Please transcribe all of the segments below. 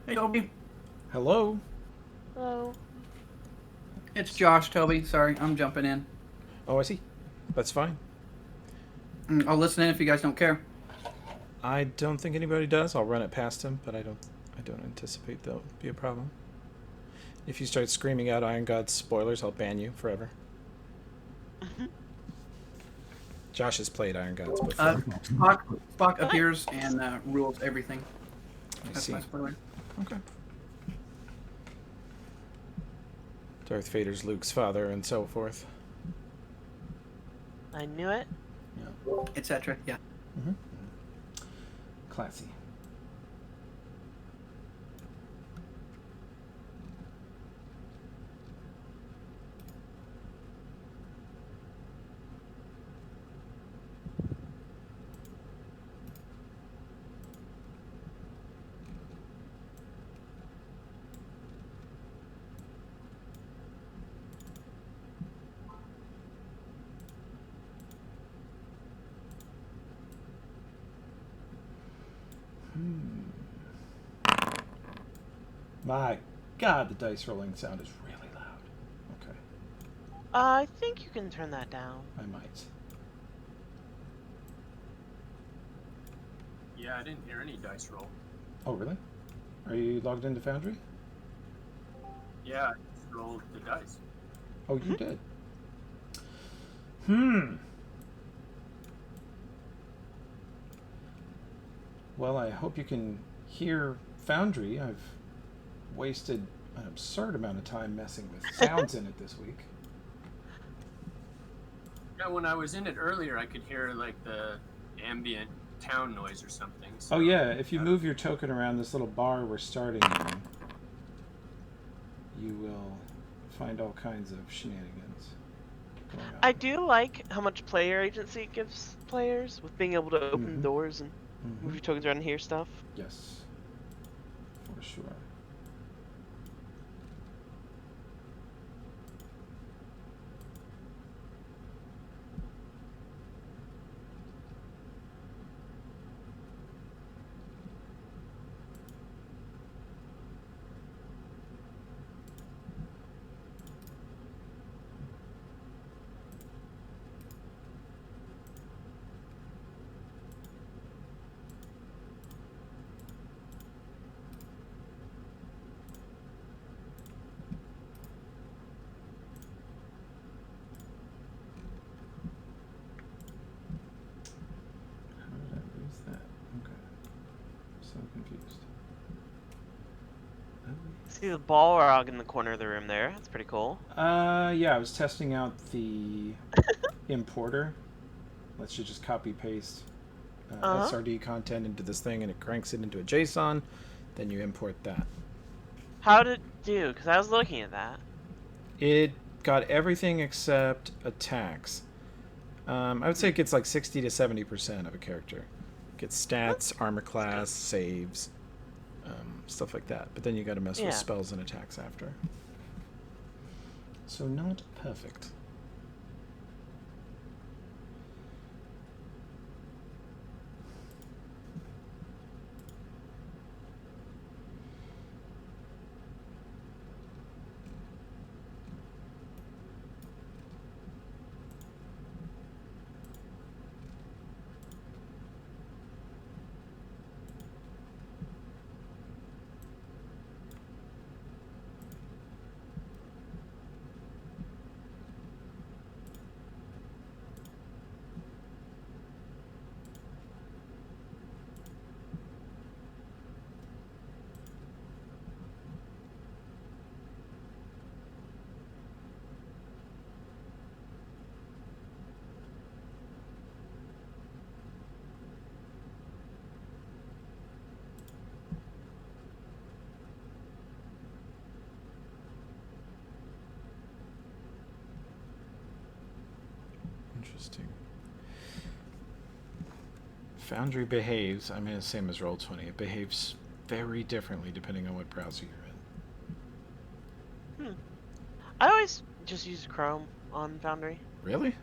Hey, Toby. Hello? Hello. It's Josh, Toby. Sorry, I'm jumping in. Oh, I see. That's fine. I'll listen in if you guys don't care. I don't think anybody does. I'll run it past him, but I don't anticipate that'll be a problem. If you start screaming out Iron God's spoilers, I'll ban you forever. Josh has played Iron Gods Uh, before. Spock Nice. appears and rules everything. I That's see. my spoiler. Okay. Darth Vader's Luke's father and so forth. I knew it. Yeah. Etc. Yeah. Mm-hmm. Classy. My God, the dice rolling sound is really loud. Okay, I think you can turn that down. I might. Yeah, I didn't hear any dice roll. Oh, really? Are you logged into Foundry? Yeah, I just rolled the dice. Oh, you Mhm. did. Well, I hope you can hear Foundry. I've wasted an absurd amount of time messing with sounds in it this week. Yeah, when I was in it earlier, I could hear like the ambient town noise or something. So, Oh yeah, if you move your token around this little bar we're starting in, you will find all kinds of shenanigans going on. I do like how much player agency it gives players with being able to open Mhm. doors and move your tokens around and hear stuff. Yes, for sure. How did I lose that? Okay, I'm so confused. See the Balrog in the corner of the room there. That's pretty cool. Yeah, I was testing out the importer. Lets you just copy paste Uh-huh. SRD content into this thing, and it cranks it into a JSON. Then you import that. How did it do? Because I was looking at that. It got everything except attacks. I would say it gets like 60 to 70% of a character. It gets stats, armor class, saves, stuff like that. But then you got to mess with Yeah. spells and attacks after. So not perfect. Interesting. Foundry behaves, I mean, the same as Roll20. It behaves very differently depending on what browser you're in. I always just use Chrome on Foundry. Really? Yeah.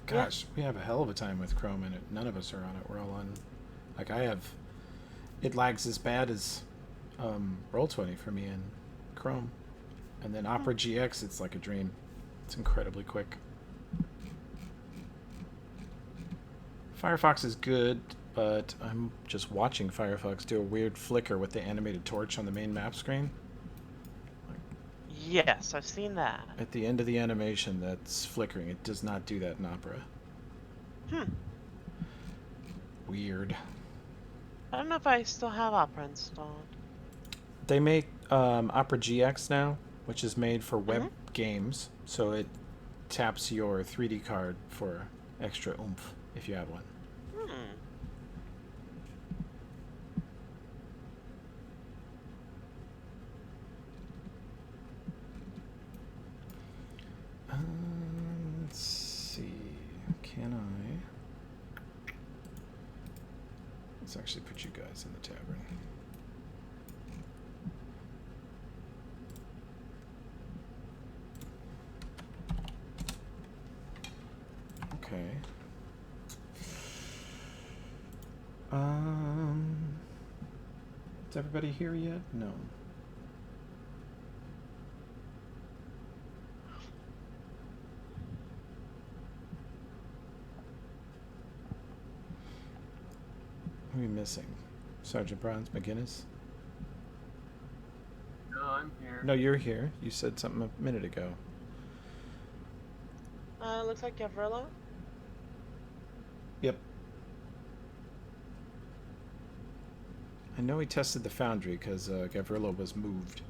Gosh, we have a hell of a time with Chrome in it. None of us are on it. We're all on. Like, I have. It lags as bad as Roll20 for me in Chrome. And then Opera GX, it's like a dream. It's incredibly quick. Firefox is good, but I'm just watching Firefox do a weird flicker with the animated torch on the main map screen. Yes, I've seen that. At the end of the animation that's flickering, it does not do that in Opera. Weird. I don't know if I still have Opera installed. They make Opera GX now, which is made for web games, so it taps your 3D card for extra oomph if you have one. Let's see. Can I? Let's actually put you guys in the tavern. Okay. Is everybody here yet? No. Who are we missing? Sergeant Bronze McGinnis? No, I'm here. No, you're here. You said something a minute ago. Looks like Gavrilo. Yep. I know he tested the foundry because Gavrilo was moved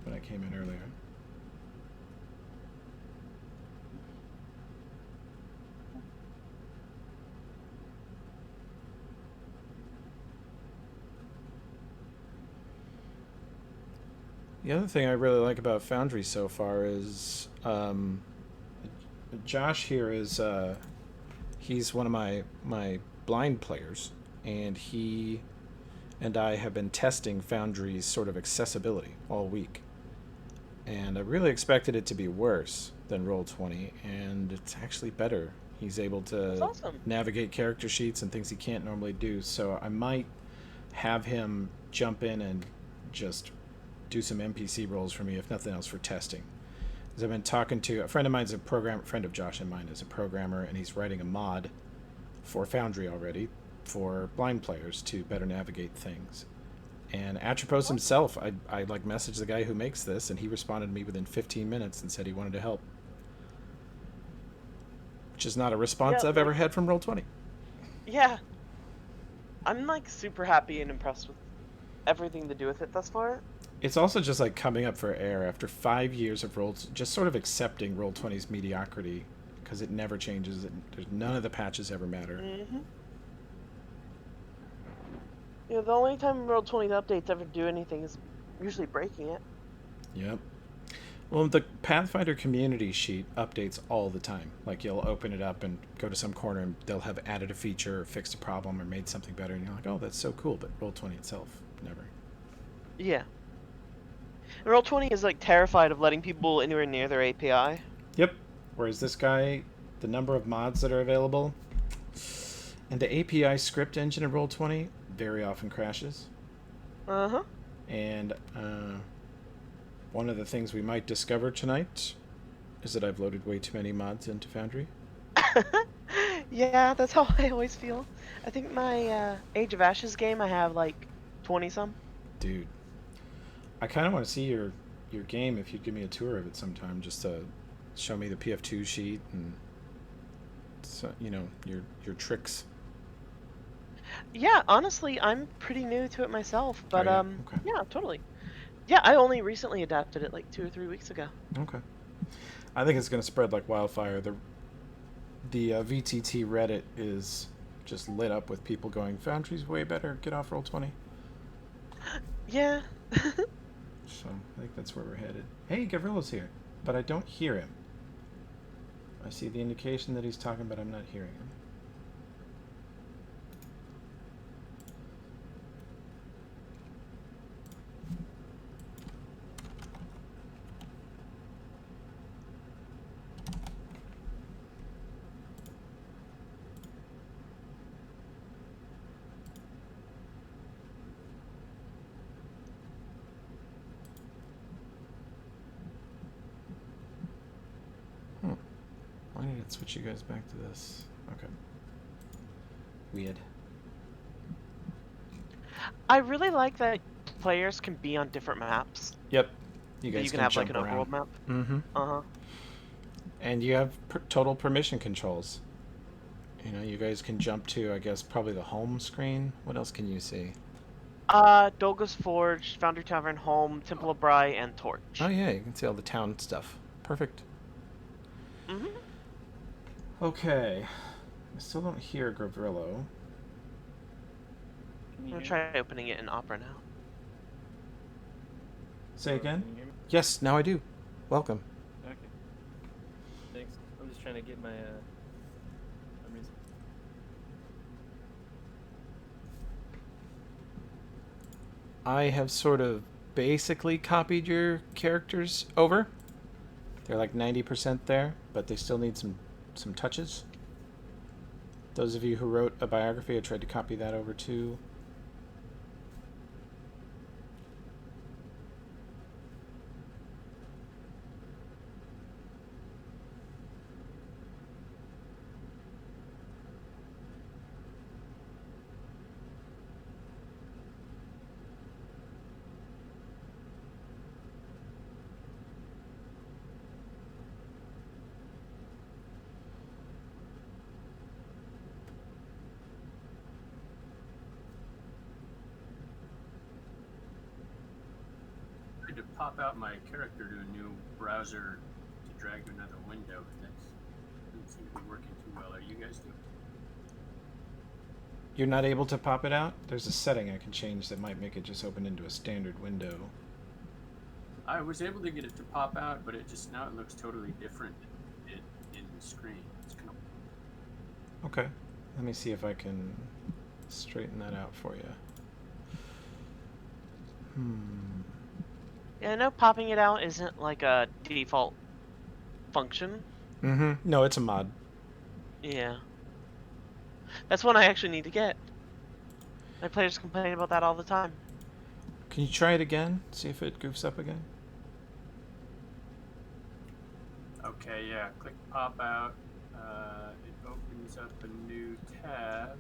when I came in earlier. The other thing I really like about Foundry so far is Josh here is he's one of my blind players, and he and I have been testing Foundry's sort of accessibility all week. And I really expected it to be worse than Roll20, and it's actually better. He's able to Awesome. navigate character sheets and things he can't normally do, so I might have him jump in and just do some NPC roles for me, if nothing else, for testing. Because I've been talking to a friend of mine's friend of Josh and mine is a programmer, and he's writing a mod for Foundry already for blind players to better navigate things. And Atropos himself, I like messaged the guy who makes this, and he responded to me within 15 minutes and said he wanted to help. Which is not a response I've ever had from Roll20. Yeah. I'm like super happy and impressed with everything to do with it thus far. It's also just like coming up for air after 5 years of just sort of accepting Roll20's mediocrity, because it never changes. None of the patches ever matter. Yeah, the only time Roll20 updates ever do anything is usually breaking it. Yep. Well, the Pathfinder community sheet updates all the time. Like, you'll open it up and go to some corner and they'll have added a feature or fixed a problem or made something better, and you're like, oh, that's so cool. But Roll20 itself, never. Yeah. And Roll20 is like terrified of letting people anywhere near their API. Yep. Whereas this guy, the number of mods that are available, and the API script engine in Roll20 very often crashes. And one of the things we might discover tonight is that I've loaded way too many mods into Foundry. Yeah, that's how I always feel. I think my Age of Ashes game, I have like 20 some. Dude, I kind of want to see your game if you'd give me a tour of it sometime, just to show me the PF2 sheet and so, you know, your tricks. Yeah, honestly, I'm pretty new to it myself, but yeah? Okay. yeah, totally. Yeah, I only recently adapted it like 2 or 3 weeks ago. Okay. I think it's going to spread like wildfire. The VTT Reddit is just lit up with people going, Foundry's way better, get off Roll20. Yeah. So I think that's where we're headed. Hey, Gavrilo's here, but I don't hear him. I see the indication that he's talking, but I'm not hearing him. switch you guys back to this. Okay. Weird. I really like that players can be on different maps. Yep. You That guys you can have like jump an overworld around. map. Mm-hmm. Uh-huh. And you have total permission controls. You know, you guys can jump to, I guess, probably the home screen. What else can you see? Dolga's Forge, Foundry Tavern, Home, Temple of Bry, and Torch. Oh yeah, you can see all the town stuff. Perfect. Mm-hmm. Okay. I still don't hear Gravrillo. I'm gonna try opening it in Opera now. Say again? Can you hear me? Yes, now I do. Welcome. Okay. Thanks. I'm just trying to get my memories. I have sort of basically copied your characters over. They're like 90% there, but they still need some touches. Those of you who wrote a biography, I tried to copy that over too. I tried to pop out my character to a new browser to drag to another window, and that doesn't seem to be working too well. Are you guys doing? You're not able to pop it out? There's a setting I can change that might make it just open into a standard window. I was able to get it to pop out, but it just now it looks totally different in the screen. It's kind of Okay. Let me see if I can straighten that out for you. Yeah, I know popping it out isn't like a default function. Mm-hmm. No, it's a mod. Yeah. That's one I actually need to get. My players complain about that all the time. Can you try it again? See if it goofs up again? okay. Yeah, click pop out. It opens up a new tab.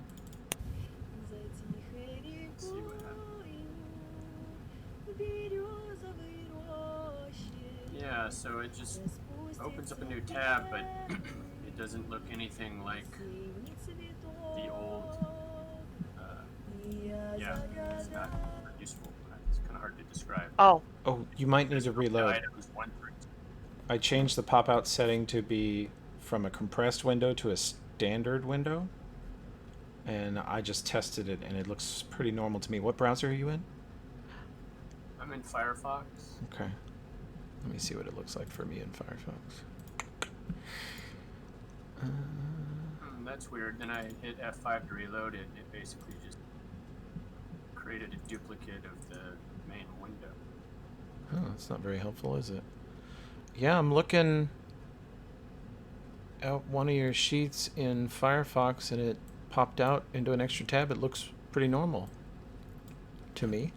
Let's see what happens. Yeah, so it just opens up a new tab, but it doesn't look anything like the old. Yeah, it's not useful. It's kind of hard to describe. Oh, Oh, you might need to reload. Items, one for I changed the pop-out setting to be from a compressed window to a standard window. And I just tested it, and it looks pretty normal to me. What browser are you in? I'm in Firefox. Okay. Let me see what it looks like for me in Firefox. That's weird. Then I hit F5 to reload it. It basically just created a duplicate of the main window. Oh, that's not very helpful, is it? Yeah, I'm looking at one of your sheets in Firefox, and it popped out into an extra tab. It looks pretty normal to me.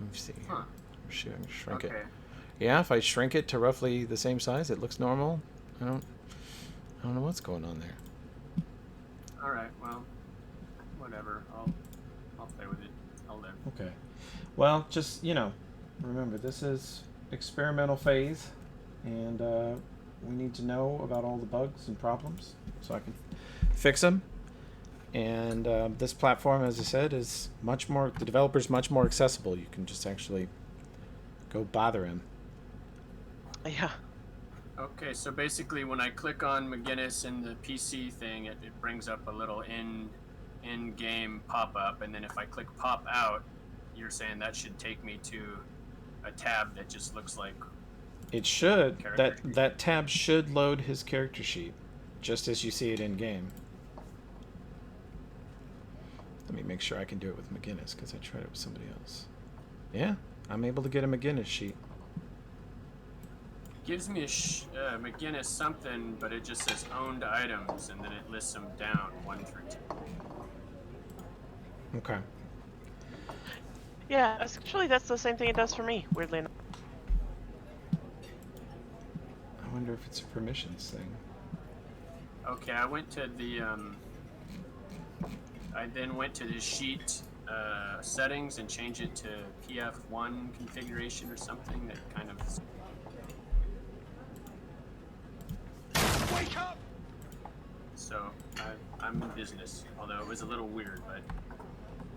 Let me see. Huh. Shrink it. Okay. Yeah, if I shrink it to roughly the same size, it looks normal. I don't know what's going on there. All right. Well, whatever. I'll play with it. I'll live. Okay. Well, just, remember, this is experimental phase, and we need to know about all the bugs and problems so I can fix them. And this platform, as I said, is the developer's much more accessible. You can just actually go bother him. yeah. Okay, so basically when I click on McGinnis in the PC thing, it brings up a little in-game pop-up, and then if I click pop out, you're saying that should take me to a tab that just looks like... It should. Character sheet. That tab should load his character sheet, just as you see it in-game. Let me make sure I can do it with McGinnis, because I tried it with somebody else. Yeah, I'm able to get a McGinnis sheet. It gives me a McGinnis something, but it just says owned items, and then it lists them down 1 through 10. Okay. Yeah, actually that's the same thing it does for me, weirdly enough. I wonder if it's a permissions thing. Okay, I went to the I then went to the sheet settings and changed it to PF1 configuration or something that kind of. Wake up! So I'm in business, although it was a little weird, but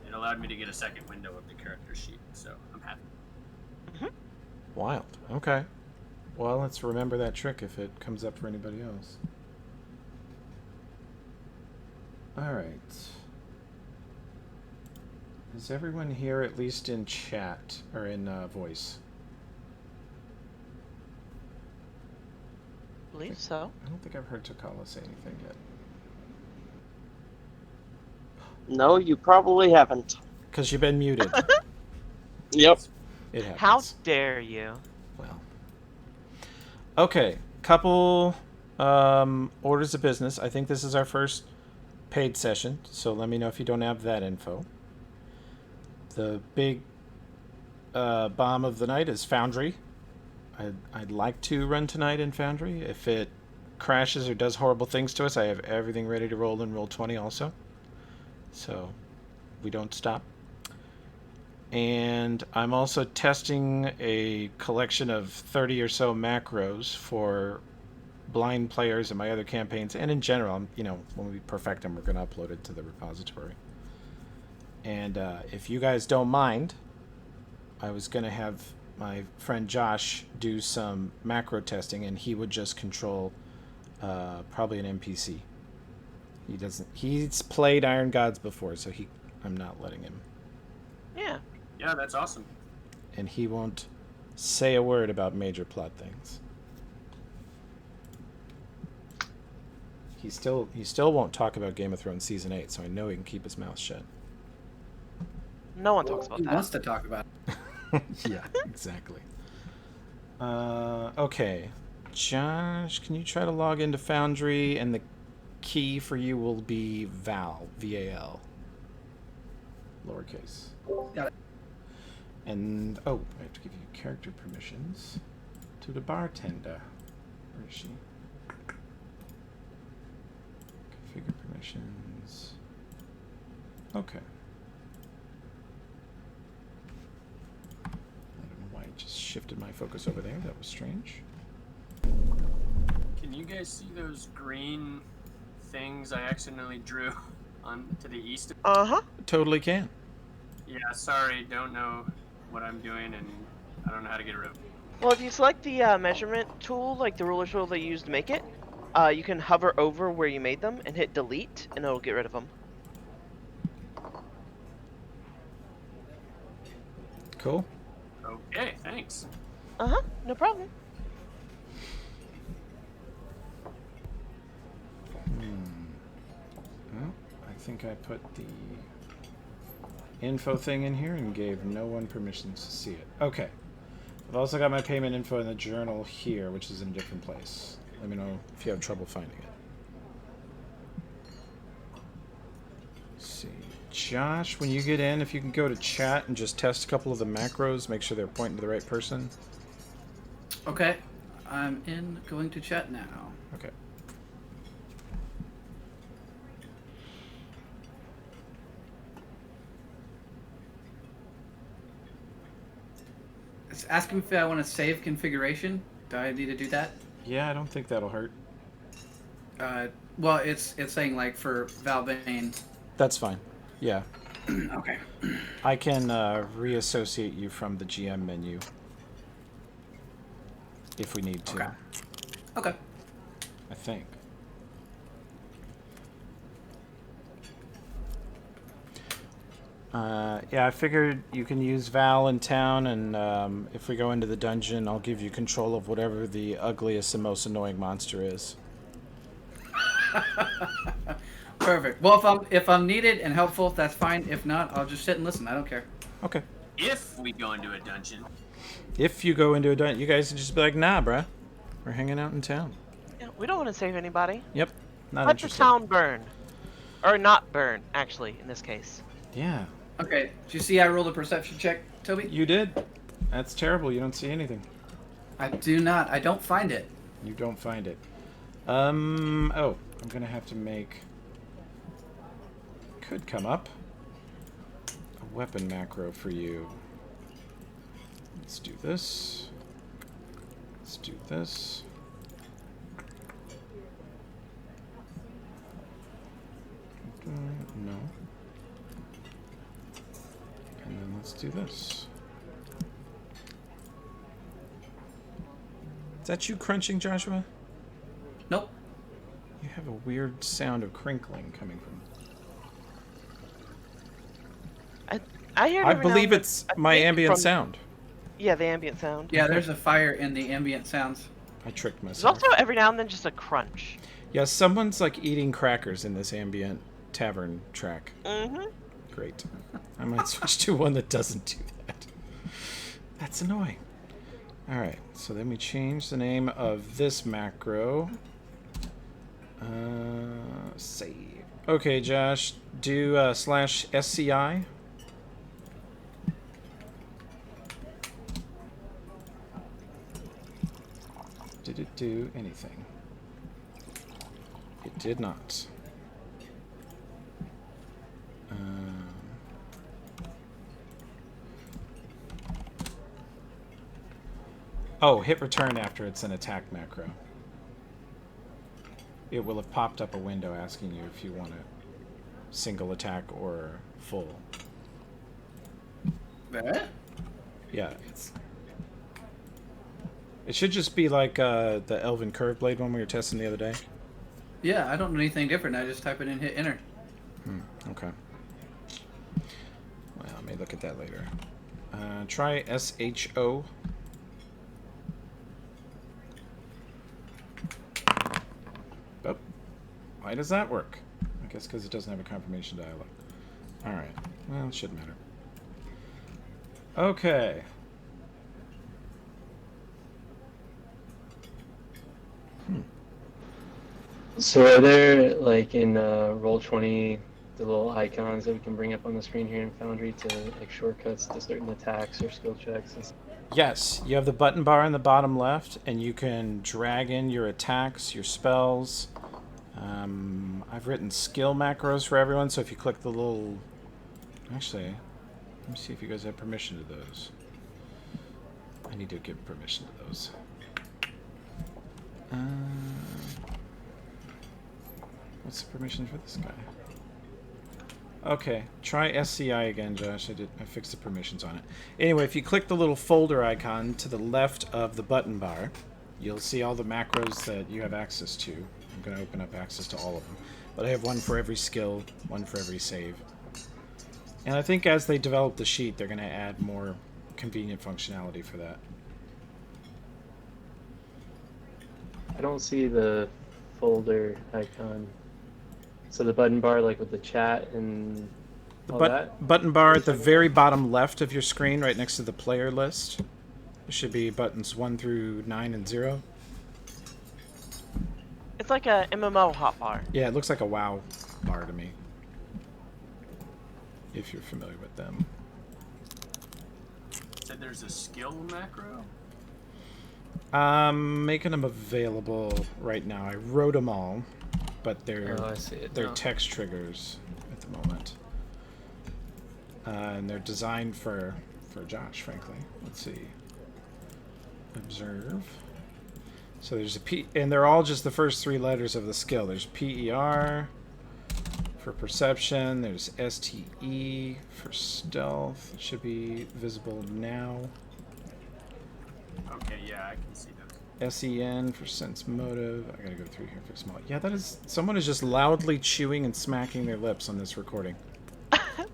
it allowed me to get a second window of the character sheet, so I'm happy. Wild. Okay. Well, let's remember that trick if it comes up for anybody else. Alright. Is everyone here at least in chat, or in voice? Believe so. I don't think I've heard Takala say anything yet. No, you probably haven't. Because you've been muted. Yep. It happens. How dare you? Well. Okay. Couple orders of business. I think this is our first paid session, so let me know if you don't have that info. The big bomb of the night is Foundry. I'd like to run tonight in Foundry. If it crashes or does horrible things to us, I have everything ready to roll in Roll20 also. So we don't stop. And I'm also testing a collection of 30 or so macros for blind players in my other campaigns, and in general, when we perfect them, we're going to upload it to the repository. And if you guys don't mind, I was going to have my friend Josh do some macro testing, and he would just control probably an NPC. He's played Iron Gods before, so I'm not letting him. Yeah. Yeah, that's awesome. And he won't say a word about major plot things. He still won't talk about Game of Thrones Season 8, so I know he can keep his mouth shut. No one talks about He that. wants to talk about it. Yeah, exactly. Okay. Josh, can you try to log into Foundry? And the key for you will be Val, V-A-L. Lowercase. Got it. And, I have to give you character permissions to the bartender. Where is she? Configure permissions. Okay. I don't know why it just shifted my focus over there. That was strange. Can you guys see those green things I accidentally drew on to the east? Uh-huh. Totally can. Yeah, sorry, don't know what I'm doing, and I don't know how to get rid of it. Well, if you select the measurement tool, like the ruler tool that you used to make it, you can hover over where you made them and hit delete, and it'll get rid of them. Cool. Okay, thanks. Uh-huh, no problem. Well, I think I put the info thing in here and gave no one permissions to see it. Okay. I've also got my payment info in the journal here, which is in a different place. Let me know if you have trouble finding it. Let's see. Josh, when you get in, if you can go to chat and just test a couple of the macros, make sure they're pointing to the right person. Okay. I'm going to chat now. Okay. It's asking if I want to save configuration. Do I need to do that? Yeah, I don't think that'll hurt. Well, it's saying like for Valbane. That's fine. Yeah. Okay. I can reassociate you from the GM menu if we need to. Okay. Okay. I think. Yeah, I figured you can use Val in town, and if we go into the dungeon, I'll give you control of whatever the ugliest and most annoying monster is. Perfect. Well, if I'm needed and helpful, that's fine. If not, I'll just sit and listen. I don't care. Okay. If we go into a dungeon. If you go into a dungeon, you guys can just be like, nah, bruh. We're hanging out in town. Yeah, we don't want to save anybody. Yep. Not Let the interested. town burn. Or not burn, actually, in this case. Yeah. Okay. Did you see I rolled a perception check, Toby? You did. That's terrible. You don't see anything. I do not. I don't find it. You don't find it. Oh, I'm gonna have to make. Could come up a weapon macro for you. Let's do this. Let's do this. No. And then let's do this. Is that you crunching, Joshua? Nope. You have a weird sound of crinkling coming from. I hear it I every now believe and then. it's I my think ambient from- sound. Yeah, the ambient sound. Yeah, there's a fire in the ambient sounds. I tricked There's myself. also every now and then just a crunch. Yeah, someone's like eating crackers in this ambient tavern track. Mm-hmm. Great. I might switch to one that doesn't do that. That's annoying. Alright, so then we change the name of this macro. Save. Okay, Josh, do /SCI. Did it do anything? It did not. Oh, hit return after it's an attack macro. It will have popped up a window asking you if you want a single attack or full. There? Yeah, it should just be like the Elven Curve Blade one we were testing the other day. Yeah, I don't do anything different. I just type it in, hit enter. Okay. Well, I may look at that later. Try SHO. Oh, why does that work? I guess because it doesn't have a confirmation dialog. Alright, well, it shouldn't matter. Okay. So are there, like, in Roll20, the little icons that we can bring up on the screen here in Foundry to, like, shortcuts to certain attacks or skill checks and stuff? Yes, you have the button bar in the bottom left, and you can drag in your attacks, your spells. I've written skill macros for everyone, so if you click the little... Actually, let me see if you guys have permission to those. I need to give permission to those. What's the permission for this guy? Okay, try SCI again, Josh. I fixed the permissions on it. Anyway, if you click the little folder icon to the left of the button bar, you'll see all the macros that you have access to. I'm going to open up access to all of them. But I have one for every skill, one for every save. And I think as they develop the sheet, they're going to add more convenient functionality for that. I don't see the folder icon. So the button bar, like with the chat and all that? Button bar at the very bottom left of your screen, right next to the player list. There should be buttons 1 through 9 and 0. It's like a MMO hotbar. Yeah, it looks like a WoW bar to me. If you're familiar with them. Said there's a skill macro? I'm making them available right now. I wrote them all, but they're Oh, I see it they're now. text triggers at the moment, and they're designed for Josh, frankly. Let's see. Observe. So there's a P, and they're all just the first 3 letters of the skill. There's PER for perception. There's STE for stealth. It should be visible now. Okay, yeah, I can see those. SEN for sense motive. I gotta go through here and fix them all. Yeah, that is. Someone is just loudly chewing and smacking their lips on this recording.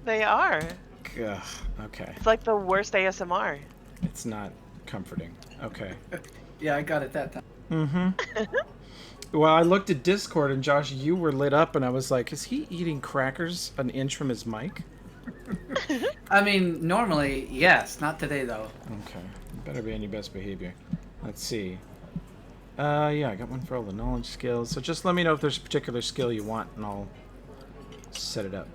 They are. Ugh, okay. It's like the worst ASMR. It's not comforting. Okay. Yeah, I got it that time. Well, I looked at Discord and Josh, you were lit up, and I was like, is he eating crackers an inch from his mic? I mean, normally, yes. Not today, though. Okay. You better be on your best behavior. Let's see. Yeah, I got one for all the knowledge skills. So just let me know if there's a particular skill you want, and I'll set it up.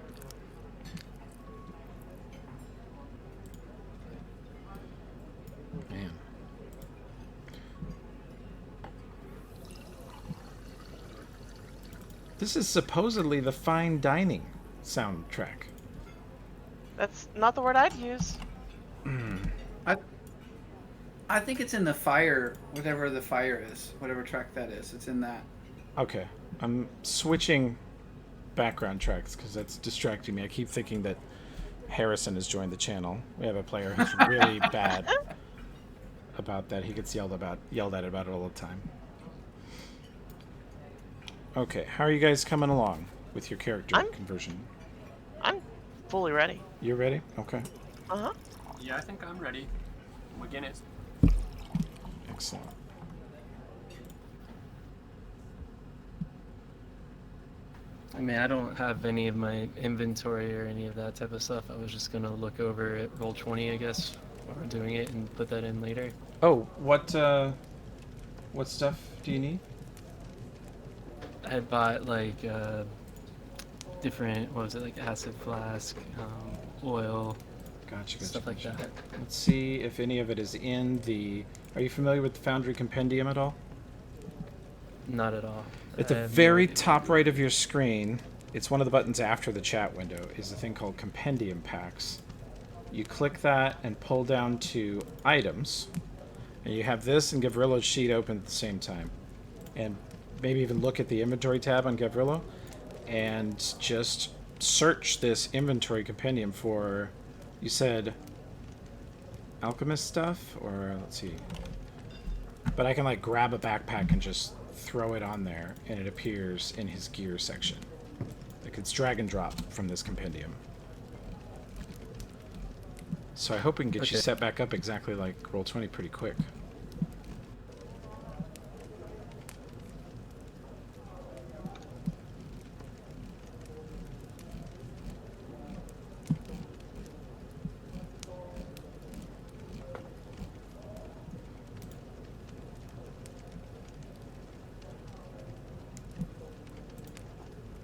Man. This is supposedly the fine dining soundtrack. That's not the word I'd use. I think it's in the fire, whatever the fire is, whatever track that is. It's in that. Okay, I'm switching background tracks because that's distracting me. I keep thinking that Harrison has joined the channel. We have a player who's really bad about that. He gets yelled at about it all the time. Okay, how are you guys coming along with your character conversion? I'm fully ready. You're ready? Okay. Uh-huh. Yeah, I think I'm ready. McGinnis. Excellent. I mean, I don't have any of my inventory or any of that type of stuff. I was just gonna look over at Roll20, I guess, while we're doing it, and put that in later. Oh, what stuff do you need? I had bought like different, what was it, like acid flask, oil, Gotcha. stuff like that. Let's see if any of it is in the... Are you familiar with the Foundry Compendium at all? Not at all. At I the have no very idea. top right of your screen, it's one of the buttons after the chat window, is a thing called Compendium Packs. You click that and pull down to Items, and you have this and Gavrilo's sheet open at the same time. And maybe even look at the Inventory tab on Gavrilo, and just search this Inventory Compendium for, you said, alchemist stuff? Or, let's see. But I can, like, grab a backpack and just throw it on there, and it appears in his gear section. Like, it's drag and drop from this compendium. So I hope we can get you Okay. set back up exactly like Roll20 pretty quick.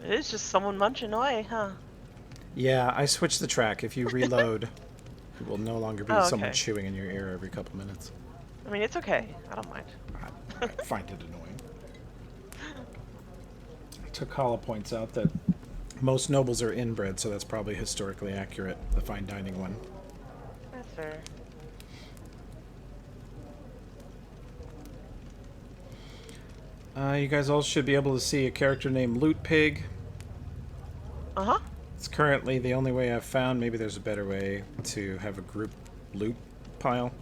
It is just someone munching away, huh? Yeah, I switched the track. If you reload, it will no longer be Oh, someone okay. chewing in your ear every couple minutes. I mean, it's okay. I don't mind. I find it annoying. Takala points out that most nobles are inbred, so that's probably historically accurate, the fine dining one. That's fair. You guys all should be able to see a character named Loot Pig. Uh-huh. It's currently the only way I've found. Maybe there's a better way to have a group loot pile.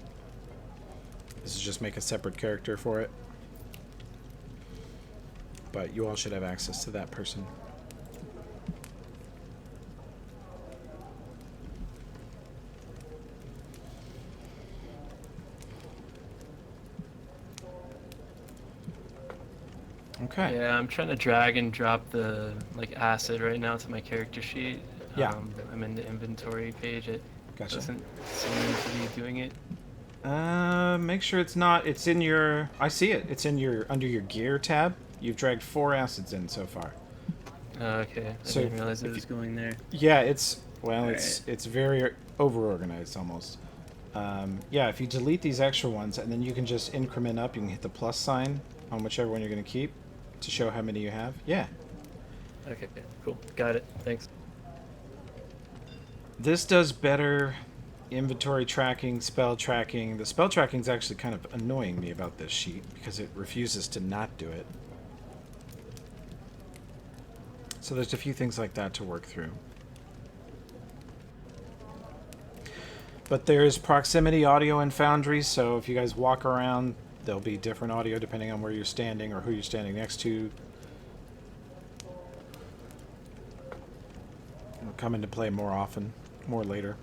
This is just make a separate character for it. But you all should have access to that person. Okay. Yeah, I'm trying to drag and drop the like acid right now to my character sheet. Yeah. I'm in the inventory page. It Gotcha. doesn't seem to be doing it. Make sure it's not. It's in your. I see it. It's in your under your gear tab. You've dragged 4 acids in so far. Okay. I So didn't realize it if was going there. Yeah, it's well, All it's very over organized almost. Yeah, if you delete these extra ones and then you can just increment up, you can hit the plus sign on whichever one you're going to keep to show how many you have. Yeah. Okay, cool. Got it. Thanks. This does better inventory tracking, spell tracking. The spell tracking is actually kind of annoying me about this sheet because it refuses to not do it. So there's a few things like that to work through. But there's proximity audio in Foundry, so if you guys walk around, there'll be different audio depending on where you're standing or who you're standing next to. It'll come into play more often, more later.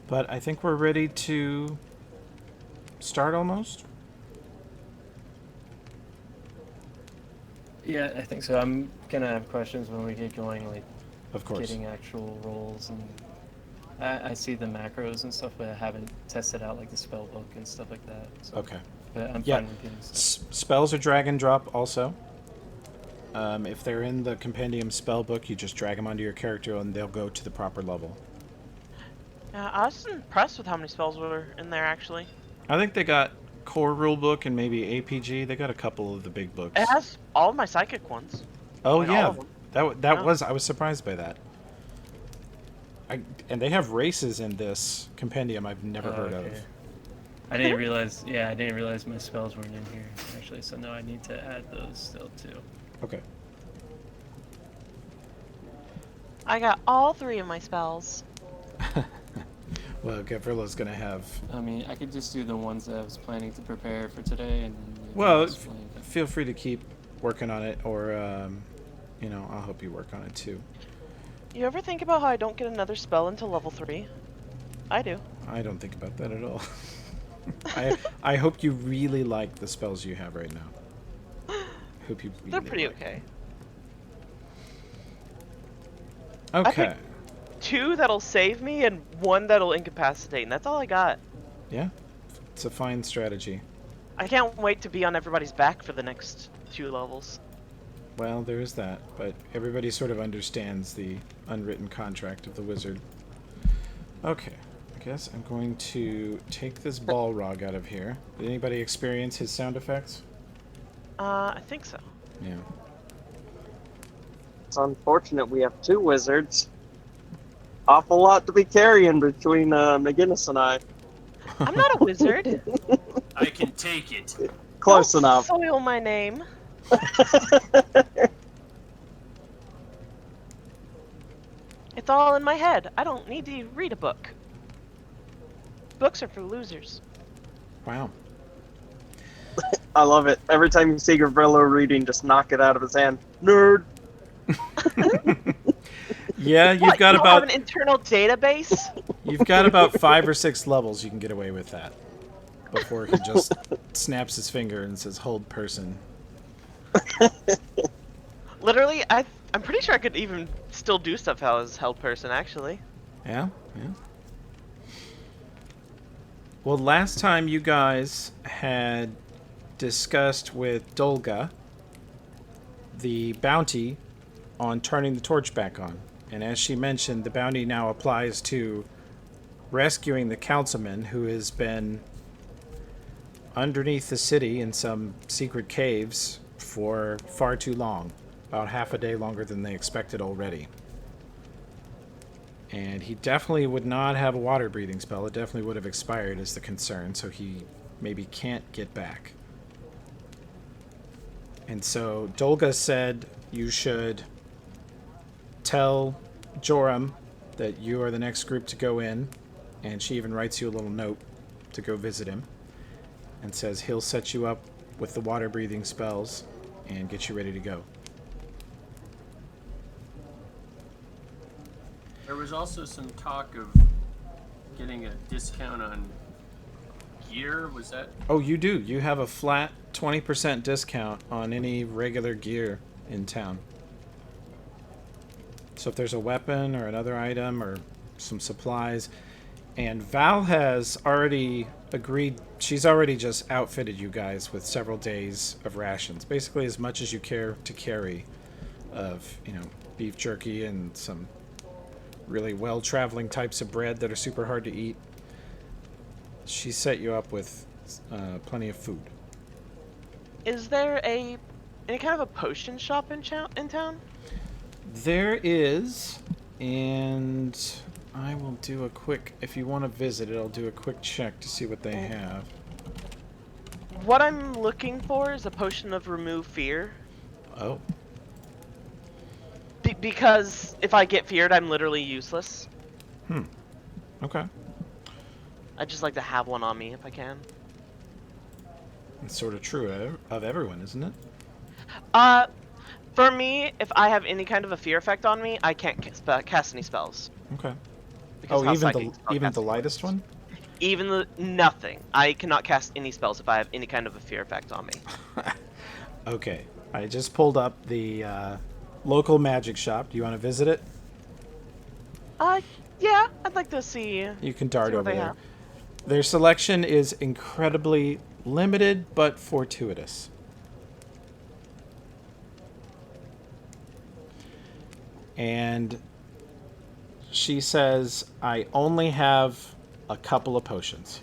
But I think we're ready to start almost. Yeah, I think so. I'm gonna have questions when we get going, like Of course. getting actual rolls, and I see the macros and stuff, but I haven't tested out like the spell book and stuff like that. So, Okay. but I'm Yeah. fine with getting stuff. Spells are drag and drop also. If they're in the compendium spell book, you just drag them onto your character and they'll go to the proper level. Yeah, I was impressed with how many spells were in there, actually. I think they got core rulebook and maybe APG. They got a couple of the big books. It has all of my psychic ones. Oh Like, all yeah, of 'em. that Yeah. was I was surprised by that. And they have races in this compendium I've never heard of. I didn't realize. Yeah, I didn't realize my spells weren't in here actually. So now I need to add those still too. Okay. I got all 3 of my spells. Well, Gavrilla's gonna have. I mean, I could just do the ones that I was planning to prepare for today, and then Well, explain. feel free to keep working on it, or I'll help you work on it too. You ever think about how I don't get another spell until level 3? I do. I don't think about that at all. I hope you really like the spells you have right now. Hope you. Really They're pretty like okay. them. Okay. 2 that'll save me and 1 that'll incapacitate, and that's all I got. Yeah, it's a fine strategy. I can't wait to be on everybody's back for the next 2 levels. Well, there is that, but everybody sort of understands the unwritten contract of the wizard. Okay, I guess I'm going to take this Balrog out of here. Did anybody experience his sound effects? I think so. Yeah. It's unfortunate we have 2 wizards. Awful lot to be carrying between McGinnis and I. I'm not a wizard. I can take it. Close Don't enough. soil my name. It's all in my head. I don't need to read a book. Books are for losers. Wow. I love it. Every time you see Gavrilo reading, just knock it out of his hand. Nerd. Yeah, What, you've you don't have an internal database? got about 5 or 6 levels you can get away with that before he just snaps his finger and says "hold person." Literally, I'm pretty sure I could even still do stuff as held person, actually. Yeah, yeah. Well, last time you guys had discussed with Dolga the bounty on turning the torch back on. And as she mentioned, the bounty now applies to rescuing the councilman who has been underneath the city in some secret caves for far too long. About half a day longer than they expected already. And he definitely would not have a water breathing spell. It definitely would have expired is the concern, so he maybe can't get back. And so Dolga said you should tell Joram that you are the next group to go in, and she even writes you a little note to go visit him and says he'll set you up with the water breathing spells and get you ready to go. There was also some talk of getting a discount on gear. Was that? Oh, you do. You have a flat 20% discount on any regular gear in town. So if there's a weapon or another item or some supplies, and Val has already agreed, she's already just outfitted you guys with several days of rations. Basically as much as you care to carry of, beef jerky and some really well-traveling types of bread that are super hard to eat. She set you up with plenty of food. Is there any kind of a potion shop in town? There is, and I will do a quick, if you want to visit it, I'll do a quick check to see what they have. What I'm looking for is a potion of remove fear. Oh. Because if I get feared, I'm literally useless. Okay. I just like to have one on me if I can. It's sort of true of everyone, isn't it? For me, if I have any kind of a fear effect on me, I can't cast any spells. Okay. Because Oh, how even psychic the spellcasting lightest works. one? Even nothing. I cannot cast any spells if I have any kind of a fear effect on me. Okay. I just pulled up the local magic shop. Do you want to visit it? Yeah, I'd like to see. You can dart See what over they there. have. Their selection is incredibly limited but fortuitous. And she says, I only have a couple of potions.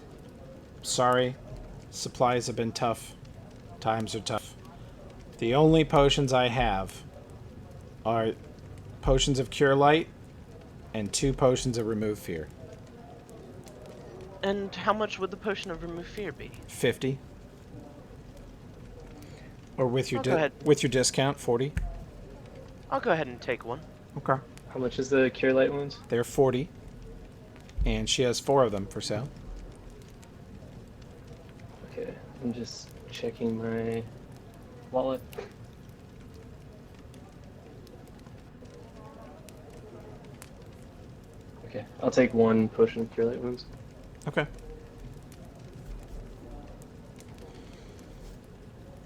Sorry, supplies have been tough. Times are tough. The only potions I have are potions of Cure Light and 2 potions of Remove Fear. And how much would the potion of remove fear be? 50. Or with your Go ahead. with your discount, 40. I'll go ahead and take one. Okay. How much is the Cure Light wounds? They're 40. And she has 4 of them for sale. Okay, I'm just checking my wallet. Okay, I'll take 1 potion of Cure Light wounds. Okay.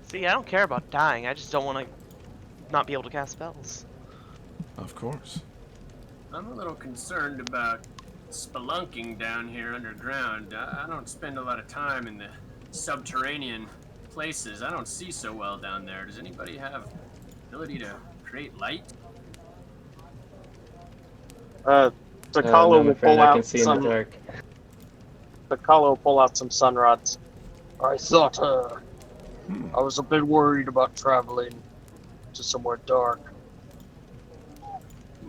See, I don't care about dying. I just don't want to not be able to cast spells. Of course. I'm a little concerned about spelunking down here underground. I don't spend a lot of time in the subterranean places. I don't see so well down there. Does anybody have ability to create light? Takalo No, I'm will afraid pull I can out see in the dark. Takalo will pull out some sun rods. I thought I was a bit worried about traveling to somewhere dark.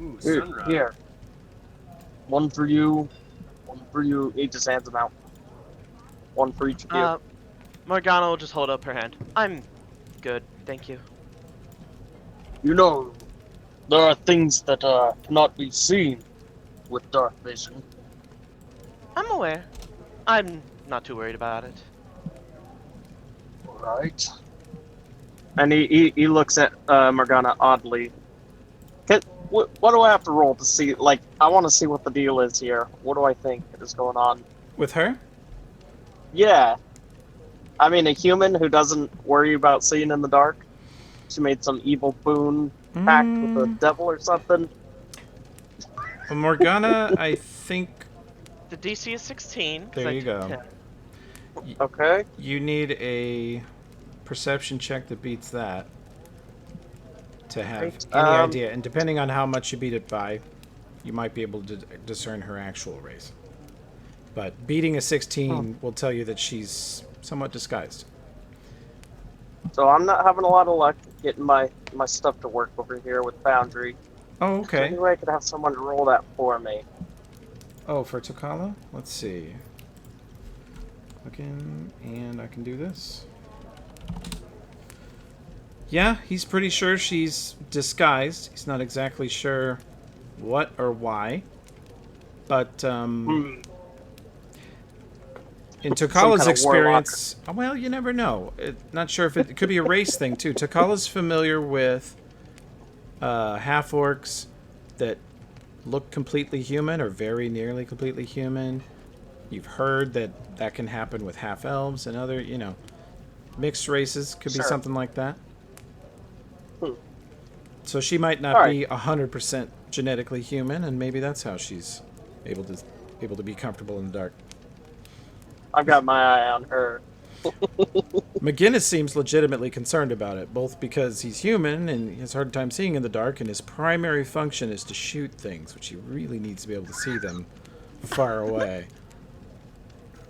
Ooh, Here, sunrise. here. One for you. One for you. He just hands them out. One for each of you. Morgana will just hold up her hand. I'm good, thank you. You know, there are things that cannot be seen with dark vision. I'm aware. I'm not too worried about it. Right. And he looks at Morgana oddly. What do I have to roll to see? Like, I want to see what the deal is here. What do I think is going on? With her? Yeah. I mean, a human who doesn't worry about seeing in the dark. She made some evil boon pact with the devil or something. Well, Morgana, I think The DC is 16. 'cause There I you took go. 10. Okay. you need a perception check that beats that to have Right, any idea. And depending on how much you beat it by, you might be able to discern her actual race. But beating a 16 will tell you that she's somewhat disguised. So I'm not having a lot of luck getting my stuff to work over here with Foundry. Oh, okay. Anyway, I could have someone roll that for me. Oh, for Takala? Let's see. Looking, and I can do this. Yeah, he's pretty sure she's disguised. He's not exactly sure what or why. But, in Takala's kind of experience, well, you never know. Not sure if it could be a race thing, too. Takala's familiar with half-orcs that look completely human or very nearly completely human. You've heard that can happen with half-elves and other, mixed races. Could be Sure. something like that. Hmm. So she might not All be 100% genetically human, and maybe that's how she's able to be comfortable in the dark. I've got my eye on her. McGinnis seems legitimately concerned about it, both because he's human and he has a hard time seeing in the dark, and his primary function is to shoot things, which he really needs to be able to see them far away.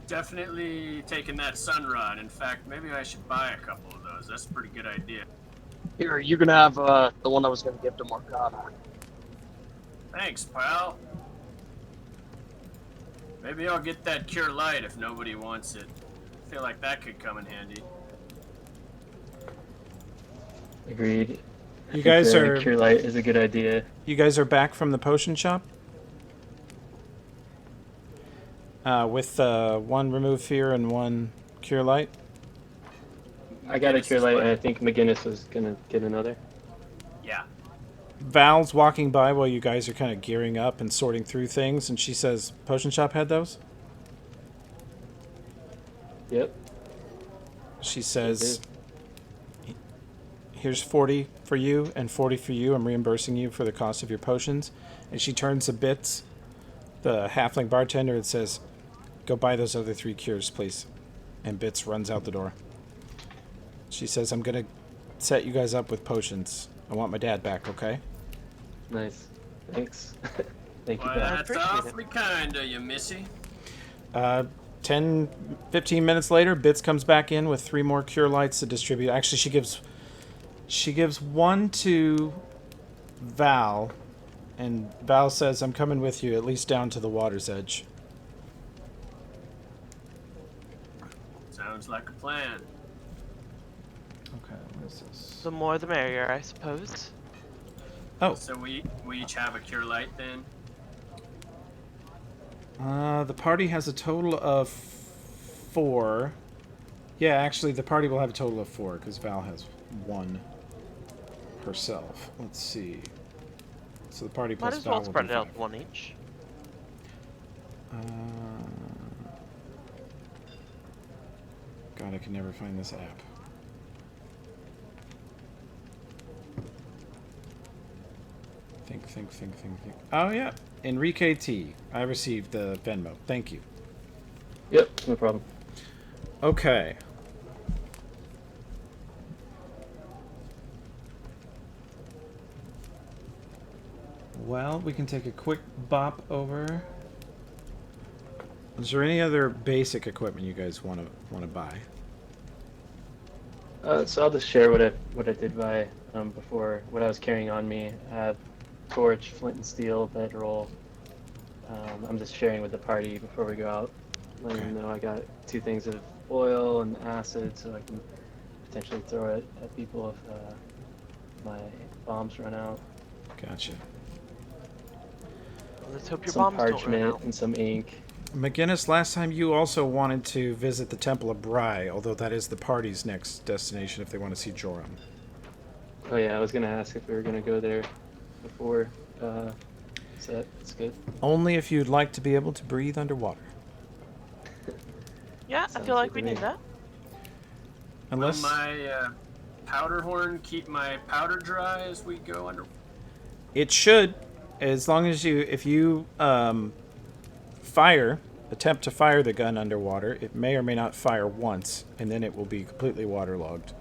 Definitely taking that sun rod. In fact, maybe I should buy a couple of those. That's a pretty good idea. Here, you can have the one I was going to give to Morgana. Thanks, pal. Maybe I'll get that Cure Light if nobody wants it. I feel like that could come in handy. Agreed. I You think guys the are Cure Light is a good idea. You guys are back from the potion shop? With 1 Remove Fear and 1 Cure Light? I got a McGinnis Cure is Light, what- and I think McGinnis was gonna get another. Yeah. Val's walking by while you guys are kind of gearing up and sorting through things, and she says, Potion shop had those? Yep. She says, here's 40 for you and 40 for you. I'm reimbursing you for the cost of your potions. And she turns to Bits, the halfling bartender, and says, go buy those other 3 cures, please. And Bits runs out the door. She says, I'm going to set you guys up with potions. I want my dad back, okay? Nice. Thanks. Thank you, Well, Pat. that's appreciate it. awfully kind of you, Missy. 10, 15 minutes later, Bits comes back in with 3 more Cure Lights to distribute. Actually, she gives one to Val, and Val says, I'm coming with you at least down to the water's edge. Sounds like a plan. Okay, what is this? The more the merrier, I suppose. Oh, So we each have a cure light then. the party has a total of 4. Yeah, actually, the party will have a total of 4 because Val has 1 herself. Let's see. So the party Might plus as Val well will spread be it out 5. 1 each. God, I can never find this app. Think. Oh, yeah. Enrique T. I received the Venmo. Thank you. Yep, no problem. Okay. Well, we can take a quick bop over. Is there any other basic equipment you guys want to buy? So I'll just share what I did buy before, what I was carrying on me. I have torch, flint and steel, bedroll. I'm just sharing with the party before we go out, letting them know I got 2 things of oil and acid, so I can potentially throw it at people if my bombs run out. Gotcha. Let's hope your Some bombs don't run parchment out. and some ink. McGinnis, last time you also wanted to visit the Temple of Bry, although that is the party's next destination if they want to see Joram. Oh yeah, I was gonna ask if we were gonna go there before. So that's good. Only if you'd like to be able to breathe underwater. Yeah, I Sounds feel like good we to need me. that. Unless Will my powder horn keep my powder dry as we go under? it should, as long as if you attempt to fire the gun underwater, it may or may not fire once, and then it will be completely waterlogged.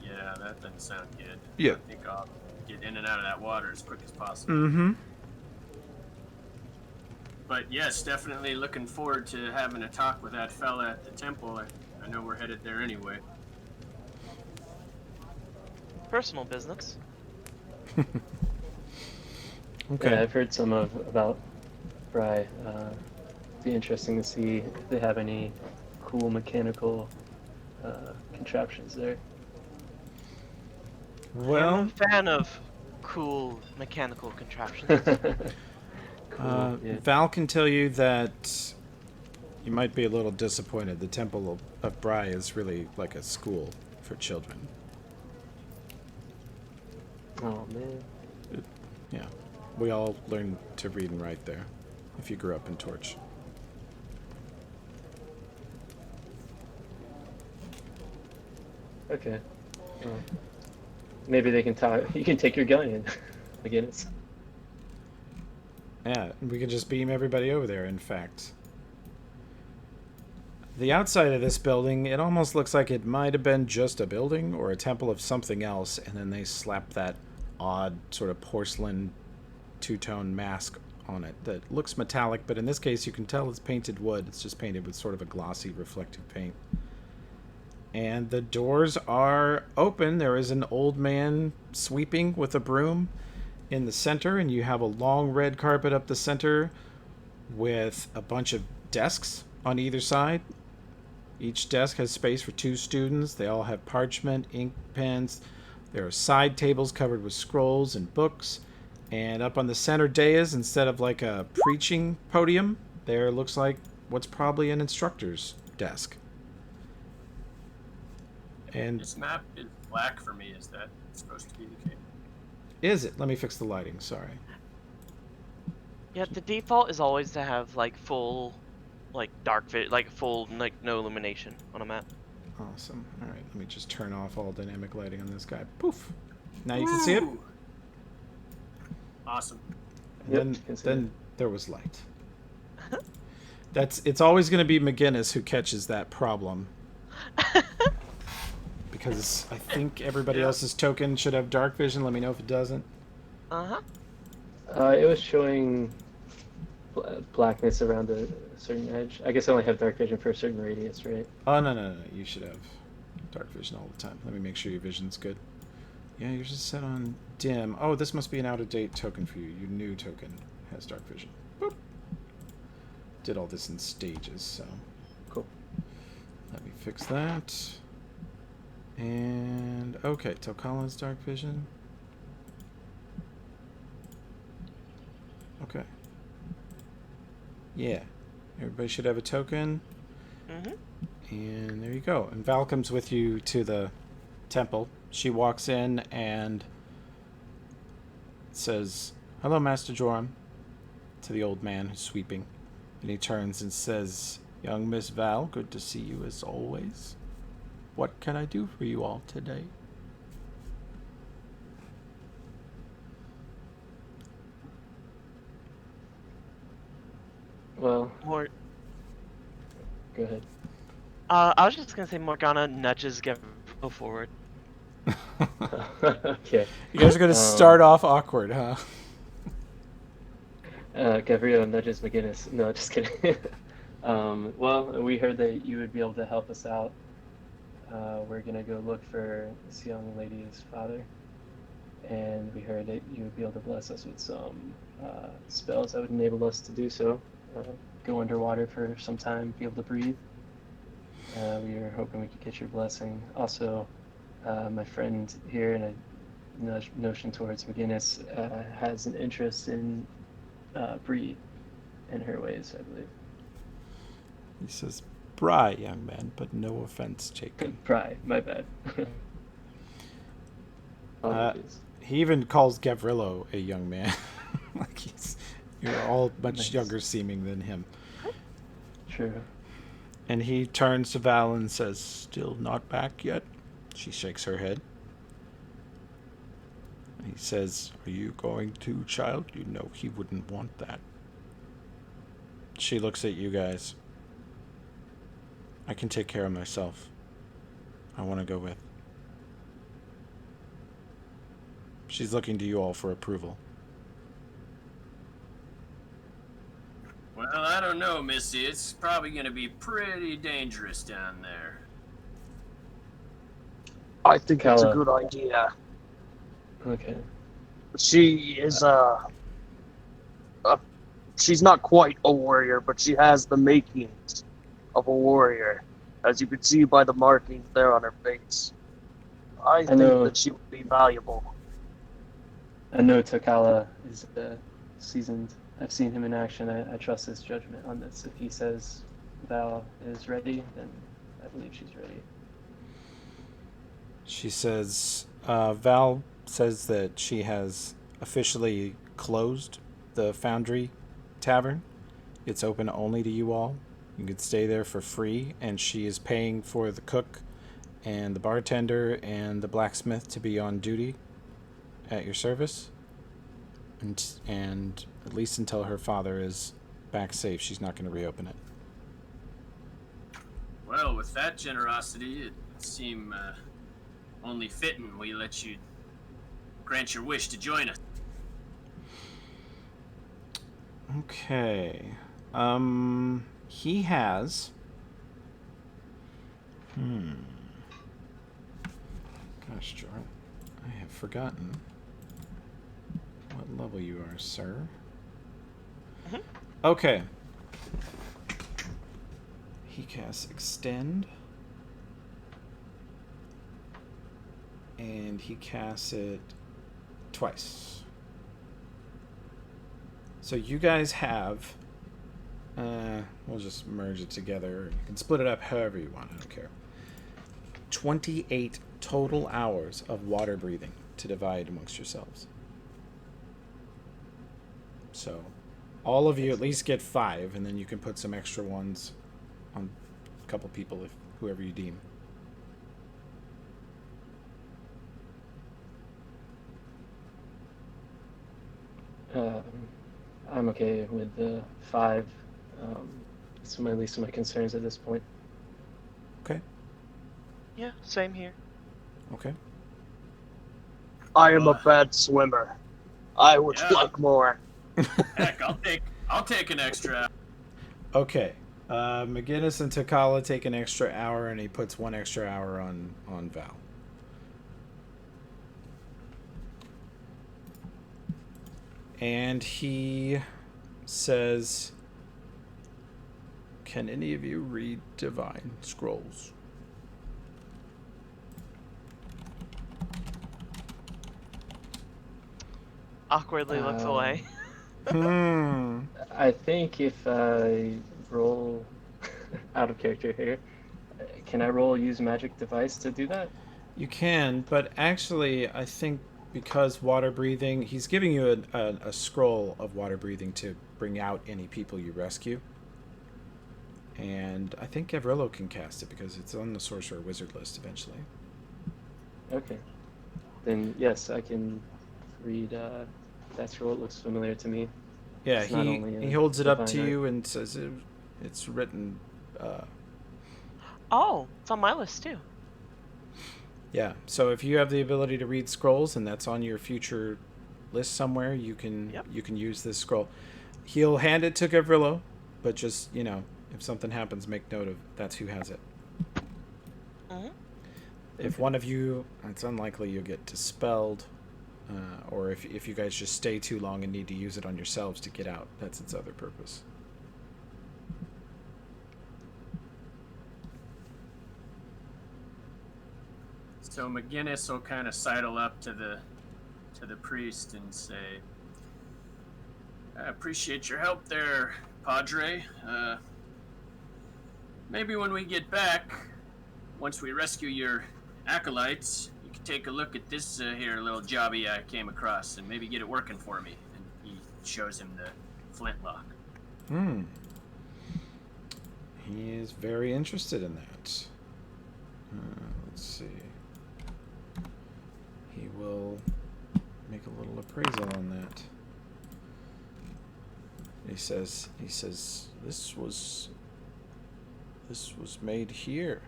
Yeah, that doesn't sound good. Yeah. I think I'll get in and out of that water as quick as possible. Mm-hmm. But yes, definitely looking forward to having a talk with that fella at the temple. I know we're headed there anyway. Personal business. Okay. Yeah, I've heard some about Bry. Be interesting to see if they have any cool mechanical contraptions there. I'm Well, a fan of cool mechanical contraptions. Cool, yeah. Val can tell you that you might be a little disappointed. The Temple of Bry is really like a school for children. Oh man. Yeah. We all learn to read and write there, if you grew up in Torch. Okay. Well, maybe they can talk. You can take your gun in. Again, it's. Yeah, we can just beam everybody over there, in fact. The outside of this building, it almost looks like it might have been just a building or a temple of something else, and then they slapped that odd sort of porcelain two-tone mask on it that looks metallic, but in this case you can tell it's painted wood. It's just painted with sort of a glossy reflective paint. And the doors are open. There is an old man sweeping with a broom in the center, and you have a long red carpet up the center with a bunch of desks on either side. Each desk has space for 2 students. They all have parchment, ink pens. There are side tables covered with scrolls and books. And up on the center dais, instead of like a preaching podium, there looks like what's probably an instructor's desk. And This map is black for me. Is that supposed to be the case? is it? Let me fix the lighting, sorry. Yeah, the default is always to have like full, like full like no illumination on a map. Awesome. Alright, let me just turn off all dynamic lighting on this guy. Poof! Now you can see it. Ooh. Awesome. And Yep, then, can see then there was light. It's always going to be McGinnis who catches that problem. Because I think everybody Yeah. else's token should have dark vision. Let me know if it doesn't. Uh-huh. It was showing blackness around a certain edge. I guess I only have dark vision for a certain radius, right? Oh, no. You should have dark vision all the time. Let me make sure your vision's good. Yeah, you're just set on dim. Oh, this must be an out-of-date token for you. Your new token has dark vision. Boop. Did all this in stages, so. Cool. Let me fix that. And, okay, Tokala's dark vision. Okay. Yeah. Everybody should have a token. Mm-hmm. And there you go. And Val comes with you to the temple. She walks in and says, "Hello, Master Joram," to the old man who's sweeping. And he turns and says, "Young Miss Val, good to see you as always. What can I do for you all today?" Well, Or, go ahead. I was just gonna say Morgana nudges Gavrilo forward. Okay. You guys are going to start off awkward, huh? Gabriel nudges McGinnis. No, just kidding. Well, we heard that you would be able to help us out. We're gonna go look for this young lady's father, and we heard that you would be able to bless us with some spells that would enable us to do so. Go underwater for some time, be able to breathe. We were hoping we could get your blessing. Also, my friend here, and a notion towards McGinnis, has an interest in Bree and her ways, I believe. He says, "Bry, young man, but no offense taken." Pry, my bad. Apologies. He even calls Gavrilo a young man. Like you're all much Nice. younger seeming than him. True. And he turns to Val and says, "Still not back yet?" She shakes her head. He says, "Are you going to, child? You know he wouldn't want that." She looks at you guys. "I can take care of myself. I want to go with." She's looking to you all for approval. Well, I don't know, Missy. It's probably going to be pretty dangerous down there. I think that's a Kala. good idea. Okay. She is she's not quite a warrior, but she has the makings of a warrior, as you can see by the markings there on her face. I think know. that she would be valuable. I know Takala is seasoned. I've seen him in action. I trust his judgment on this. If he says Val is ready, then I believe she's ready. She says, Val says that she has officially closed the Foundry Tavern. It's open only to you all. You can stay there for free, and she is paying for the cook and the bartender and the blacksmith to be on duty at your service. And at least until her father is back safe, she's not going to reopen it. Well, with that generosity, it seemed only fitting we let you grant your wish to join us. Okay. He has... Gosh, Jordan, I have forgotten what level you are, sir. Mhm. Okay. He casts Extend. And he casts it twice. So you guys have... we'll just merge it together. You can split it up however you want, I don't care. 28 total hours of water breathing to divide amongst yourselves. So all of you at least get 5, and then you can put some extra ones on a couple people, if whoever you deem. I'm okay with the 5. It's my least of my concerns at this point. Okay. Yeah, same here. Okay. I am a bad swimmer. I would Yeah. like more. Heck, I'll take an extra. Okay. McGinnis and Takala take an extra hour, and he puts 1 extra hour on Val. And he says, "Can any of you read divine scrolls?" Awkwardly looks away. I think if I roll out of character here, can I roll use magic device to do that? You can, but actually, I think because water breathing, he's giving you a scroll of water breathing to bring out any people you rescue. And I think Gavrilo can cast it because it's on the sorcerer wizard list eventually. Okay. Then yes, I can read that scroll. It looks familiar to me. Yeah, It's not only he a holds it up to divine art. you and says it's written. Oh, it's on my list too. Yeah, so if you have the ability to read scrolls and that's on your future list somewhere, you can Yep. you can use this scroll. He'll hand it to Gavrilo, but just if something happens, make note of that's who has it. Mhm. If one of you, it's unlikely you'll get dispelled, or if you guys just stay too long and need to use it on yourselves to get out, that's its other purpose. So McGinnis will kind of sidle up to the priest and say, "I appreciate your help there, Padre. Maybe when we get back, once we rescue your acolytes, you can take a look at this here little jobby I came across and maybe get it working for me." And he shows him the flintlock. He is very interested in that. Let's see. He will make a little appraisal on that. He says this was made here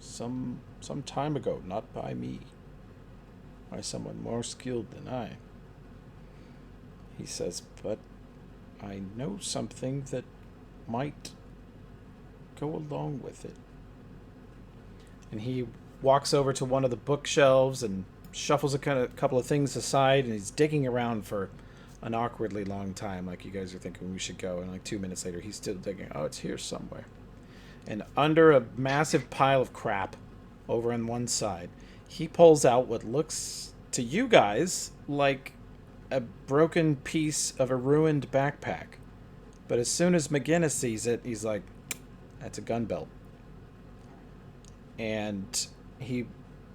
some time ago, not by me, by someone more skilled than I. He says, but I know something that might go along with it. And he walks over to one of the bookshelves and shuffles a couple of things aside, and he's digging around for an awkwardly long time, like you guys are thinking we should go, and like 2 minutes later he's still digging. Oh, it's here somewhere. And under a massive pile of crap over on one side, he pulls out what looks to you guys like a broken piece of a ruined backpack. But as soon as McGinnis sees it, he's like, that's a gun belt. And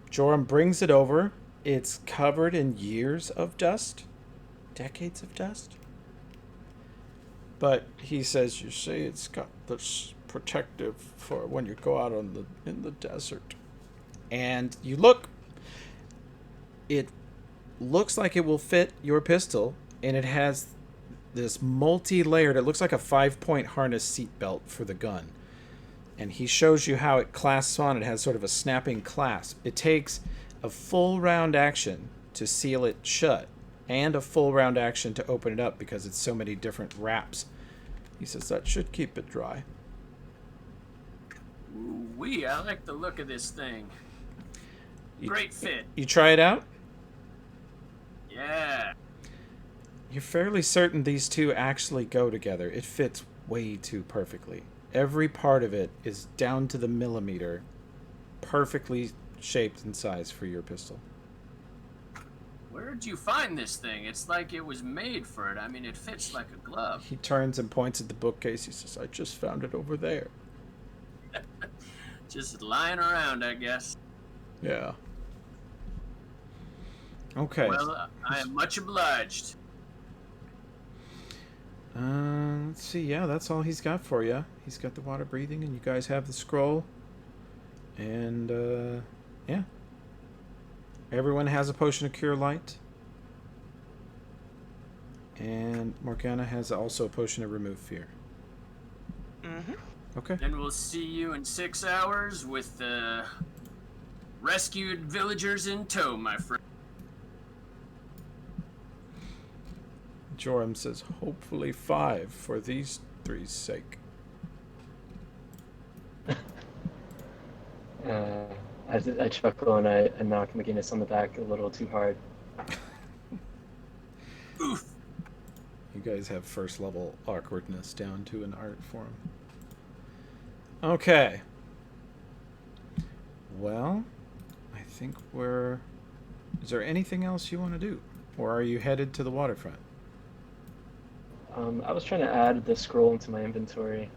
Joram brings it over. It's covered in years of dust, decades of dust. But he says, you say it's got this protective for when you go out in the desert. And you look, it looks like it will fit your pistol, and it has this multi-layered, it looks like a 5-point harness seat belt for the gun. And he shows you how it clasps on. It has sort of a snapping clasp. It takes a full round action to seal it shut and a full round action to open it up because it's so many different wraps. He says that should keep it dry. Ooh-wee, I like the look of this thing. Great fit. You try it out? Yeah. You're fairly certain these two actually go together. It fits way too perfectly. Every part of it is down to the millimeter, perfectly shaped and sized for your pistol. Where'd you find this thing? It's like it was made for it. I mean, it fits like a glove. He turns and points at the bookcase. He says, I just found it over there. Just lying around, I guess. Yeah. Okay. Well, I am much obliged. Let's see. Yeah, that's all he's got for you. He's got the water breathing, and you guys have the scroll. And, yeah. Everyone has a potion of cure light. And Morgana has also a potion of remove fear. Mm-hmm. Okay. Then we'll see you in 6 hours with the rescued villagers in tow, my friend. Joram says, hopefully 5 for these 3's sake. I chuckle and I knock McGinnis on the back a little too hard. Oof. You guys have first level awkwardness down to an art form. Okay. Well, I think we're... Is there anything else you want to do? Or are you headed to the waterfront? I was trying to add the scroll into my inventory,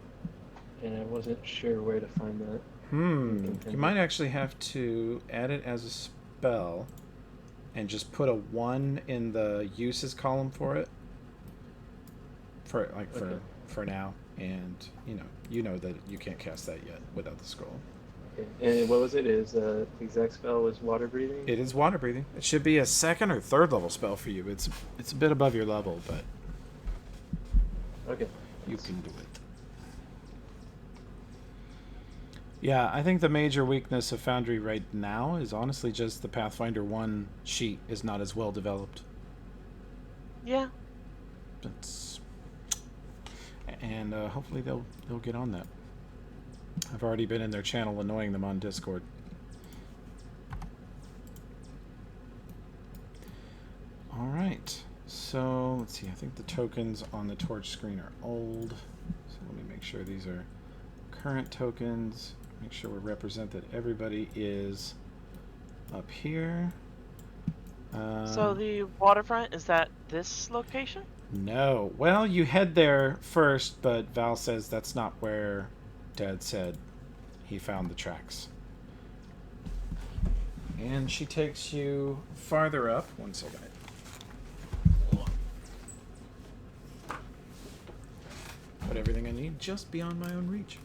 and I wasn't sure where to find that. You might actually have to add it as a spell and just put a 1 in the uses column for it. For for now. And you know that you can't cast that yet without the scroll. Okay. And what was it? Is the exact spell was water breathing? It is water breathing. It should be a 2nd or 3rd level spell for you. It's a bit above your level, but Okay. you can do it. Yeah, I think the major weakness of Foundry right now is honestly just the Pathfinder 1 sheet is not as well developed. Yeah. And hopefully they'll get on that. I've already been in their channel annoying them on Discord. All right. So let's see. I think the tokens on the torch screen are old. So let me make sure these are current tokens. Make sure we represent that everybody is up here. So the waterfront, is that this location? No. Well, you head there first, but Val says that's not where Dad said he found the tracks. And she takes you farther up. One second. Put everything I need just beyond my own reach.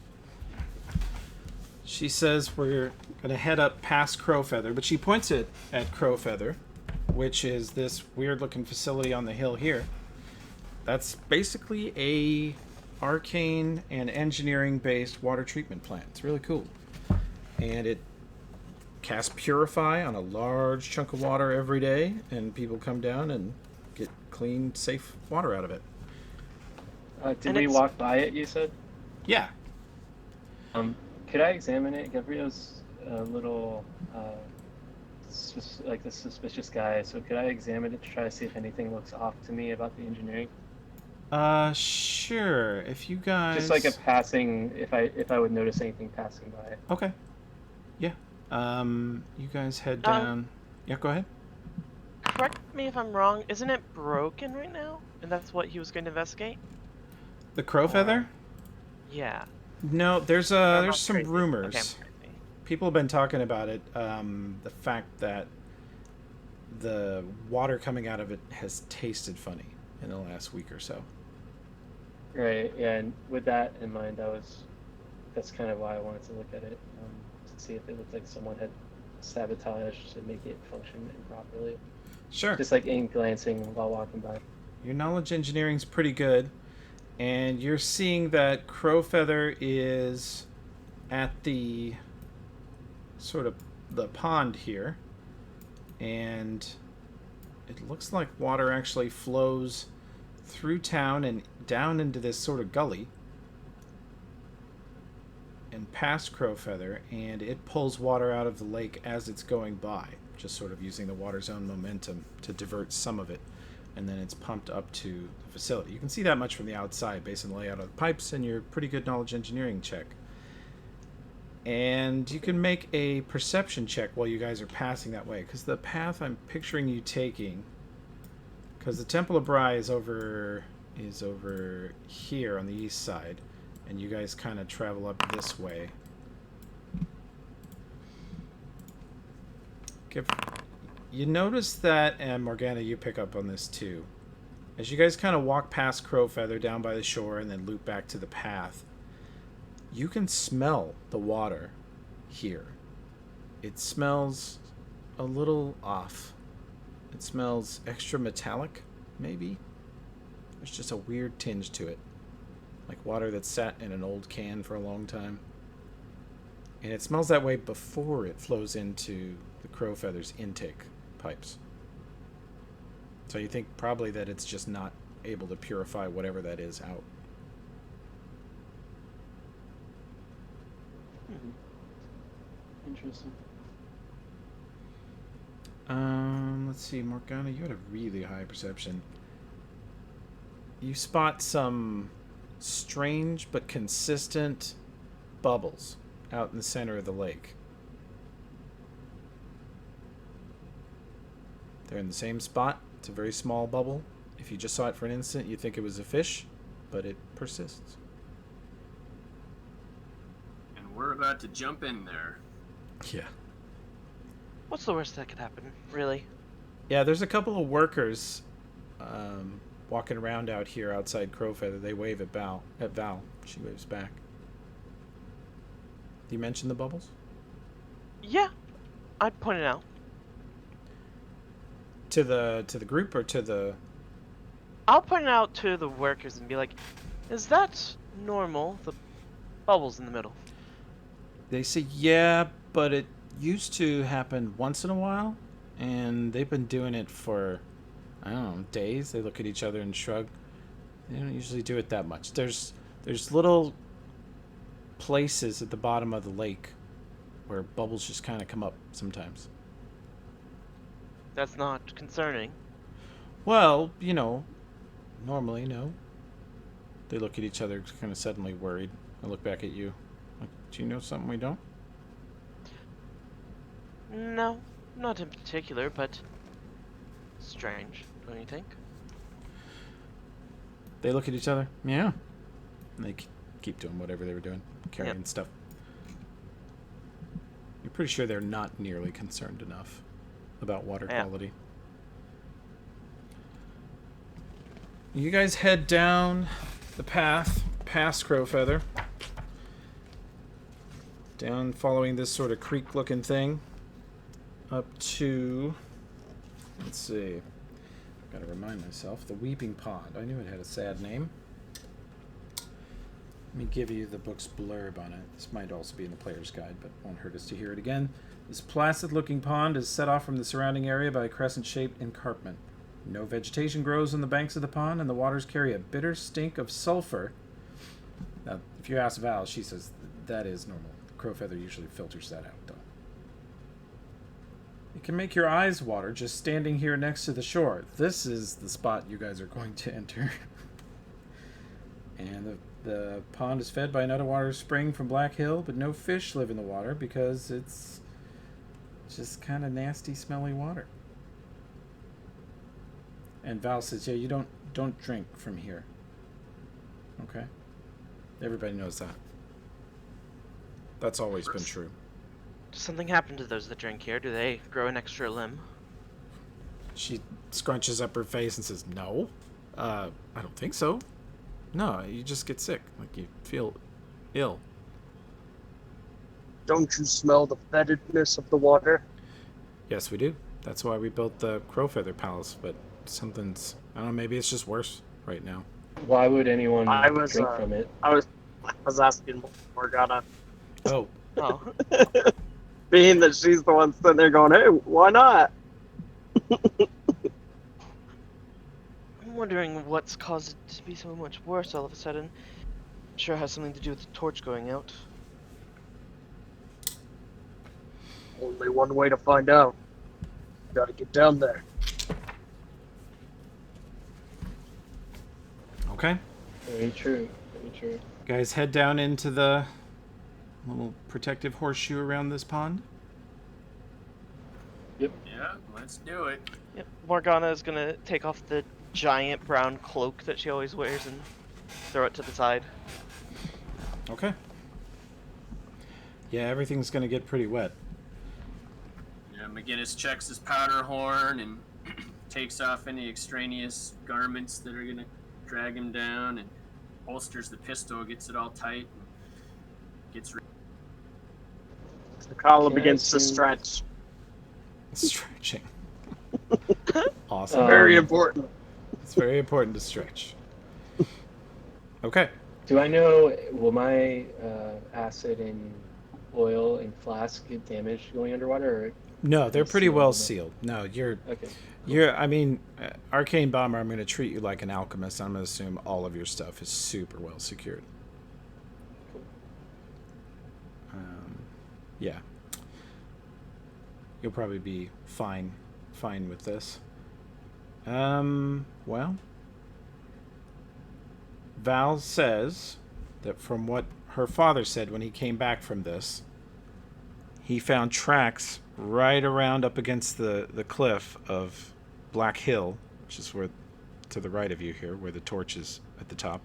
She says we're going to head up past Crowfeather, but she points it at Crowfeather, which is this weird-looking facility on the hill here. That's basically a arcane and engineering-based water treatment plant. It's really cool. And it casts Purify on a large chunk of water every day, and people come down and get clean, safe water out of it. Did we walk by it, you said? Yeah. Could I examine it? Gavrio's a little, like the suspicious guy, so could I examine it to try to see if anything looks off to me about the engineering? Sure. If you guys... Just like a passing, if I would notice anything passing by. Okay. Yeah. You guys head down... Yeah, go ahead. Correct me if I'm wrong, isn't it broken right now? And that's what he was going to investigate? The Crowfeather? Yeah. No, there's some crazy. rumors. Okay, I'm crazy. People have been talking about it. The fact that the water coming out of it has tasted funny in the last week or so. Right, yeah, and with that in mind, that's kind of why I wanted to look at it, to see if it looked like someone had sabotaged to make it function improperly. Sure. Just like in glancing while walking by. Your knowledge engineering's pretty good. And you're seeing that Crowfeather is at the sort of the pond here. And it looks like water actually flows through town and down into this sort of gully and past Crowfeather, and it pulls water out of the lake as it's going by, just sort of using the water's own momentum to divert some of it, and then it's pumped up to the facility. You can see that much from the outside based on the layout of the pipes and your pretty good knowledge engineering check. And you can make a perception check while you guys are passing that way, because the path I'm picturing you taking, because the Temple of Bry is over here on the east side, and you guys kind of travel up this way. You notice that, and Morgana, you pick up on this too. As you guys kind of walk past Crowfeather down by the shore and then loop back to the path, you can smell the water here. It smells a little off. It smells extra metallic, maybe. There's just a weird tinge to it. Like water that's sat in an old can for a long time. And it smells that way before it flows into the Crowfeather's intake pipes. So you think probably that it's just not able to purify whatever that is out. Interesting. Let's see, Morgana, you had a really high perception. you spot some strange but consistent bubbles out in the center of the lake. They're in the same spot. It's a very small bubble. If you just saw it for an instant, you'd think it was a fish, but it persists. And we're about to jump in there. Yeah. What's the worst that could happen, really? Yeah, there's a couple of workers walking around out here outside Crowfeather. They wave at Val. She waves back. Do you mention the bubbles? Yeah, I'd point it out. To the group or to the... I'll point it out to the workers and be like, is that normal? The bubbles in the middle. They say, yeah, but it used to happen once in a while, and they've been doing it for, I don't know, days. They look at each other and shrug. They don't usually do it that much. There's little places at the bottom of the lake where bubbles just kind of come up sometimes. That's not concerning. Well, you know, normally, no. They look at each other kind of suddenly worried. I look back at you. Like, do you know something we don't? No, not in particular, but strange, don't you think? They look at each other. Yeah. And they keep doing whatever they were doing, carrying Yep. stuff. You're pretty sure they're not nearly concerned enough about water Yeah. quality. You guys head down the path past Crowfeather. Down following this sort of creek-looking thing. Up to... Let's see. Gotta remind myself. The Weeping Pond. I knew it had a sad name. Let me give you the book's blurb on it. This might also be in the player's guide, but won't hurt us to hear it again. This placid-looking pond is set off from the surrounding area by a crescent-shaped escarpment. No vegetation grows on the banks of the pond, and the waters carry a bitter stink of sulfur. Now, if you ask Val, she says that is normal. Crowfeather usually filters that out, though. It can make your eyes water just standing here next to the shore. This is the spot you guys are going to enter. And the pond is fed by an underwater spring from Black Hill, but no fish live in the water because it's just kind of nasty, smelly water. And Val says, yeah, you don't drink from here. Okay? Everybody knows that. That's always been true. Does something happen to those that drink here? Do they grow an extra limb? She scrunches up her face and says, no. I don't think so. No, you just get sick. Like, you feel ill. Don't you smell the fetidness of the water? Yes, we do. That's why we built the Crowfeather Palace, but something's... I don't know, maybe it's just worse right now. Why would anyone I was, drink from it? I was asking Morgana, Oh, Oh, being that she's the one sitting there going, hey, why not? I'm wondering what's caused it to be so much worse all of a sudden. Sure has something to do with the torch going out. Only one way to find out. Gotta get down there. okay. Very true. Very true. Guys, head down into the little protective horseshoe around this pond. Yeah, let's do it. Yep. Morgana is gonna take off the giant brown cloak that she always wears and throw it to the side. Okay. Yeah, everything's gonna get pretty wet. Yeah, McGinnis checks his powder horn and takes off any extraneous garments that are gonna drag him down, and holsters the pistol, gets it all tight, and gets. The column Yeah, begins to it seems- stretch. Stretching. Awesome. Very important. It's very important to stretch. Okay. Do I know, will my acid and oil and flask get damaged going underwater? Or... No, they're pretty Sealed, well no. sealed. No, you're... Okay. I mean, Arcane Bomber, I'm going to treat you like an alchemist. I'm going to assume all of your stuff is super well secured. Yeah. You'll probably be fine with this. Well, Val says that from what her father said when he came back from this, he found tracks right around up against the cliff of Black Hill, which is where, to the right of you here, where the torch is at the top.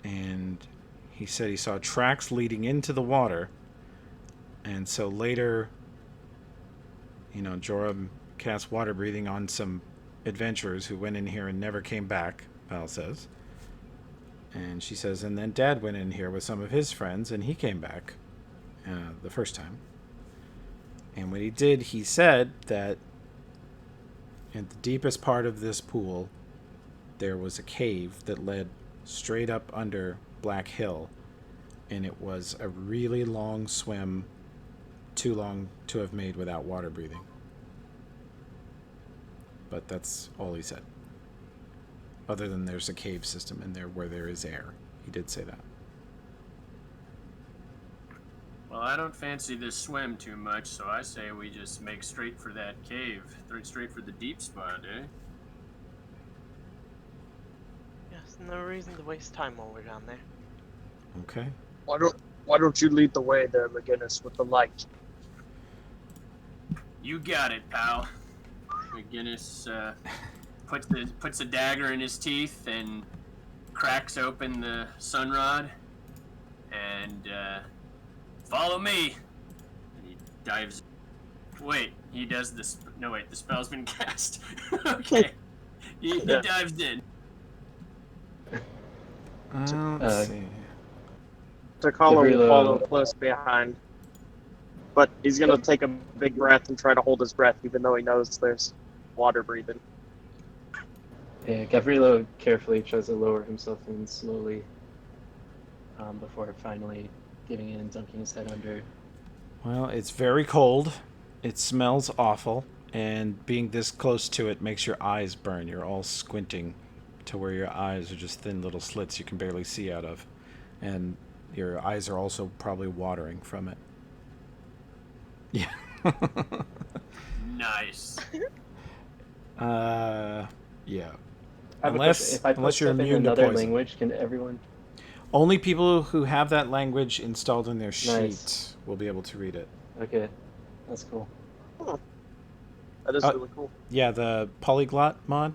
And he said he saw tracks leading into the water. And so later, Jorah cast water breathing on some adventurers who went in here and never came back, Val says. And she says, and then Dad went in here with some of his friends, and he came back the first time. And when he did, he said that in the deepest part of this pool, there was a cave that led straight up under Black Hill, and it was a really long swim, too long to have made without water breathing. But that's all he said. Other than there's a cave system in there where there is air. He did say that. Well, I don't fancy this swim too much, so I say we just make straight for that cave. Straight for the deep spot, eh? Yes, no reason to waste time while we're down there. Okay. Why don't you lead the way there, McGinnis, with the light? You got it, pal. McGinnis puts a dagger in his teeth and cracks open the sunrod and follow me. And he dives. Wait, he does this. No, wait, the spell's been cast. Okay, he dives in. Let's see. Takala will Gavrilo- follow close behind. But he's going to take a big breath and try to hold his breath, even though he knows there's water breathing. Yeah, Gavrilo carefully tries to lower himself in slowly before finally giving in and dunking his head under. Well, it's very cold. It smells awful. And being this close to it makes your eyes burn. You're all squinting to where your eyes are just thin little slits you can barely see out of. And your eyes are also probably watering from it. Yeah. Nice. Yeah. I have a Unless- question. If I put unless you're stuff in immune to another poison. language, can everyone? Only people who have that language installed in their sheet Nice. will be able to read it. Okay, that's cool. That is really cool. Yeah, the polyglot mod.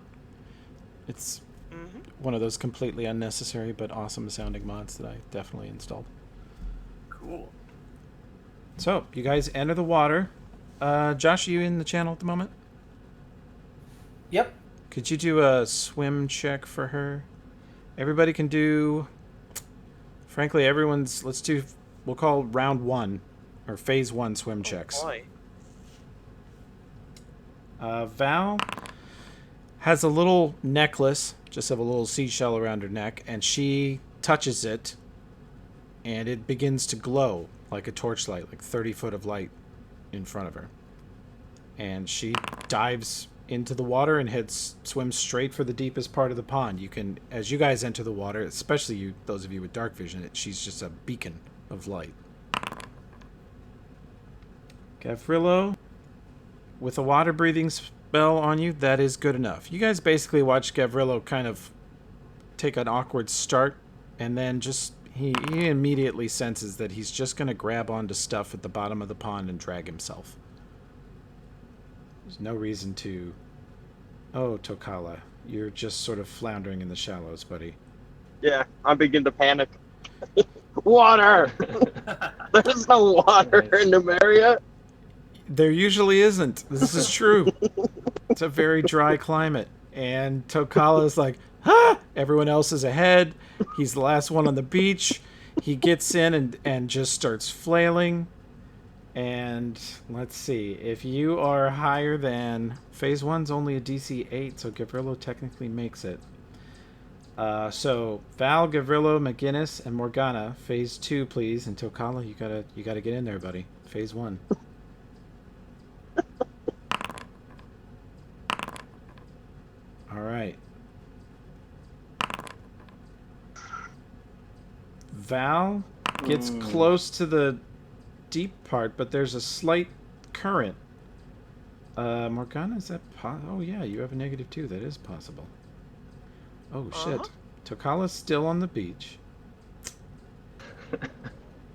It's Mm-hmm. one of those completely unnecessary but awesome sounding mods that I definitely installed. Cool. So, you guys enter the water. Josh, are you in the channel at the moment? Yep. Could you do a swim check for her? Everybody can do... Frankly, we'll call round 1, or phase 1 swim checks. Boy. Val has a little necklace, just of a little seashell around her neck, and she touches it, and it begins to glow like a torchlight, like 30 foot of light in front of her. And she dives into the water and swims straight for the deepest part of the pond. You can, as you guys enter the water, especially you, those of you with dark vision, she's just a beacon of light. Gavrilo, with a water breathing spell on you, that is good enough. You guys basically watch Gavrilo kind of take an awkward start, and then just he immediately senses that he's just going to grab onto stuff at the bottom of the pond and drag himself. There's no reason to... Oh, Tokala, you're just sort of floundering in the shallows, buddy. Yeah, I begin to panic. Water! There's no water in Numeria. There usually isn't. This is true. It's a very dry climate. And Tokala's like, ah! Everyone else is ahead. He's the last one on the beach. He gets in and just starts flailing. And let's see. If you are higher than... Phase 1's only a DC 8, so Gavrilo technically makes it. So Val, Gavrilo, McGinnis, and Morgana. Phase 2, please. And Tokala, you gotta get in there, buddy. Phase 1. All right. Val gets close to the deep part, but there's a slight current. Morgana, is that oh yeah, you have a -2. That is possible. Oh shit. Tokala's still on the beach.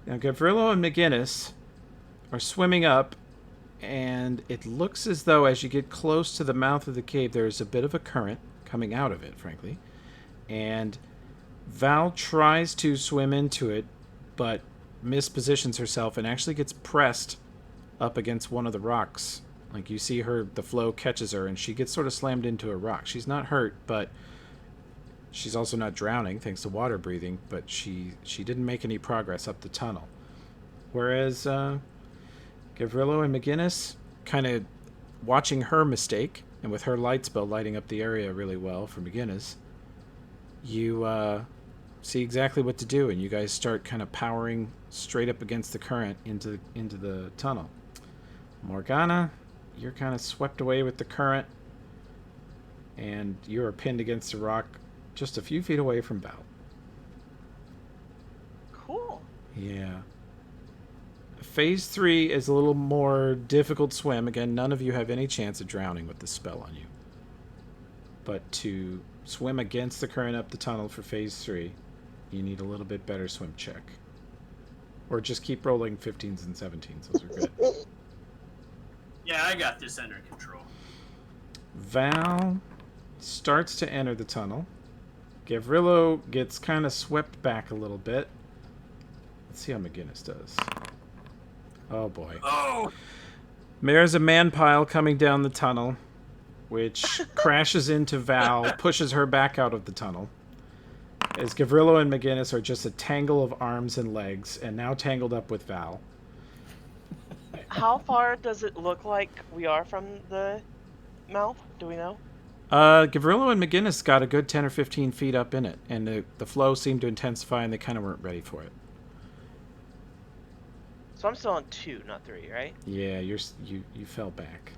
Now, Gavrilo and McGinnis are swimming up, and it looks as though as you get close to the mouth of the cave, there's a bit of a current coming out of it, frankly. And Val tries to swim into it, but mispositions herself and actually gets pressed up against one of the rocks. Like, you see her, the flow catches her, and she gets sort of slammed into a rock. She's not hurt, but she's also not drowning, thanks to water breathing, but she didn't make any progress up the tunnel. Whereas Gavrilo and McGinnis, kind of watching her mistake, and with her light spell lighting up the area really well for McGinnis, you see exactly what to do, and you guys start kind of powering straight up against the current into the tunnel. Morgana, you're kind of swept away with the current, and you are pinned against a rock just a few feet away from Val. Cool. Yeah. Phase 3 is a little more difficult swim. Again, none of you have any chance of drowning with the spell on you. But to swim against the current up the tunnel for Phase 3, you need a little bit better swim check. Or just keep rolling 15s and 17s. Those are good. Yeah, I got this under control. Val starts to enter the tunnel. Gavrilo gets kind of swept back a little bit. Let's see how McGinnis does. Oh boy. Oh! There's a man pile coming down the tunnel, which crashes into Val, pushes her back out of the tunnel. As Gavrilo and McGinnis are just a tangle of arms and legs, and now tangled up with Val. How far does it look like we are from the mouth? Do we know? Gavrilo and McGinnis got a good 10 or 15 feet up in it, and the flow seemed to intensify, and they kind of weren't ready for it. So I'm still on 2, not 3, right? Yeah, you fell back.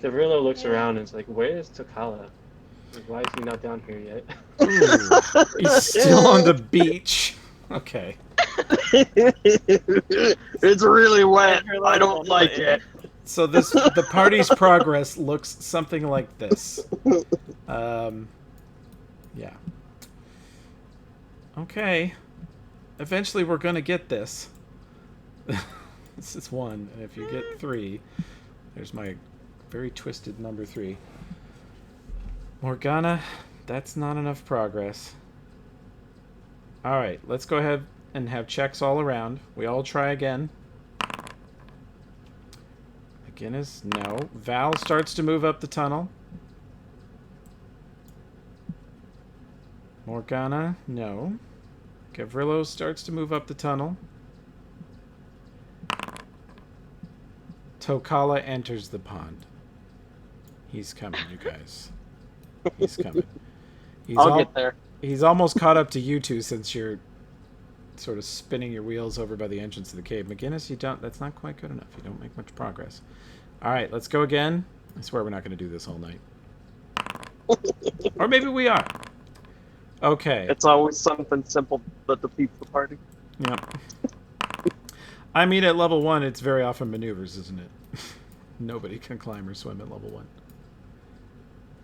Gavrilo looks around and is like, where is Tokala? Like, why is he not down here yet? Ooh, he's still on the beach. Okay. It's really wet. I don't like it. So the party's progress looks something like this. Yeah. Okay. Eventually we're gonna get this. This is 1, and if you get 3, there's my very twisted number 3. Morgana, that's not enough progress. Alright, let's go ahead and have checks all around. We all try again. McGinnis, no. Val starts to move up the tunnel. Morgana, no. Gavrilo starts to move up the tunnel. Tokala enters the pond. He's coming, you guys. He's coming. I'll get there. He's almost caught up to you two since you're sort of spinning your wheels over by the entrance of the cave. McGinnis, that's not quite good enough. You don't make much progress. All right, let's go again. I swear we're not going to do this all night. Or maybe we are. Okay. It's always something simple that defeats the party. Yep. I mean, at level 1, it's very often maneuvers, isn't it? Nobody can climb or swim at level 1.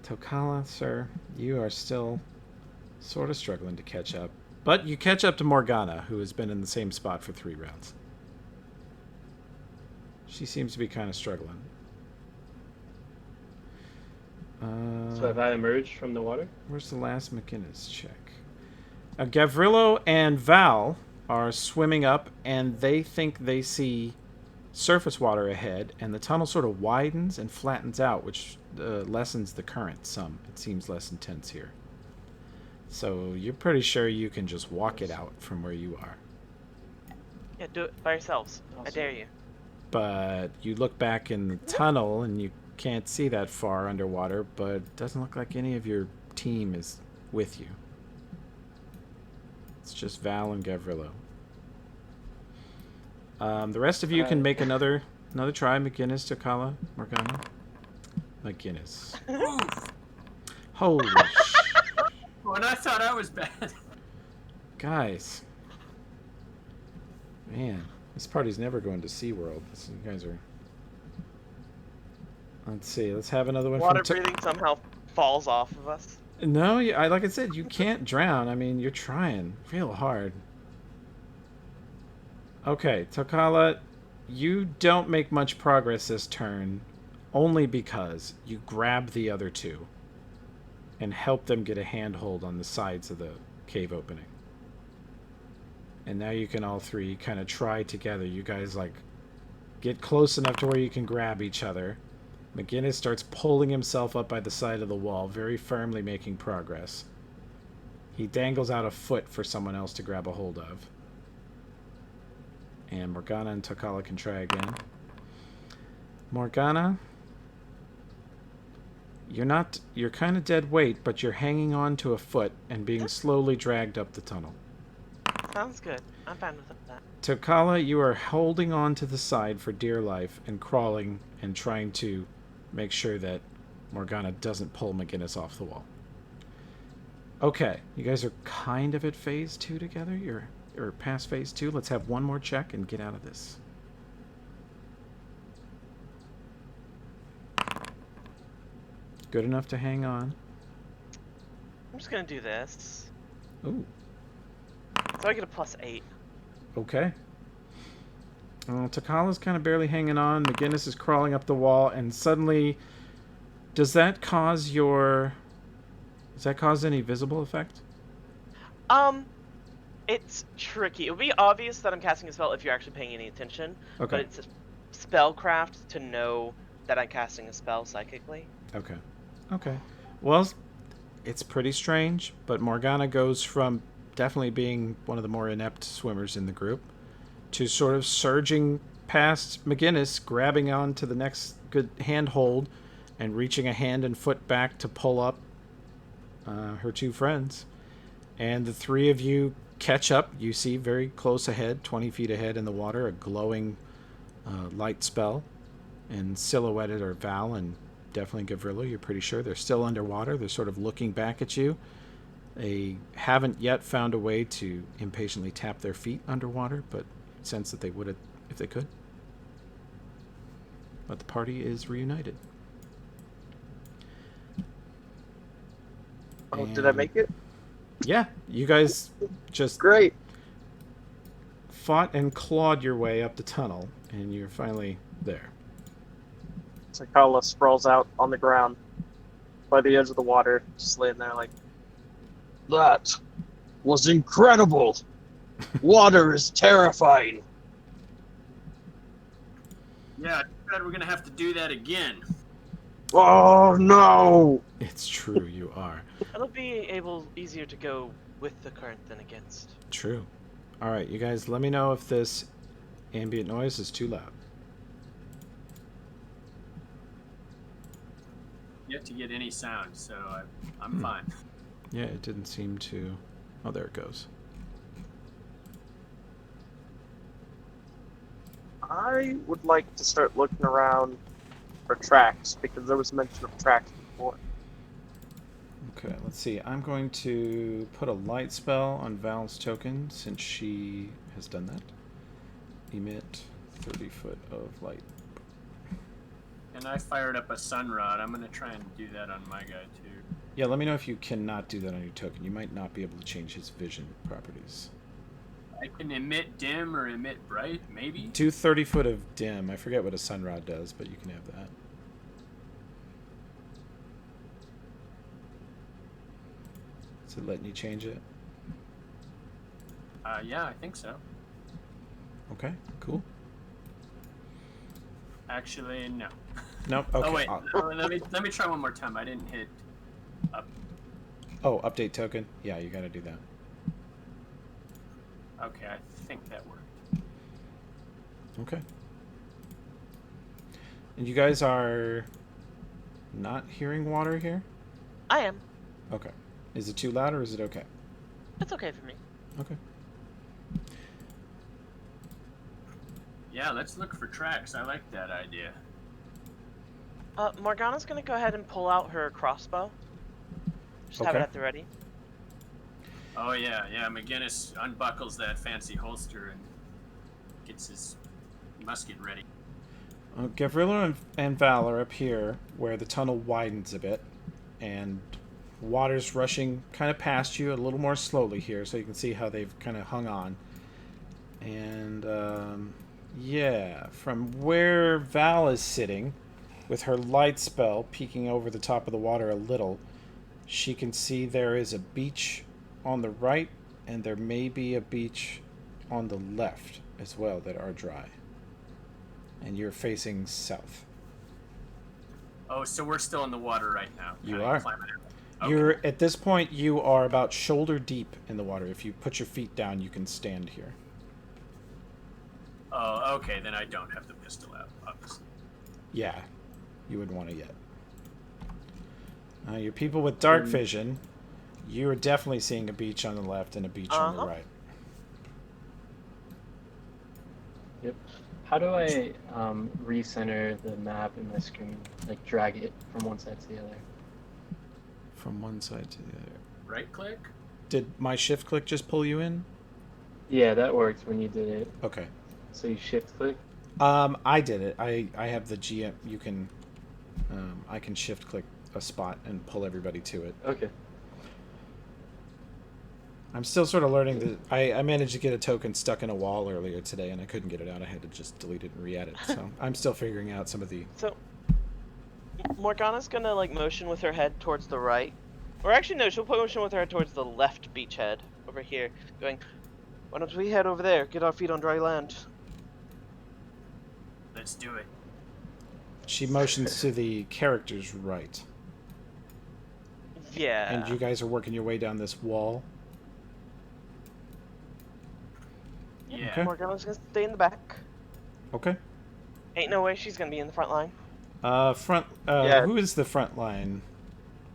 Tokala, sir, you are still sort of struggling to catch up. But you catch up to Morgana, who has been in the same spot for 3 rounds. She seems to be kind of struggling. So have I emerged from the water? Where's the last McGinnis check? Gavrilo and Val are swimming up, and they think they see surface water ahead, and the tunnel sort of widens and flattens out, which lessens the current some. It seems less intense here. So you're pretty sure you can just walk it out from where you are. Yeah, do it by yourselves. I Awesome. dare you. But you look back in the tunnel, and you can't see that far underwater, but it doesn't look like any of your team is with you. It's just Val and Gavrilo. The rest of you can make another try. McGinnis, Tokala, Morgana. McGinnis. Oof. Holy sh... Oh, and I thought I was bad. Guys. Man, this party's never going to SeaWorld. You guys are... Let's see. Let's have another one Water from... breathing somehow falls off of us. No, like I said, you can't drown. I mean, you're trying real hard. Okay, Tokala, you don't make much progress this turn, only because you grab the other two and help them get a handhold on the sides of the cave opening. And now you can all three kind of try together. You guys, like, get close enough to where you can grab each other. McGinnis starts pulling himself up by the side of the wall, very firmly making progress. He dangles out a foot for someone else to grab a hold of. And Morgana and Tokala can try again. Morgana, you're kind of dead weight, but you're hanging on to a foot and being slowly dragged up the tunnel. Sounds good. I'm fine with that. Tokala, you are holding on to the side for dear life and crawling and trying to make sure that Morgana doesn't pull McGinnis off the wall. Okay, you guys are kind of at phase 2 together. Or past phase 2. Let's have one more check and get out of this. Good enough to hang on. I'm just gonna do this. Ooh. So I get a +8. Okay. Takala's kind of barely hanging on. McGinnis is crawling up the wall, and suddenly, does that cause any visible effect? It's tricky. It would be obvious that I'm casting a spell if you're actually paying any attention. Okay. But it's a spellcraft to know that I'm casting a spell psychically. Okay. Okay. Well, it's pretty strange, but Morgana goes from definitely being one of the more inept swimmers in the group to sort of surging past McGinnis, grabbing onto the next good handhold and reaching a hand and foot back to pull up her two friends. And the three of you catch up. You see very close ahead, 20 feet ahead in the water, a glowing light spell. And silhouetted are Val and definitely Gavrilo. You're pretty sure they're still underwater. They're sort of looking back at you. They haven't yet found a way to impatiently tap their feet underwater, but sense that they would if they could. But the party is reunited. Oh, did I make it? Yeah, you guys just Great. fought and clawed your way up the tunnel, and you're finally there. Takala sprawls out on the ground by the edge of the water, just laying there like, that was incredible. Water is terrifying. Yeah, we're gonna have to do that again. Oh no! It's true, you are. It'll be easier to go with the current than against. True. Alright, you guys, let me know if this ambient noise is too loud. Yet to get any sound, so I'm fine. Yeah, it didn't seem to... Oh, there it goes. I would like to start looking around for tracks, because there was mention of tracks before. Okay, let's see. I'm going to put a light spell on Val's token, since she has done that. Emit 30 foot of light. And I fired up a sun rod. I'm gonna try and do that on my guy too. Yeah, let me know if you cannot do that on your token. You might not be able to change his vision properties. I can emit dim or emit bright, maybe? Do 30 foot of dim. I forget what a sun rod does, but you can have that. Is it letting you change it? Yeah, I think so. Okay, cool. Actually, no. Nope. Okay. Oh wait, let me try one more time. I didn't hit up. Oh, update token. Yeah, you got to do that. Okay, I think that worked. Okay. And you guys are not hearing water here? I am. Okay. Is it too loud or is it okay? It's okay for me. Okay. Yeah, let's look for tracks. I like that idea. Morgana's gonna go ahead and pull out her crossbow. Just have it Okay. at the ready. Oh yeah, McGinnis unbuckles that fancy holster and gets his musket ready. Gavrilo and Val are up here where the tunnel widens a bit, and water's rushing kind of past you a little more slowly here, so you can see how they've kind of hung on. And yeah, from where Val is sitting, with her light spell peeking over the top of the water a little, she can see there is a beach on the right, and there may be a beach on the left as well that are dry. And you're facing south. Oh, so we're still in the water right now. You kinda are. climbing out. Okay. You're at this point. You are about shoulder deep in the water. If you put your feet down, you can stand here. Oh, okay. Then I don't have the pistol out, obviously. Yeah, you wouldn't want to yet. Your people with dark vision, you are definitely seeing a beach on the left and a beach on the right. Yep. How do I recenter the map in my screen? Like drag it from one side to the other? From one side to the other. Right click? Did my shift click just pull you in? Yeah, that worked when you did it. Okay. So you shift click? I did it. I have the GM. You can, I can shift click a spot and pull everybody to it. Okay. I'm still sort of learning that. I managed to get a token stuck in a wall earlier today, and I couldn't get it out. I had to just delete it and re-add it. So I'm still figuring out some of the. So, Morgana's gonna like motion with her head towards the right, or actually no, she'll motion with her head towards the left beachhead over here, going, "Why don't we head over there? Get our feet on dry land." Let's do it. She motions to the character's right, Yeah. and you guys are working your way down this wall. Yeah. Okay. Morgana's gonna stay in the back. Okay. Ain't no way she's gonna be in the front line. Front. Yeah. Who is the front line?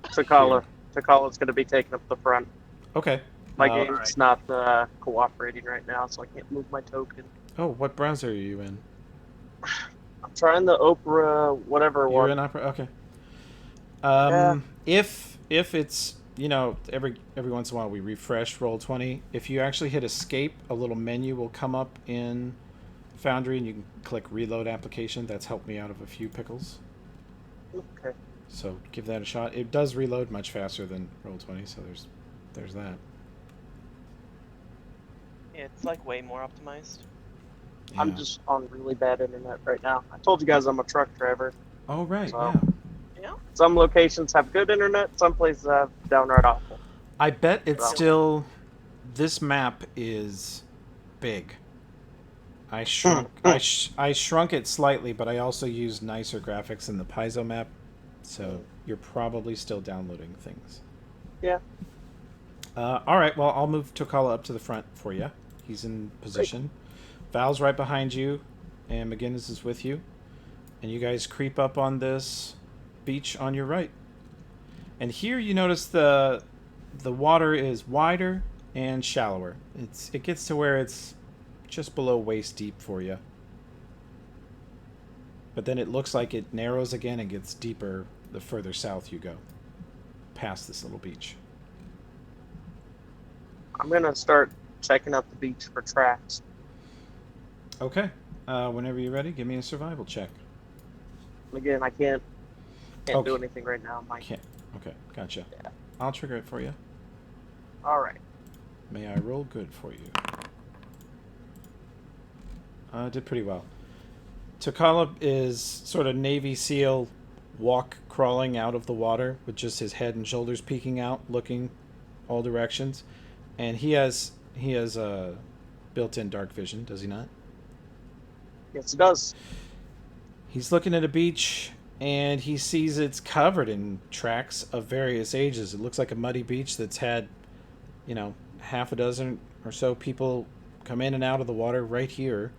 Takala. Takala's going to be taking up the front. Okay. My Uh, game's not cooperating right now, so I can't move my token. Oh, what browser are you in? I'm trying the Opera whatever You're one. in Opera. Okay. Yeah. If it's every once in a while we refresh Roll20. If you actually hit escape, a little menu will come up in Foundry, and you can click Reload Application. That's helped me out of a few pickles. Okay. So give that a shot. It does reload much faster than Roll20, so there's that. Yeah, it's like way more optimized. Yeah. I'm just on really bad internet right now. I told you guys I'm a truck driver. Oh right, So- yeah. Some locations have good internet, some places have downright awful. I bet it's Well- still. This map is big. I shrunk. I shrunk it slightly, but I also used nicer graphics in the Paizo map, so you're probably still downloading things. Yeah. All right. Well, I'll move Tokala up to the front for you. He's in position. Val's right behind you, and McGinnis is with you, and you guys creep up on this beach on your right. And here you notice the water is wider and shallower. It gets to where it's just below waist deep for you. But then it looks like it narrows again and gets deeper the further south you go, past this little beach. I'm gonna start checking out the beach for tracks. Okay. Whenever you're ready, give me a survival check. Again, I can't do Okay. anything right now, Mike. Can't. Okay, gotcha. Yeah. I'll trigger it for you. Alright. May I roll good for you? Did pretty well. Takala is sort of Navy SEAL walk crawling out of the water with just his head and shoulders peeking out, looking all directions. And he has built-in dark vision, does he not? Yes, it does. He's looking at a beach, and he sees it's covered in tracks of various ages. It looks like a muddy beach that's had, half a dozen or so people come in and out of the water right here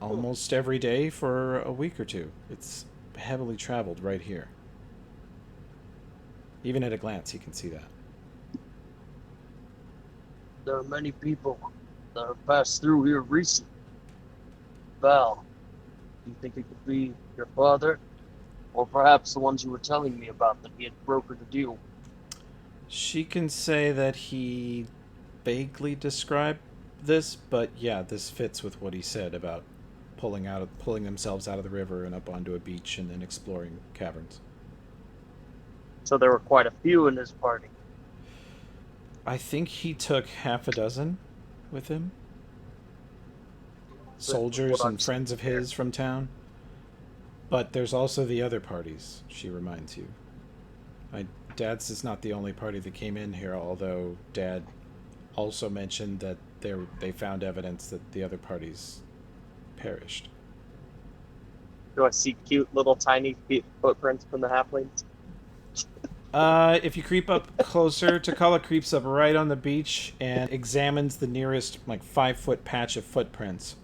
almost every day for a week or two. It's heavily traveled right here. Even at a glance, you can see that. There are many people that have passed through here recently. Val, do you think it could be your father? Or perhaps the ones you were telling me about that he had brokered a deal? She can say that he vaguely described this, but yeah, this fits with what he said about pulling themselves out of the river and up onto a beach and then exploring caverns. So there were quite a few in his party. I think he took half a dozen with him. Soldiers what I'm and friends of his from town. But there's also the other parties, she reminds you. My dad's is not the only party that came in here, although Dad also mentioned that they found evidence that the other parties perished. Do I see cute little tiny footprints from the halflings? If you creep up closer, Takala creeps up right on the beach and examines the nearest, 5-foot patch of footprints.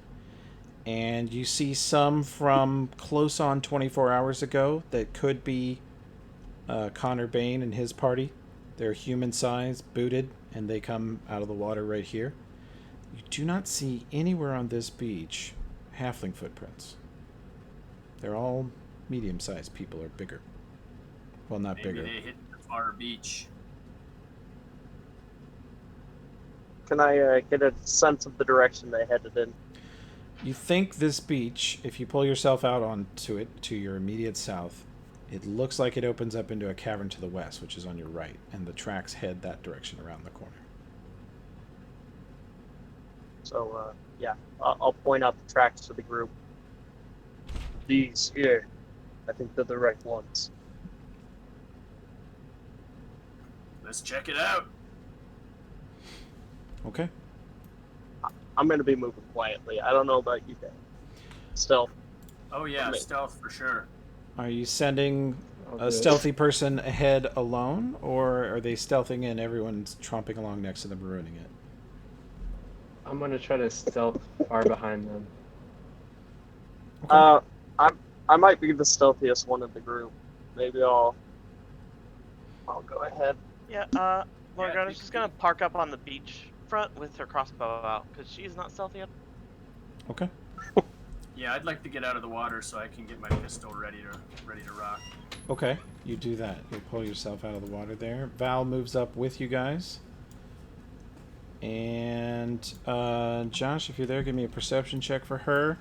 And you see some from close on 24 hours ago that could be Connor Bain and his party. They're human-sized, booted, and they come out of the water right here. You do not see anywhere on this beach halfling footprints. They're all medium-sized people or bigger. Well, not Maybe bigger. they hit the far beach. Can I get a sense of the direction they headed in? You think this beach, if you pull yourself out onto it to your immediate south, it looks like it opens up into a cavern to the west, which is on your right, and the tracks head that direction around the corner. So, yeah, I'll point out the tracks to the group. These here, I think they're the right ones. Let's check it out. Okay. I'm gonna be moving quietly. I don't know about you guys. Stealth. Oh yeah, Okay. stealth for sure. Are you sending I'll a do it. stealthy person ahead alone, or are they stealthing and everyone's tromping along next to them, ruining it? I'm gonna try to stealth far behind them. I might be the stealthiest one in the group. Maybe I'll go ahead. Yeah, Morgana's you just can- gonna park up on the beach front with her crossbow out, because she's not stealthy at Okay. Yeah, I'd like to get out of the water so I can get my pistol ready to rock. Okay, you do that. You pull yourself out of the water there. Val moves up with you guys. And Josh, if you're there, give me a perception check for her.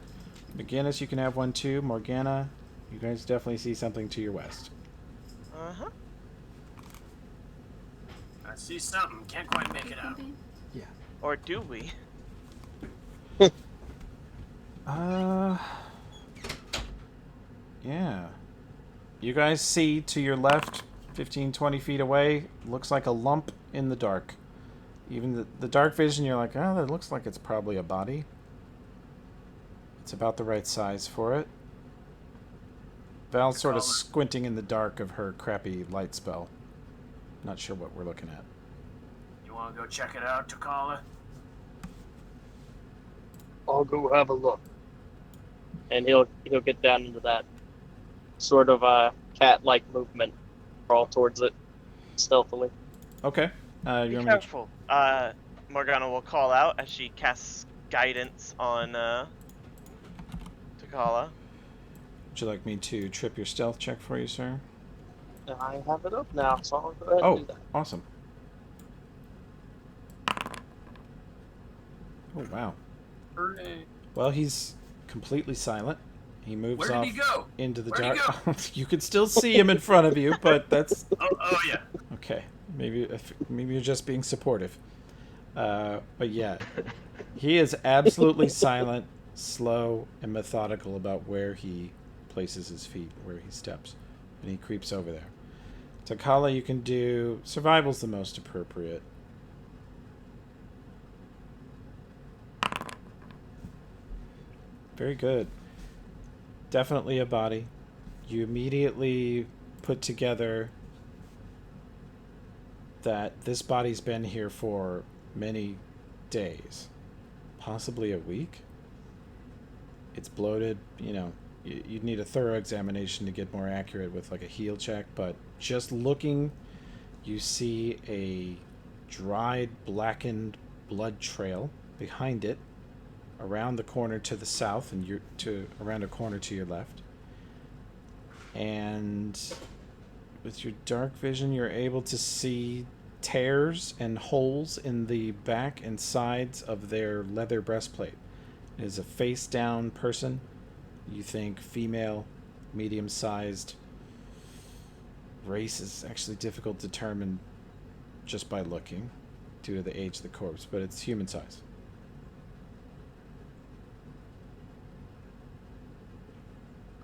McGinnis, you can have one too. Morgana, you guys definitely see something to your west. Uh-huh. I see something. Can't quite make it out. Or do we? Yeah. You guys see to your left, 15, 20 feet away, looks like a lump in the dark. Even the dark vision, you're like, oh, that looks like it's probably a body. It's about the right size for it. Val's sort of Color. squinting in the dark of her crappy light spell. Not sure what we're looking at. You want to go check it out, Takala? I'll go have a look. And he'll get down into that sort of cat-like movement, crawl towards it stealthily. Okay. Be You want me to careful. Morgana will call out as she casts guidance on Takala. would you like me to trip your stealth check for you, sir? And I have it up now, so I'll go ahead and Oh, do that. awesome. Oh, wow. Hooray. Well, he's completely silent. He moves Where did off he go? into the Where'd he dark. You can still see him in front of you, but that's Oh yeah. okay. Maybe you're just being supportive. But yeah, he is absolutely silent, slow, and methodical about where he places his feet, where he steps, and he creeps over there. Takala, you can do survival's the most appropriate. Very good. Definitely a body. You immediately put together that this body's been here for many days, possibly a week. It's bloated, you'd need a thorough examination to get more accurate with like a heal check, but just looking, you see a dried, blackened blood trail behind it, around the corner to the south, and around a corner to your left. And with your dark vision, you're able to see tears and holes in the back and sides of their leather breastplate. It is a face-down person. You think female, medium-sized, race is actually difficult to determine just by looking due to the age of the corpse, but it's human size.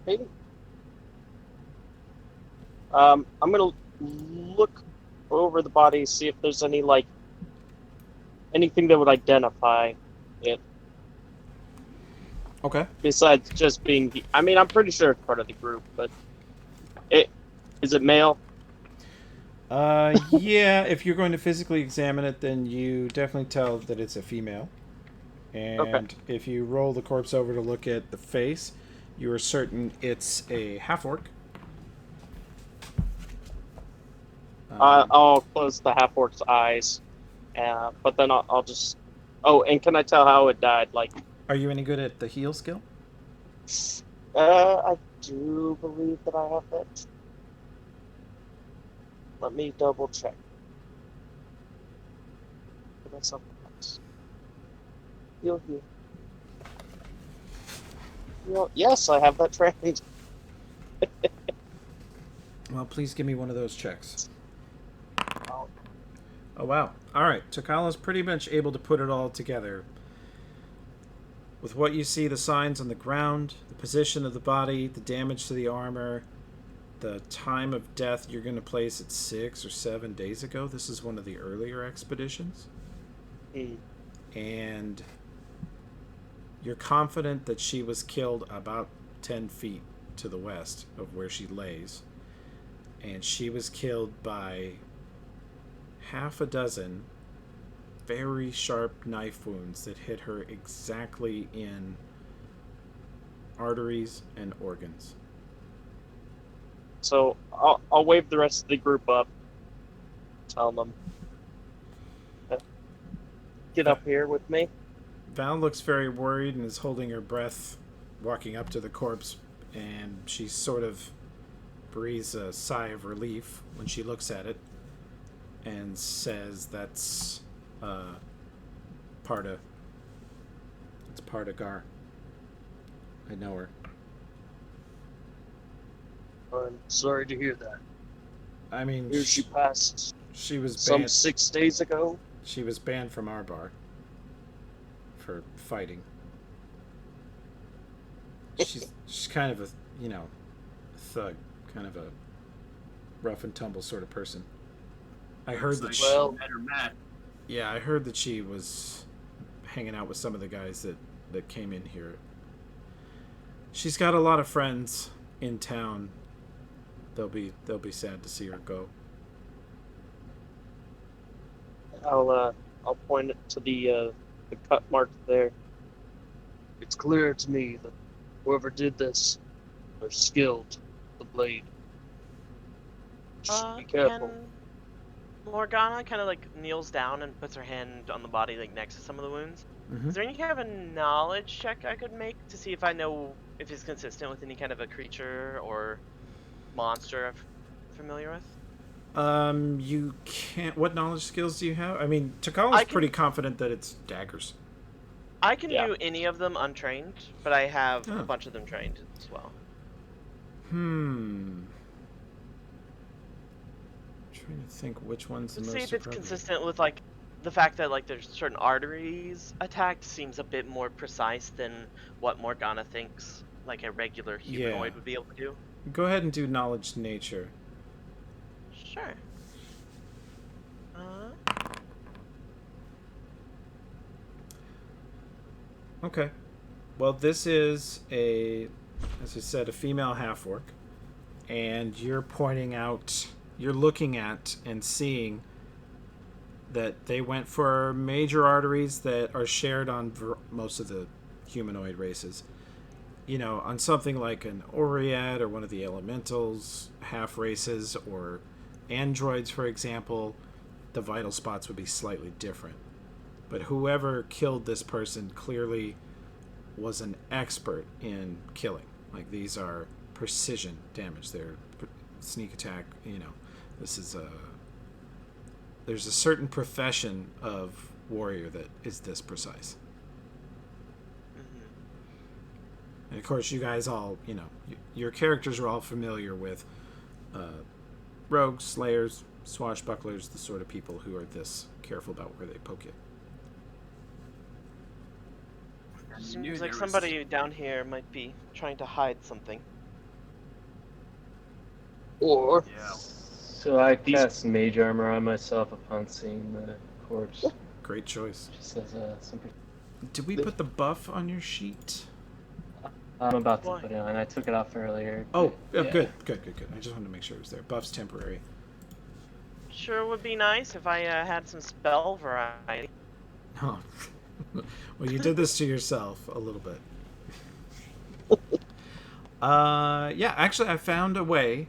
Okay. I'm gonna look over the body, see if there's any like anything that would identify it Okay. besides just being. I mean, I'm pretty sure it's part of the group, but is it male? Yeah, if you're going to physically examine it, then you definitely tell that it's a female. And if you roll the corpse over to look at the face, you are certain it's a half-orc. I'll close the half orc's eyes, but then I'll just. Oh, and can I tell how it died? Like, Are you any good at the heal skill? I do believe that I have that. Let me double check. That's something else. Heal here. Yes, I have that trained. Well, please give me one of those checks. Oh. Oh, wow. All right. Takala's pretty much able to put it all together. With what you see, the signs on the ground, the position of the body, the damage to the armor, the time of death you're going to place at 6 or 7 days ago. This is one of the earlier expeditions. And you're confident that she was killed about 10 feet to the west of where she lays. And she was killed by half a dozen very sharp knife wounds that hit her exactly in arteries and organs. So I'll wave the rest of the group up. Tell them, get up here with me. Val looks very worried and is holding her breath, walking up to the corpse, and she sort of breathes a sigh of relief when she looks at it and says, "That's Parda. It's Parda Gar. I know her." I'm sorry to hear that. I mean, Here she passed she was some banned. 6 days ago. She was banned from our bar for fighting. She's kind of a, thug, kind of a rough and tumble sort of person. I heard that she, Well- better Matt. yeah, I heard that she was hanging out with some of the guys that came in here. She's got a lot of friends in town. They'll be sad to see her go. I'll point it to the cut mark there. It's clear to me that whoever did this are skilled with the blade. Just be careful. Can Morgana kind of like kneels down and puts her hand on the body like next to some of the wounds? Mhm. Is there any kind of a knowledge check I could make to see if I know if it's consistent with any kind of a creature or monster I'm familiar with? You can't. What knowledge skills do you have? I mean, Takala's pretty confident that it's daggers. I can Yeah. do any of them untrained, but I have Oh. a bunch of them trained as well. Trying to think which one's the Let's most see if it's appropriate. consistent with like the fact that like there's certain arteries attacked seems a bit more precise than what Morgana thinks like a regular humanoid Yeah. would be able to do. Go ahead and do knowledge nature. Sure. Okay. Well, this is as I said, a female half-orc, and you're looking at and seeing that they went for major arteries that are shared on most of the humanoid races. On something like an Oread or one of the elementals, half races, or androids, for example, the vital spots would be slightly different. But whoever killed this person clearly was an expert in killing. Like, these are precision damage. They're sneak attack, This is there's a certain profession of warrior that is this precise. And of course, you guys all, your characters are all familiar with rogues, slayers, swashbucklers, the sort of people who are this careful about where they poke you. Knew Seems there like was- somebody down here might be trying to hide something. Or Yeah. So I cast mage armor on myself upon seeing the corpse, Great choice. just as some. Did we put the buff on your sheet? I'm about to Why? put it on. I took it off earlier. Oh, but, yeah. good. I just wanted to make sure it was there. Buff's temporary. Sure would be nice if I had some spell variety. Oh. Well, you did this to yourself a little bit. Yeah, actually, I found a way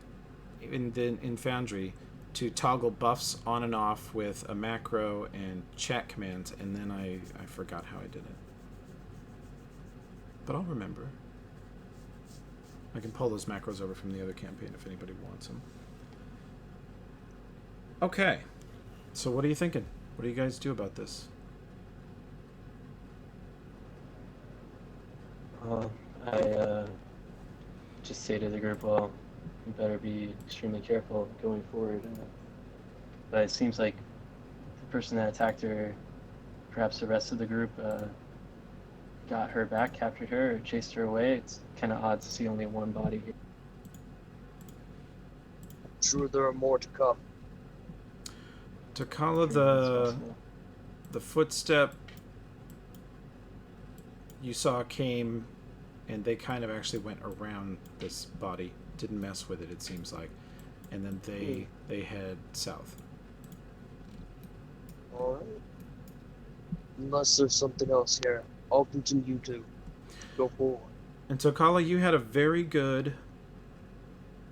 in Foundry to toggle buffs on and off with a macro and chat commands, and then I forgot how I did it. But I'll remember. I can pull those macros over from the other campaign if anybody wants them. Okay. So what are you thinking? What do you guys do about this? I just say to the group, well, you better be extremely careful going forward. But it seems like the person that attacked her, perhaps the rest of the group, got her back, captured her, or chased her away. It's kind of odd to see only one body here. I'm sure there are more to come. Takala, It's possible. the footstep you saw came, and they kind of actually went around this body, didn't mess with it seems like, and then they head south. Alright. Unless there's something else here, I'll continue to go forward. And Takala, you had a very good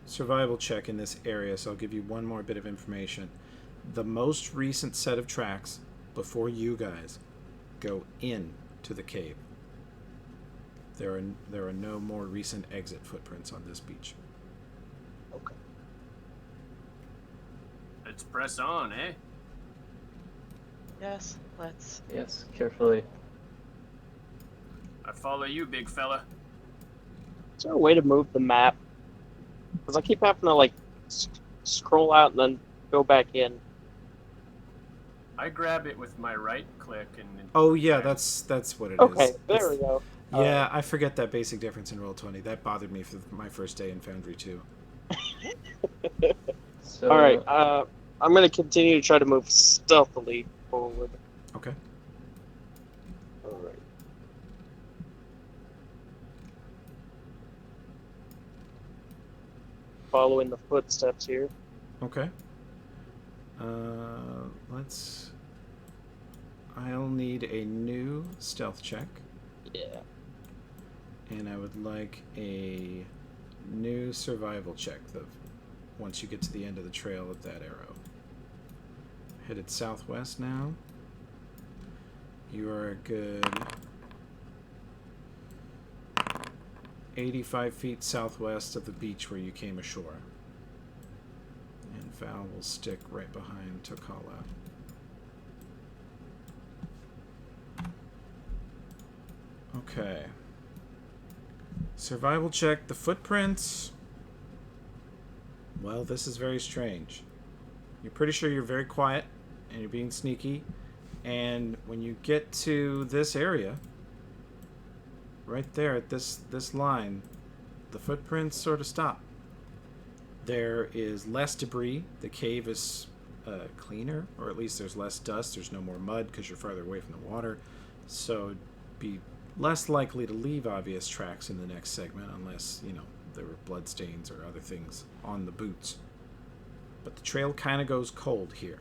survival check in this area, so I'll give you one more bit of information. The most recent set of tracks before you guys go in to the cave. There are no more recent exit footprints on this beach. Okay. Let's press on, eh? Yes, let's. Yes, carefully. I follow you, big fella. Is there a way to move the map? Because I keep having to like scroll out and then go back in. I grab it with my right click and. Oh yeah, that's what it is. Okay, there we go. Yeah, I forget that basic difference in Roll20. That bothered me for my first day in Foundry too. So, Alright, I'm gonna continue to try to move stealthily forward. Okay. Alright. Following the footsteps here. Okay. I'll need a new stealth check, Yeah. and I would like a new survival check. Once you get to the end of the trail of that arrow. Headed southwest now. You are a good 85 feet southwest of the beach where you came ashore. And Val will stick right behind Takala. Okay. Survival check. The footprints. Well, this is very strange. You're pretty sure you're very quiet and you're being sneaky. And when you get to this area, right there at this line, the footprints sort of stop. There is less debris. The cave is cleaner, or at least there's less dust. There's no more mud because you're farther away from the water. So it'd be less likely to leave obvious tracks in the next segment unless, there were blood stains or other things on the boots. But the trail kind of goes cold here.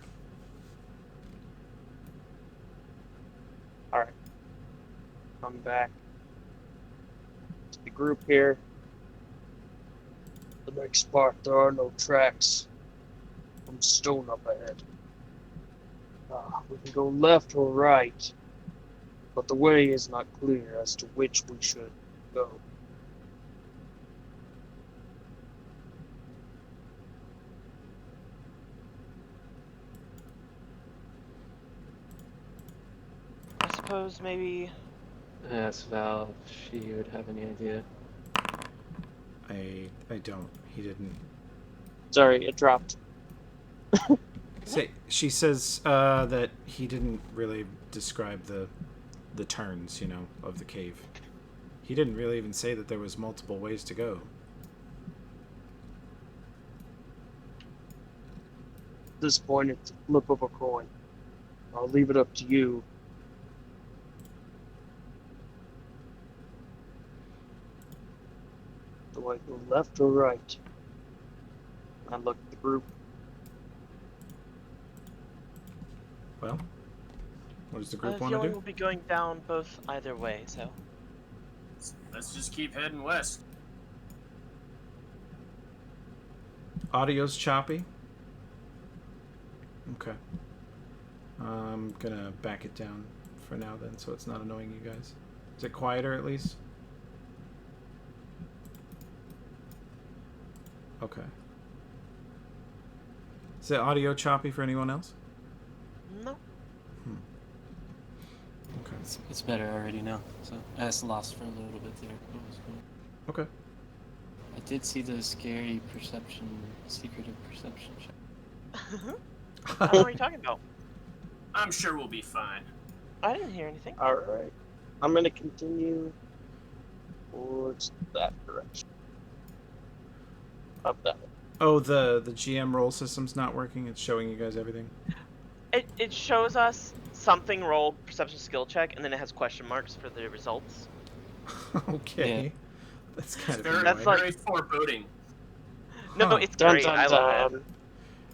Alright. I'm back to the group here. The next part, there are no tracks from stone up ahead. We can go left or right, but the way is not clear as to which we should go. I suppose maybe. I asked Val if she would have any idea. I don't. He didn't. Sorry, it dropped. She says that he didn't really describe the turns, of the cave. He didn't really even say that there was multiple ways to go. At this point, it's a flip of a coin. I'll leave it up to you. Do I go left or right? I look at the group. Well, what does the I group have a want to feeling do? we'll be going down both either way, so. Let's just keep heading west. Audio's choppy. Okay. I'm gonna back it down for now then, so it's not annoying you guys. Is it quieter at least? Okay. Is the audio choppy for anyone else? No. Okay. It's better already now. So I was lost for a little bit there. Okay. I did see the scary secretive perception check. I don't know what you're talking about. I'm sure we'll be fine. I didn't hear anything. Alright. I'm gonna continue towards that direction. Up that way. Oh, the GM roll system's not working. It's showing you guys everything. It shows us something rolled perception skill check, and then it has question marks for the results. Okay. Yeah. That's kind of Very, That's annoying. like- very foreboding. No, Huh. it's Dun, great. dun, I love it. dun.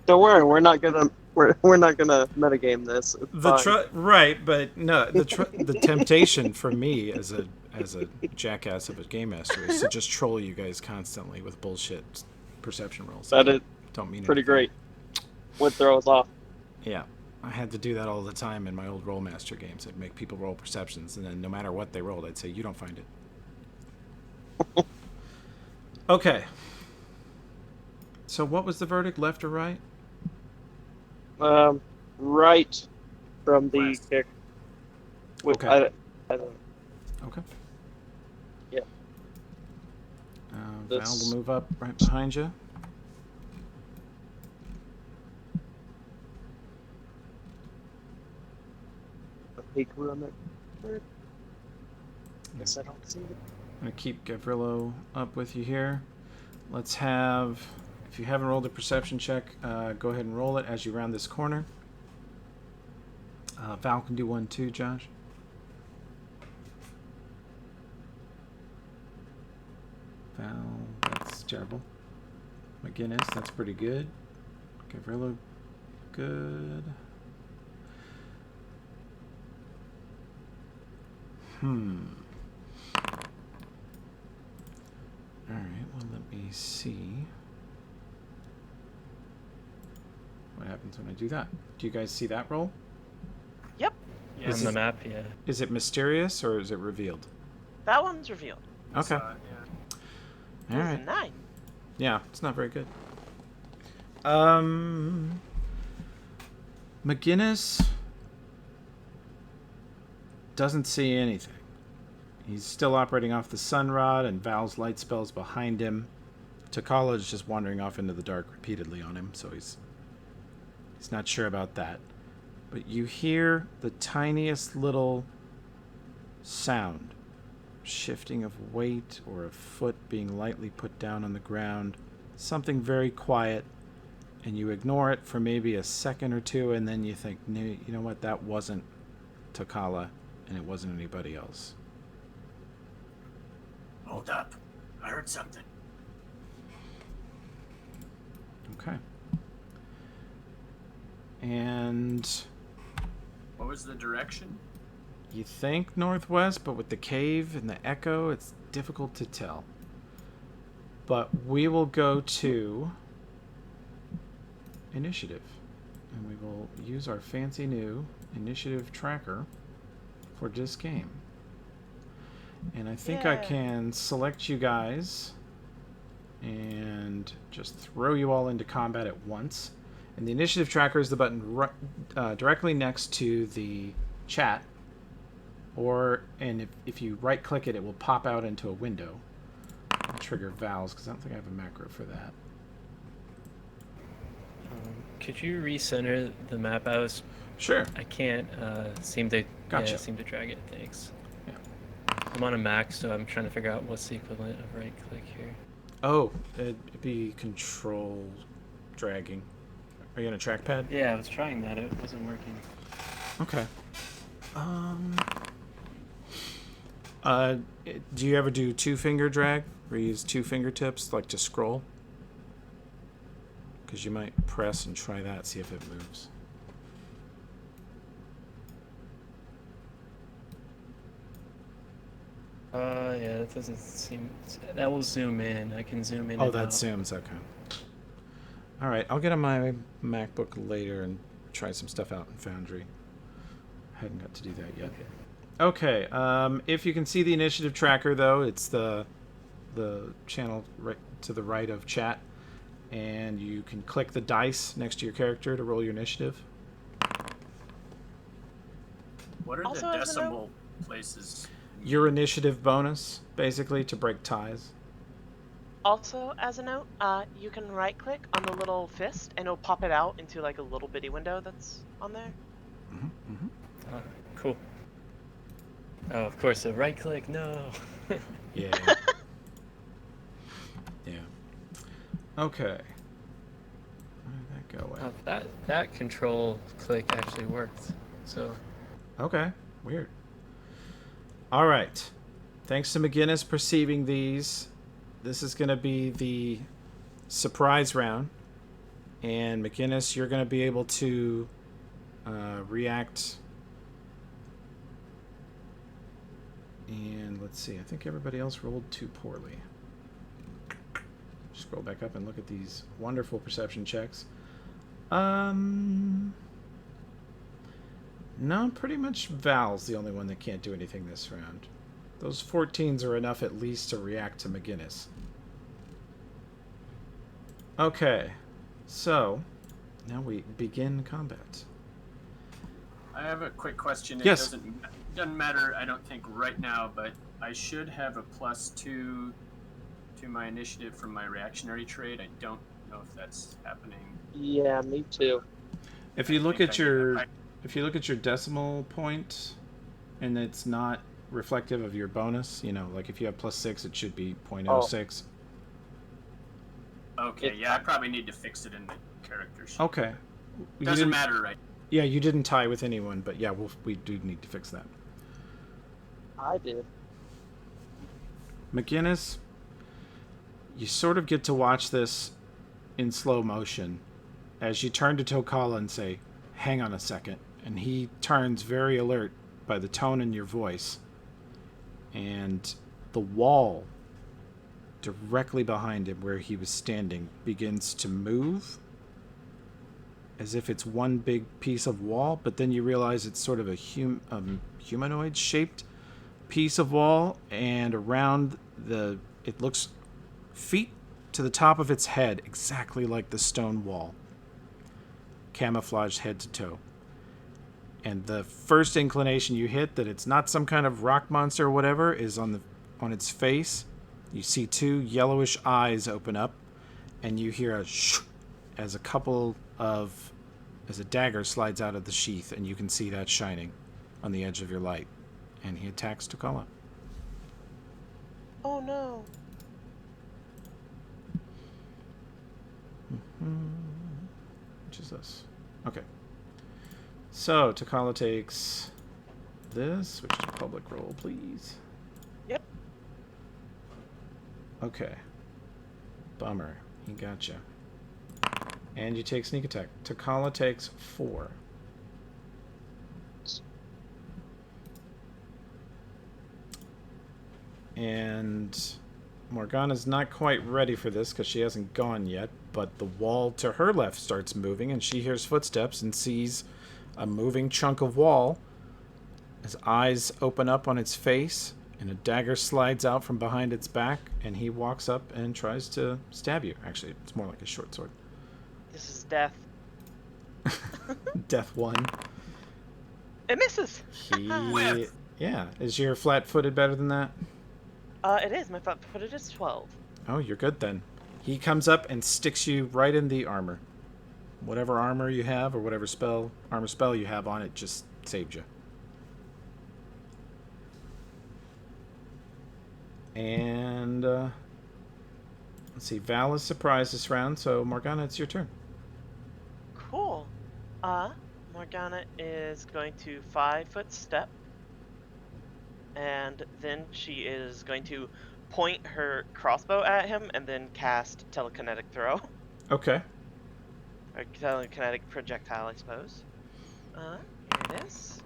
Don't worry, we're not gonna metagame this. It's fine. Right, but no, the temptation for me as a jackass of a game master is to just troll you guys constantly with bullshit perception rolls. That is Don't mean pretty anything. great. Would throw us off. Yeah, I had to do that all the time in my old Rollmaster games. I'd make people roll perceptions, and then no matter what they rolled, I'd say, "You don't find it." Okay. So what was the verdict, left or right? Right from the West. kick. Okay. I don't. Okay. Yeah. Val This- will move up right behind you. A peek around there. Guess I don't see it. I'm going to keep Gavrilo up with you here. Let's have, if you haven't rolled a perception check, go ahead and roll it as you round this corner. Val can do one too, Josh. Val, that's terrible. McGinnis, that's pretty good. Gavrilo, good. Alright, well, let me see what happens when I do that. Do you guys see that roll? Yep, Yeah, On the map, yeah. Is it mysterious or is it revealed? that one's revealed. Okay. yeah. All It's a right. 9. Yeah, it's not very good. McGinnis doesn't see anything. He's still operating off the sun rod, and Val's light spells behind him. Takala is just wandering off into the dark repeatedly on him, so he's not sure about that. But you hear the tiniest little sound, shifting of weight or a foot being lightly put down on the ground, something very quiet, and you ignore it for maybe a second or two, and then you think, no, you know what, that wasn't Takala, and it wasn't anybody else. Hold up. I heard something. Okay. And What was the direction? you think northwest, but with the cave and the echo, it's difficult to tell. But we will go to initiative, and we will use our fancy new initiative tracker for this game. And I think I Yeah. can select you guys and just throw you all into combat at once. And the initiative tracker is the button directly next to the chat. And if you right click it, it will pop out into a window. I'll trigger Val's because I don't think I have a macro for that. Could you recenter the map? Sure. I can't seem to Gotcha. seem to drag it. Thanks. Yeah. I'm on a Mac, so I'm trying to figure out what's the equivalent of right click here. Oh, it'd be control dragging. Are you on a trackpad? Yeah, I was trying that. It wasn't working. Okay. Do you ever do two-finger drag, where you use two fingertips, like to scroll? Because you might press and try that, see if it moves. Yeah, that doesn't seem. That will zoom in. I can zoom in. Oh, and that out. zooms. Okay. All right, I'll get on my MacBook later and try some stuff out in Foundry. I hadn't got to do that yet. Okay. Okay. If you can see the initiative tracker, though, it's the channel right to the right of chat, and you can click the dice next to your character to roll your initiative. What are Also, the as a decimal places? Your initiative bonus, basically, to break ties. Also, as a note, you can right click on the little fist and it'll pop it out into like a little bitty window that's on there. Cool. Oh, of course, a right click. No. Yeah. Yeah. Okay. Where did that go at? That control click actually worked. So. Okay. Weird. All right. Thanks to McGinnis perceiving these, this is going to be the surprise round. And McGinnis, you're going to be able to react. And let's see. I think everybody else rolled too poorly. Scroll back up and look at these wonderful perception checks. No, pretty much Val's the only one that can't do anything this round. Those 14s are enough at least to react to McGinnis. Okay, so now we begin combat. I have a quick question. It Yes. doesn't matter, I don't think, right now, but I should have a +2 to my initiative from my reactionary trait. I don't know if that's happening. Yeah, me too. If you I look think at I need your that. if you look at your decimal point and it's not reflective of your bonus, you know, like if you have +6, it should be 0.06. Okay, yeah, I probably need to fix it in the character sheet. Okay. You Doesn't didn't- matter, right? Yeah, you didn't tie with anyone, but yeah, we do need to fix that. I did. McGinnis, you sort of get to watch this in slow motion as you turn to Tokala and say, "Hang on a second," and he turns very alert by the tone in your voice. And the wall directly behind him where he was standing begins to move as if it's one big piece of wall, but then you realize it's sort of a humanoid shaped piece of wall, and around it looks feet to the top of its head, exactly like the stone wall, camouflaged head to toe. And the first inclination you hit that it's not some kind of rock monster or whatever is on its face. You see two yellowish eyes open up, and you hear a shh as a dagger slides out of the sheath, and you can see that shining on the edge of your light. And he attacks Tokala. Oh no. Which is this? Okay. So Tokala takes this, which is a public roll, please. Yep. Okay. Bummer. He gotcha. And you take sneak attack. Tokala takes 4. And Morgana's not quite ready for this because she hasn't gone yet, but the wall to her left starts moving, and she hears footsteps and sees a moving chunk of wall. His eyes open up on its face, and a dagger slides out from behind its back, and he walks up and tries to stab you. Actually, it's more like a short sword. This is death. Death 1. It misses. Whiff. Yeah. Is your flat-footed better than that? It is. My flat footed is 12. Oh, you're good then. He comes up and sticks you right in the armor. whatever armor you have or whatever armor spell you have on it just saved you. And let's see, Val is surprised this round, so Morgana, it's your turn. Cool. Morgana is going to 5-foot step. And then she is going to point her crossbow at him and then cast telekinetic throw. Okay. Or telekinetic projectile, I suppose. Here it is.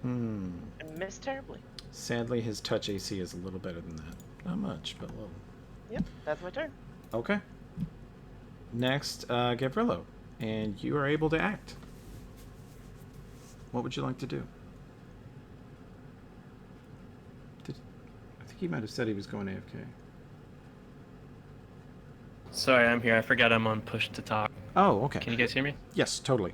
And missed terribly. Sadly, his touch AC is a little better than that. Not much, but a little. Yep, that's my turn. Okay. Next, Gavrilo. And you are able to act. What would you like to do? I think he might have said he was going AFK. Sorry, I'm here. I forgot I'm on push to talk. Oh, okay. Can you guys hear me? Yes, totally.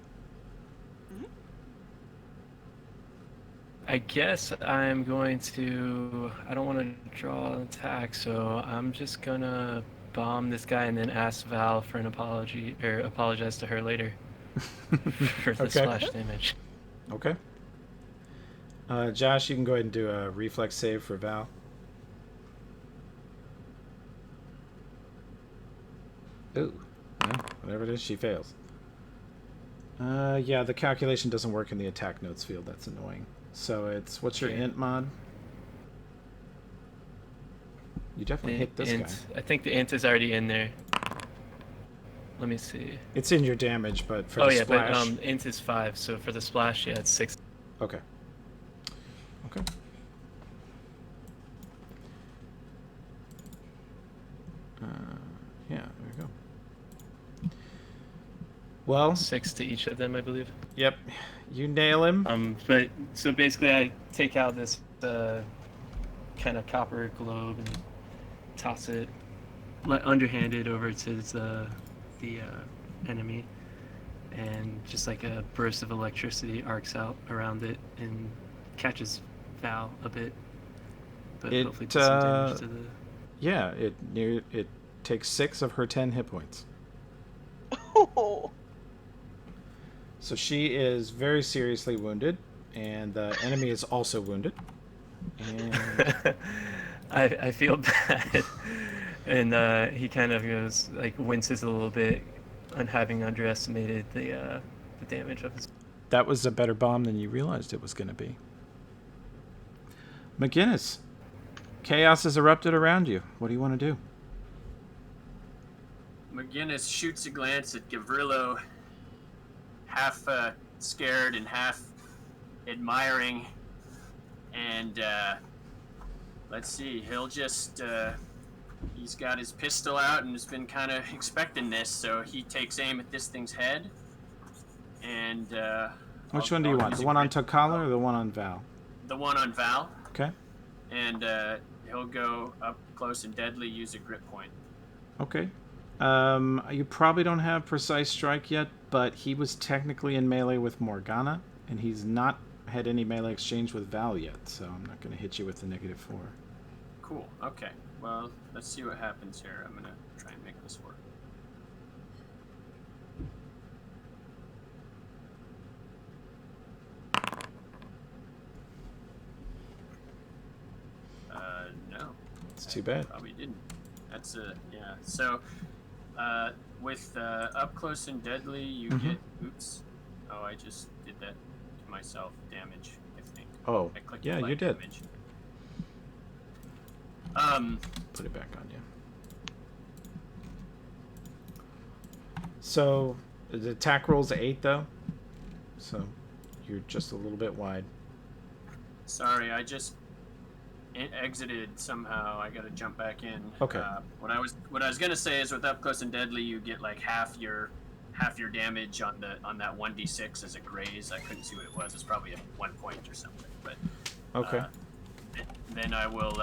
I guess I'm going to... I don't want to draw an attack, so I'm just gonna bomb this guy and then ask Val for an apology, or apologize to her later for the splash damage. Okay. Josh, you can go ahead and do a reflex save for Val. Ooh. Well, whatever it is, she fails. Yeah, the calculation doesn't work in the attack notes field. That's annoying. So it's, what's your int mod? You definitely hit this guy. I think the int is already in there. Let me see. It's in your damage, but for the splash... but int is 5, so for the splash, yeah, it's 6. Okay. Okay. Yeah, there we go. Well... 6 to each of them, I believe. Yep. You nail him. But, so basically I take out this kind of copper globe and toss it underhanded over to the enemy, and just like a burst of electricity arcs out around it and catches Val a bit, but hopefully does some damage to the... Yeah, it takes 6 of her 10 hit points. Oh. So she is very seriously wounded, and the enemy is also wounded. And... I feel bad. And he kind of goes, like, winces a little bit on having underestimated the damage of his... That was a better bomb than you realized it was going to be. McGinnis, chaos has erupted around you. What do you want to do? McGinnis shoots a glance at Gavrilo, half scared and half admiring, and let's see, he'll just he's got his pistol out and has been kind of expecting this, so he takes aim at this thing's head. And which one do you want? The one on Takala or the one on Val? The one on Val. Okay. And he'll go up close and deadly, use a grip point. Okay. You probably don't have precise strike yet, but he was technically in melee with Morgana, and he's not had any melee exchange with Val yet, so I'm not going to hit you with the -4. Cool. Okay. Well, let's see what happens here. I'm going to try and make this work. No. It's too bad. Probably didn't. That's yeah. So, with up close and deadly, you get. Oops. Oh, I just did that to myself. Damage, I think. Oh, I clicked yeah, apply you did. damage. Put it back on you. So, the attack roll's 8 though, so you're just a little bit wide. Sorry, I just exited somehow. I got to jump back in. Okay. What I was gonna say is with up close and deadly, you get like half your damage on that 1d6 as a graze. I couldn't see what it was. It's probably at 1 point or something. But Okay. then I will.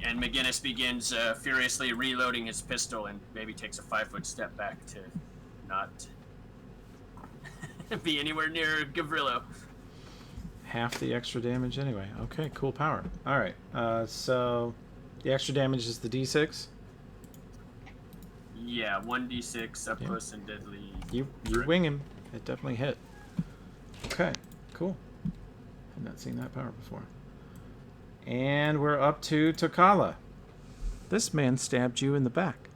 And McGinnis begins furiously reloading his pistol and maybe takes a 5-foot step back to not be anywhere near Gavrilo. Half the extra damage anyway. Okay, cool power. All right. So the extra damage is the d6. Yeah, 1d6 up Yeah. close and deadly. You wing him. It definitely hit. Okay, cool. Had not seen that power before. And we're up to Takala. This man stabbed you in the back.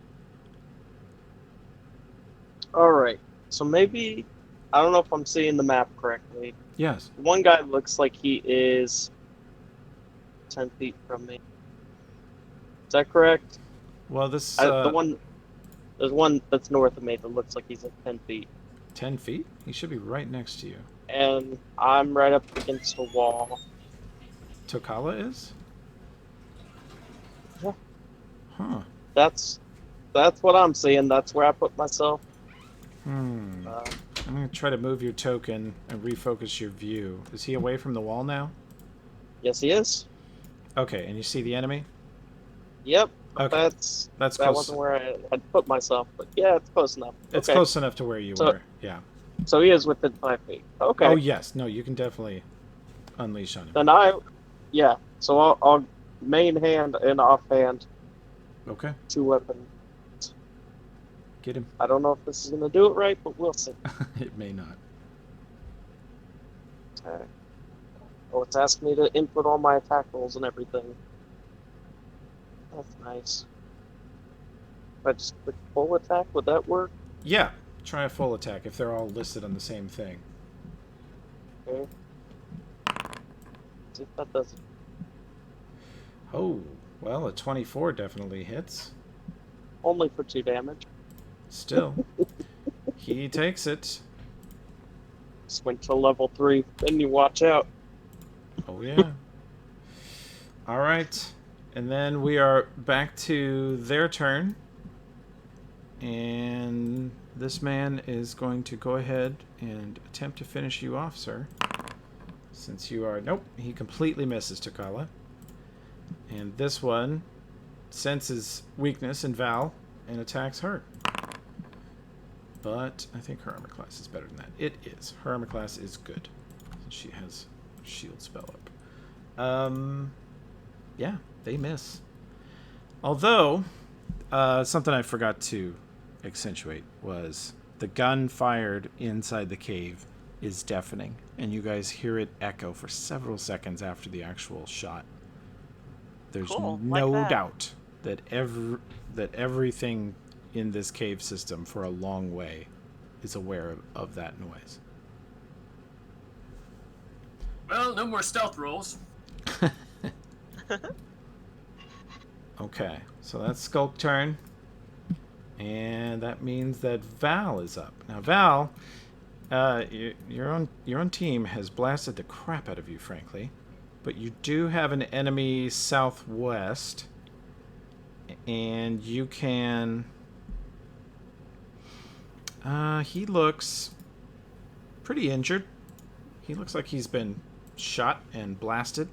All right. So maybe I don't know if I'm seeing the map correctly. Yes. One guy looks like he is 10 feet from me. Is that correct? Well, this There's one that's north of me that looks like he's at 10 feet, 10 feet. He should be right next to you. and I'm right up against a wall. Takala is. Yeah. Huh. That's what I'm seeing. That's where I put myself. I'm gonna try to move your token and refocus your view. Is he away from the wall now? Yes, he is. Okay, and you see the enemy? Yep. Okay. That's That's that close. wasn't where I had put myself, but yeah, it's close enough. It's Okay. close enough to where you So- were. Yeah. So he is within 5 feet. Okay. Oh yes. No, you can definitely unleash on him. Then yeah. So I'll main hand and offhand Okay. 2 weapon. Get him. I don't know if this is gonna do it right, but we'll see. It may not. Okay. Oh, it's asking me to input all my attack rolls and everything. That's nice. If I just click full attack, would that work? Yeah. Try a full attack if they're all listed on the same thing. Okay. See if that does it. Oh, well, a 24 definitely hits. Only for 2 damage. Still. He takes it. Just went to level 3, then you watch out. Oh, yeah. All right. And then we are back to their turn. And this man is going to go ahead and attempt to finish you off, sir. Since you are... Nope, he completely misses Takala. And this one senses weakness in Val and attacks her. But I think her armor class is better than that. It is. Her armor class is good. She has a shield spell up. Yeah, they miss. Although, something I forgot to accentuate was the gun fired inside the cave is deafening, and you guys hear it echo for several seconds after the actual shot. There's Cool, like no that. doubt that everything in this cave system for a long way is aware of that noise. Well, no more stealth rolls. Okay, so that's Skulk turn. And that means that Val is up. Now, Val, your own team has blasted the crap out of you, frankly. But you do have an enemy southwest. And you can... he looks pretty injured. He looks like he's been shot and blasted.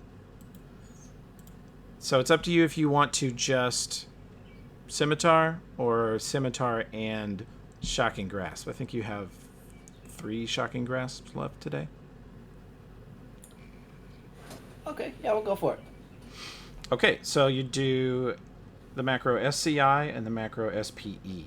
So it's up to you if you want to just scimitar or scimitar and shocking grasp. I think you have 3 shocking grasps left today. Okay, yeah, we'll go for it. Okay, so you do the macro SCI and the macro SPE.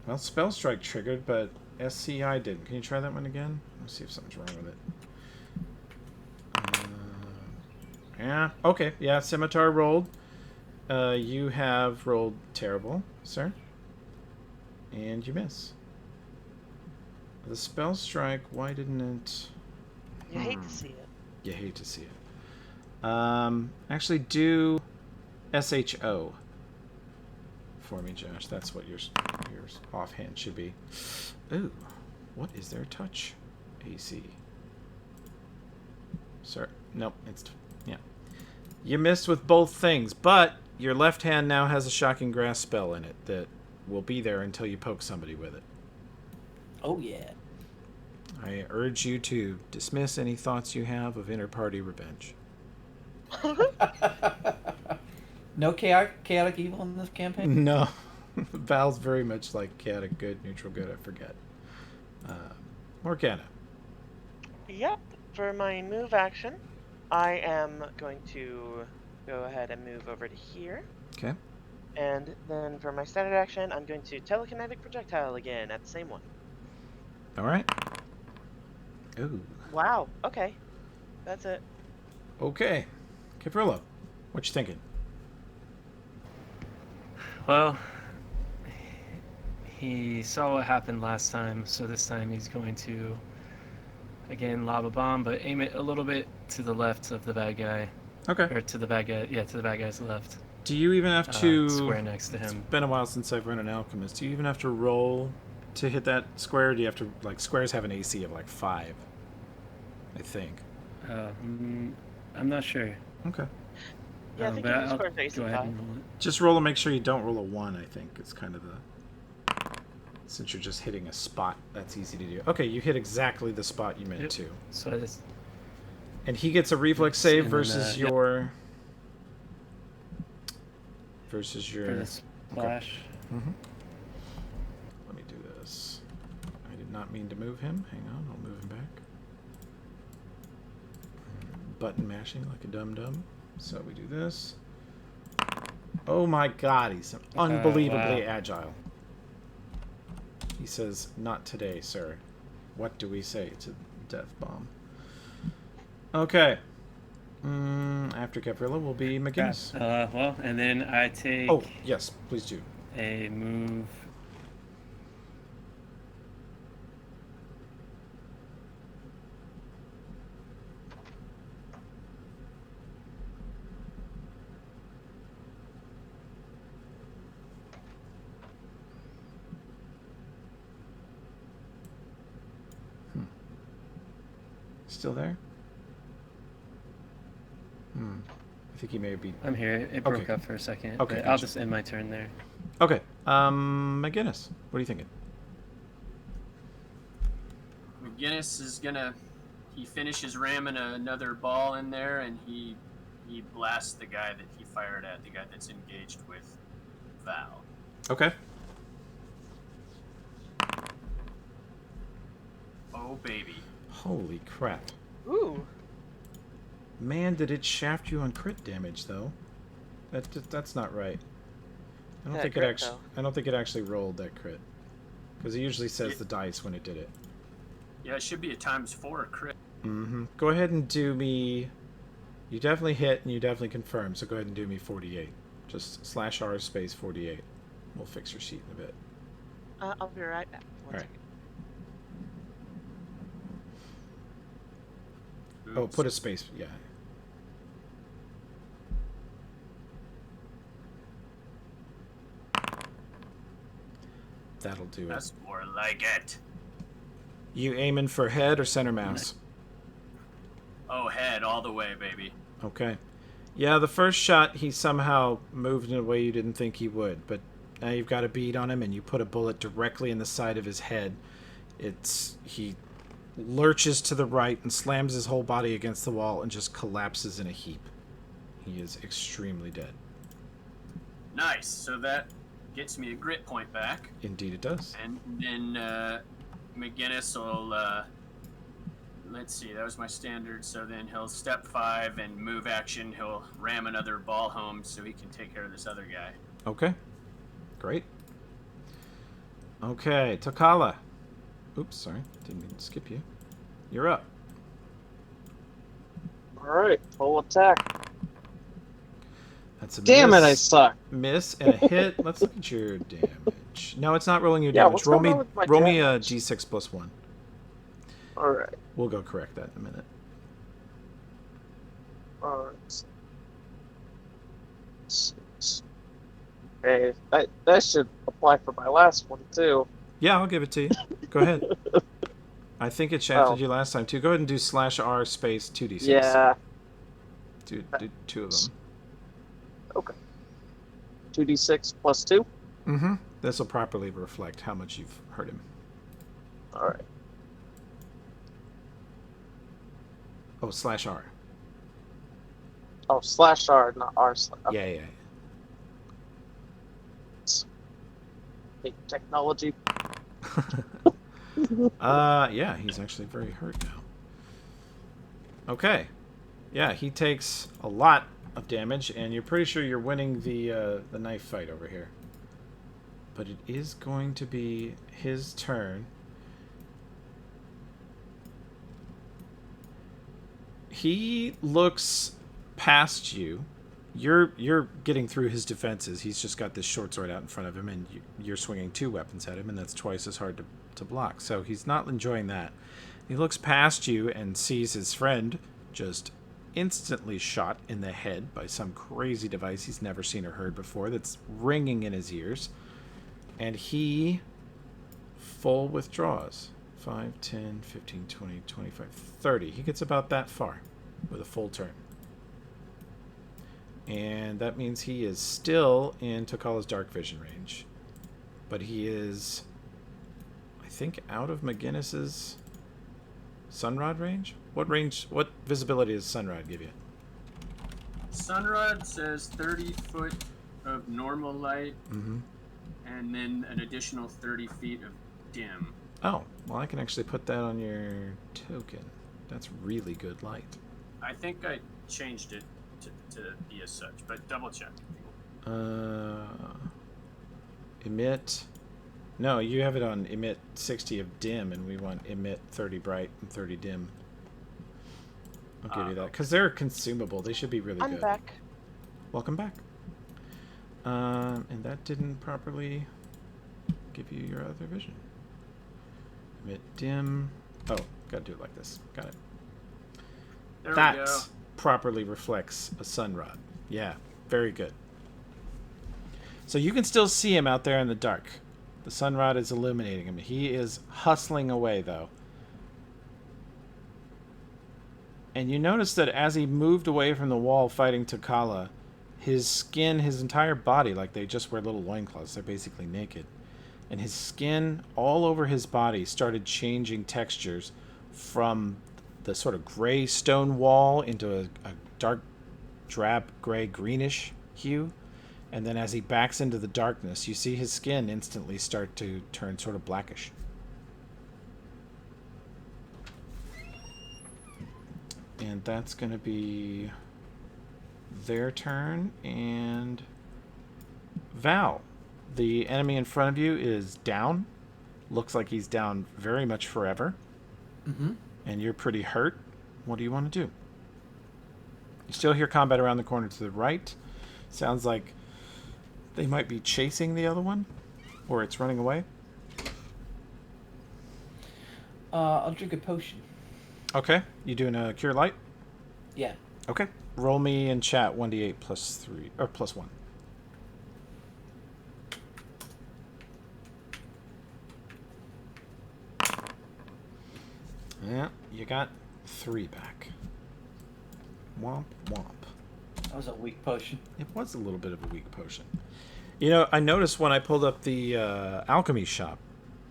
Well, Spell Strike triggered, but SCI didn't. Can you try that one again? Let's see if something's wrong with it. Yeah, okay. Yeah, Scimitar rolled. You have rolled terrible, sir. And you miss. The Spell Strike, why didn't it... You hate to see it. You hate to see it. Actually, do SHO for me, Josh. That's what yours offhand should be. Ooh, what is their touch AC? Sir, nope, it's... yeah. You missed with both things, but your left hand now has a Shocking Grasp spell in it that will be there until you poke somebody with it. Oh, yeah. I urge you to dismiss any thoughts you have of inter-party revenge. No chaotic evil in this campaign? No. Val's very much like chaotic good, neutral good, I forget. Morgana. Yep. for my move action, I am going to go ahead and move over to here. Okay. And then for my standard action, I'm going to telekinetic projectile again at the same one. All right. Ooh. Wow. Okay. That's it. Okay. Kiprillo, what you thinking? Well, he saw what happened last time, so this time he's going to, again, lob a bomb, but aim it a little bit to the left of the bad guy. Okay. Or to the bad guy, yeah, to the bad guy's left. Do you even have to... Square next to It's him. been a while since I've run an Alchemist. Do you even have to roll to hit that square? Or do you have to... Like, squares have an AC of, like, 5. I think. I'm not sure. Okay. Yeah, I think but you can I'll score AC go ahead 5. and roll it. Just roll and make sure you don't roll a 1, I think. It's kind of the... Since you're just hitting a spot, that's easy to do. Okay, you hit exactly the spot you meant Yep. to. So I just, And he gets a reflex Yes, save and then, versus yep. your... Versus for your... the splash. Mhm. Let me do this. I did not mean to move him. Hang on, I'll move him back. Button mashing like a dum-dum. So we do this. Oh my god, he's unbelievably wow. agile. He says, "Not today, sir." What do we say to Death Bomb? Okay. After Caprilla will be McGinnis. Well, and then I take Oh, yes, please do. a move. Still there? I think he may be... I'm here. It broke Okay. up for a second. Okay, but I'll gotcha. just end my turn there. Okay. McGinnis, what are you thinking? McGinnis is gonna. He finishes ramming another ball in there, and he blasts the guy that he fired at, the guy that's engaged with Val. Okay. Oh baby. Holy crap. Ooh. Man, did it shaft you on crit damage though? That's not right. I don't That think it crit, actually. though. I don't think it actually rolled that crit, because it usually says It- the dice when it did it. Yeah, it should be a ×4 crit. Go ahead and do me. You definitely hit and you definitely confirm. So go ahead and do me 48. Just /R space 48. We'll fix your sheet in a bit. I'll be right back. One All right. second. Oh, Oops. put a space. Yeah. That'll do it. That's more like it. You aiming for head or center mouse? Oh, head all the way, baby. Okay. Yeah, the first shot he somehow moved in a way you didn't think he would, but now you've got a bead on him and you put a bullet directly in the side of his head. He lurches to the right and slams his whole body against the wall and just collapses in a heap. He is extremely dead. Nice. So that gets me a grit point back, Indeed it does. and then McGinnis will. Let's see. That was my standard. So then he'll step 5 and move action. He'll ram another ball home so he can take care of this other guy. Okay. Great. Okay, Takala. Oops, sorry. Didn't mean to skip you. You're up. Alright, full attack. That's a Damn miss. it, I suck. Miss and a hit. Let's look at your damage. No, it's not rolling your Yeah, damage. what's Roll going me on with my roll me a damage? d6 plus 1. Alright, We'll go correct that in a minute. alright. 6. Okay, that should apply for my last one too. Yeah, I'll give it to you. Go ahead. I think it shafted Oh. you last time too. Go ahead and do /R space 2d6. Yeah, Do 2 of them. okay. 2d6 plus 2? Mm-hmm. This will properly reflect how much you've hurt him. Alright. Oh, /R. Oh, /R, not R/. Okay. Yeah. Big technology. Yeah. Yeah, he's actually very hurt now. Okay. Yeah, he takes a lot of damage, and you're pretty sure you're winning the knife fight over here. But it is going to be his turn. He looks past you. You're getting through his defenses. He's just got this short sword out in front of him, and you're swinging 2 weapons at him, and that's twice as hard to block. So he's not enjoying that. He looks past you and sees his friend just instantly shot in the head by some crazy device he's never seen or heard before that's ringing in his ears. And he full withdraws. 5, 10, 15, 20, 25, 30. He gets about that far with a full turn. And that means he is still in Takala's dark vision range. But he is, I think, out of McGinnis's Sunrod range? What visibility does Sunrod give you? Sunrod says 30 foot of normal light, Mm-hmm. and then an additional 30 feet of dim. Oh, well, I can actually put that on your token. That's really good light. I think I changed it to be as such, but double check. Emit. No, you have it on emit 60 of dim, and we want emit 30 bright and 30 dim. I'll give you that, because they're consumable. They should be really good. I'm back. Welcome back. And that didn't properly give you your other vision. Emit dim. Oh, gotta do it like this. Got it. There we That go. properly reflects a sunrod. Yeah, very good. So you can still see him out there in the dark. The sunrod is illuminating him. He is hustling away, though. And you notice that as he moved away from the wall fighting Takala, his skin, his entire body, like they just wear little loincloths, they're basically naked. And his skin all over his body started changing textures from the sort of gray stone wall into a dark drab gray greenish hue. And then as he backs into the darkness, you see his skin instantly start to turn sort of blackish. And that's going to be their turn. And Val, the enemy in front of you is down. Looks like he's down very much forever. Mm-hmm. And you're pretty hurt. What do you want to do? You still hear combat around the corner to the right. Sounds like they might be chasing the other one, or it's running away. I'll drink a potion. Okay, you doing a cure light? Yeah. Okay, roll me in chat 1d8 plus 3 or plus 1. Yeah, you got 3 back. Womp womp. That was a weak potion. It was a little bit of a weak potion. You know, I noticed when I pulled up the alchemy shop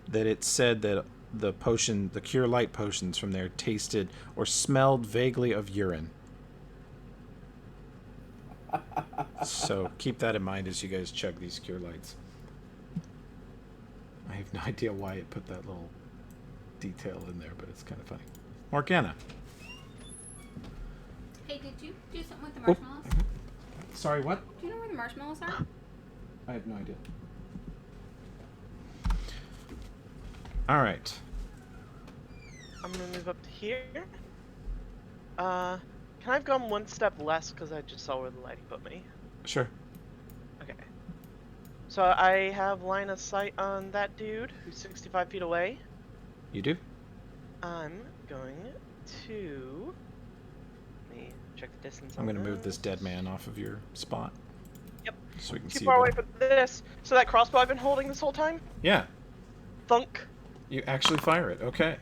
that it said that the potion, the cure light potions from there tasted or smelled vaguely of urine. So keep that in mind as you guys chug these cure lights. I have no idea why it put that little detail in there, but it's kind of funny. Morgana. Hey, did you do something with the marshmallows? Sorry, what? Do you know where the marshmallows are? I have no idea. All right. I'm gonna move up to here. Can I have gone one step less because I just saw where the lighting put me? Sure. Okay. So I have line of sight on that dude who's 65 feet away. You do? I'm going to... Let me check the distance I'm on going to move this dead man off of your spot. Yep. So we can Too see far you away better. for this. So that crossbow I've been holding this whole time? Yeah, Thunk. you actually fire it. Okay.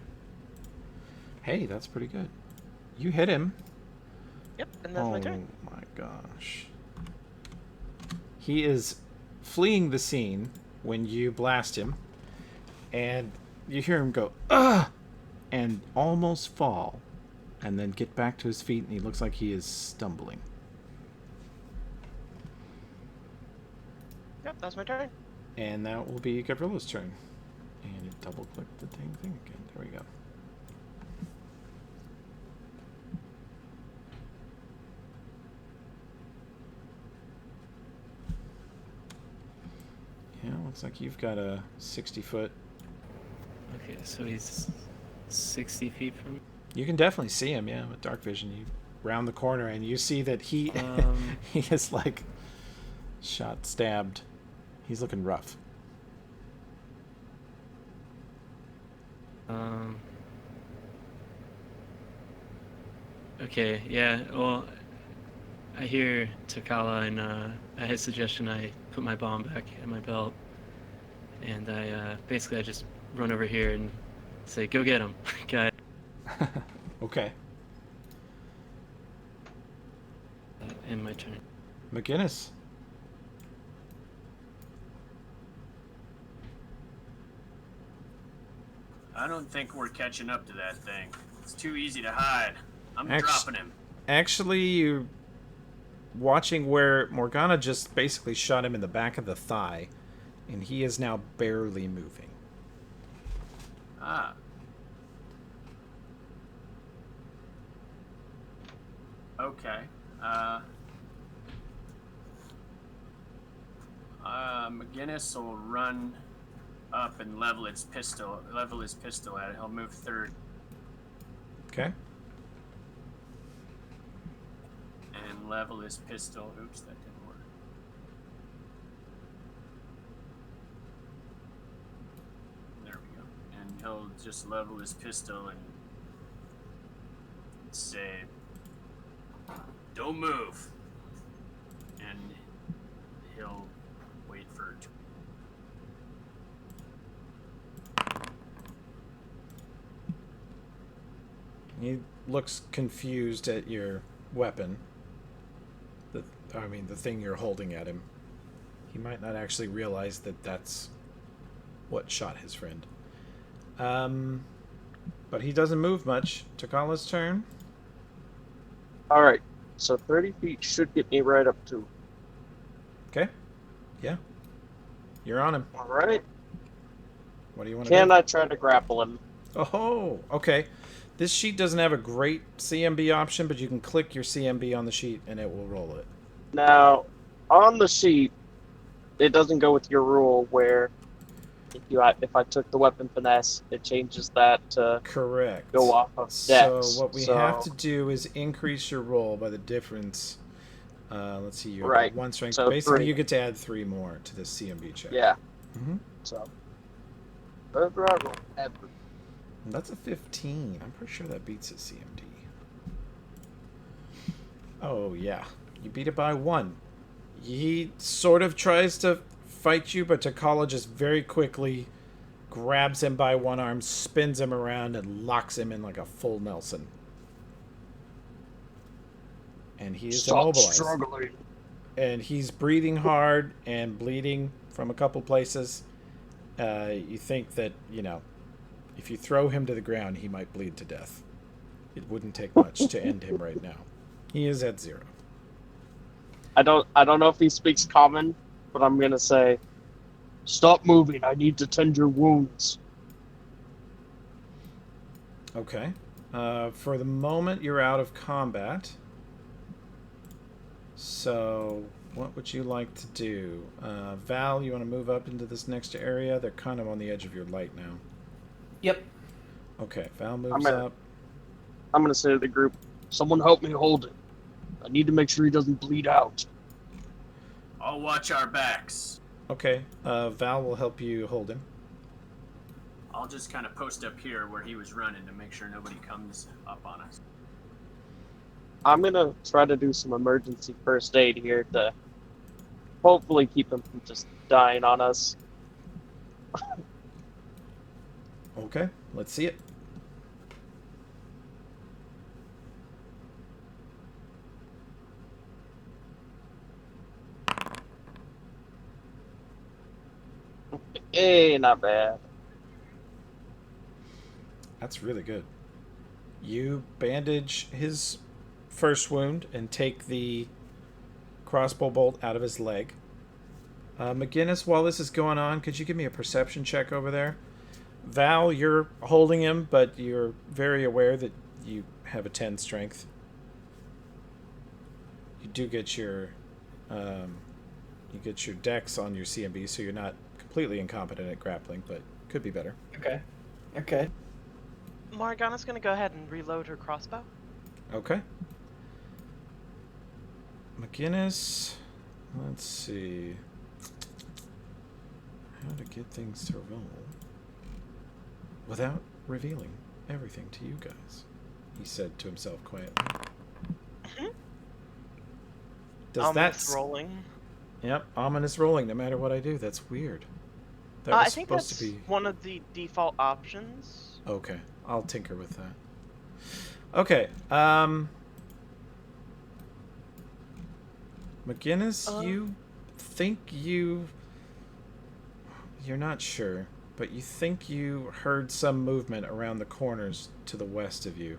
Hey, that's pretty good. You hit him. Yep, and that's my turn. Oh my gosh. He is fleeing the scene when you blast him, and you hear him go, "Ugh!" and almost fall, and then get back to his feet, and he looks like he is stumbling. Yep, that's my turn. And that will be Gavrilla's turn. And it double-clicked the dang thing again. There we go. looks like you've got a 60-foot. Okay, so he's 60 feet from me. You can definitely see him, yeah, with dark vision. You round the corner and you see that he he is like stabbed. He's looking rough. Okay, yeah. Well, I hear Takala, and at his suggestion, I put my bomb back in my belt, and I basically I just run over here and say, "Go get him, guy." Okay. In my turn. McGinnis. I don't think we're catching up to that thing. It's too easy to hide. I'm Actu- dropping him. Actually, you're watching where Morgana just basically shot him in the back of the thigh, and he is now barely moving. Ah. Okay. McGinnis will run up and level his pistol at it. He'll move third Okay. and level his pistol. Oops, that didn't work. There we go. And he'll just level his pistol and say, "Don't move." And he'll wait for it. He looks confused at your weapon. The thing you're holding at him. He might not actually realize that that's what shot his friend. But he doesn't move much. Takala's turn. Alright, so 30 feet should get me right up to. Okay. Yeah. You're on him. Alright. What do you want to Can do? I try to grapple him? Oh, okay. This sheet doesn't have a great CMB option, but you can click your CMB on the sheet and it will roll it. Now, on the sheet, it doesn't go with your rule where if I took the weapon finesse, it changes that to Correct. go off of So dex. what we have to do is increase your roll by the difference. Let's see, you have Right. one strength. So Basically, 3. you get to add 3 more to this CMB check. Yeah. Mm-hmm. So, whatever I roll, ever. That's a 15. I'm pretty sure that beats his CMD. Oh, yeah. You beat it by 1. He sort of tries to fight you, but Takala just very quickly grabs him by one arm, spins him around, and locks him in like a full Nelson. And he is Stop immobilized. struggling. And he's breathing hard and bleeding from a couple places. You think that, if you throw him to the ground, he might bleed to death. It wouldn't take much to end him right now. He is at 0. I don't know if he speaks common, but I'm gonna say, stop moving. I need to tend your wounds. Okay. For the moment, you're out of combat. So, what would you like to do? Val, you want to move up into this next area? They're kind of on the edge of your light now. Yep. Okay, Val moves up. I'm gonna say to the group, someone help me hold it. I need to make sure he doesn't bleed out. I'll watch our backs. Okay, Val will help you hold him. I'll just kind of post up here where he was running to make sure nobody comes up on us. I'm gonna try to do some emergency first aid here to hopefully keep him from just dying on us. Okay, let's see it. Hey, not bad. That's really good. You bandage his first wound and take the crossbow bolt out of his leg. McGinnis, while this is going on, could you give me a perception check over there? Val, you're holding him, but you're very aware that you have a 10 strength. You do get your dex on your CMB, so you're not completely incompetent at grappling, but could be better. Okay. Okay. Morgana's gonna go ahead and reload her crossbow. Okay. McGinnis, let's see how to get things to roll without revealing everything to you guys, he said to himself quietly. Does that Ominous rolling. Yep, ominous rolling no matter what I do. That's weird. That was I think supposed that's to be one of the default options. okay. I'll tinker with that. Okay, McGinnis, you think you're not sure, but you think you heard some movement around the corners to the west of you.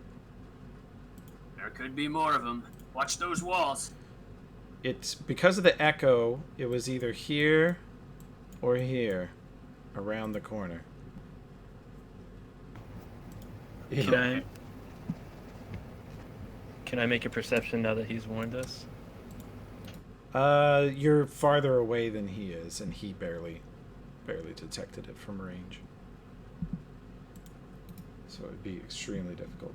There could be more of them. Watch those walls. It's because of the echo, it was either here or here, around the corner. Can I make a perception now that he's warned us? You're farther away than he is, and he barely detected it from range. So it'd be extremely difficult.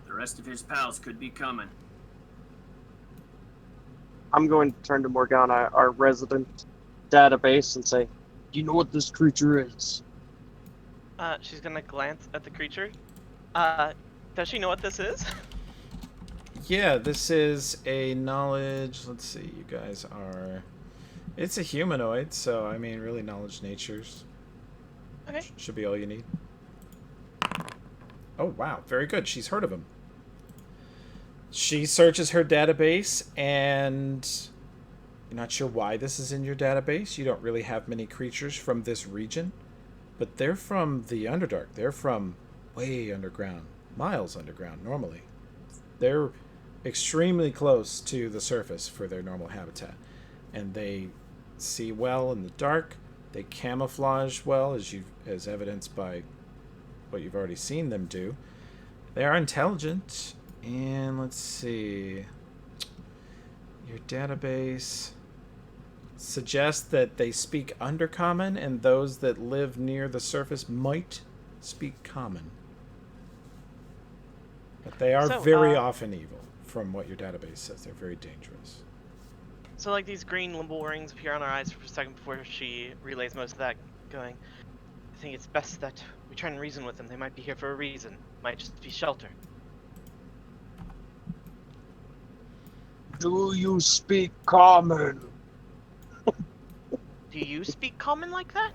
The rest of his pals could be coming. I'm going to turn to Morgana, our resident database, and say, "Do you know what this creature is?" She's gonna glance at the creature. Does she know what this is? Yeah, this is a knowledge. Let's see, you guys are. It's a humanoid, so I mean, really, knowledge natures. Okay. Should be all you need. Oh, wow. Very good. She's heard of him. She searches her database, and you're not sure why this is in your database. You don't really have many creatures from this region, but they're from the Underdark. They're from way underground, miles underground normally. They're extremely close to the surface for their normal habitat, and they see well in the dark. They camouflage well, as evidenced by what you've already seen them do. They are intelligent, and let's see. Your database suggests that they speak Undercommon, and those that live near the surface might speak Common. But they are very often evil, from what your database says. They're very dangerous. So like these green limbo rings appear on our eyes for a second before she relays most of that, going, I think it's best that we try and reason with them. They might be here for a reason. Might just be shelter. Do you speak common? Do you speak common like that?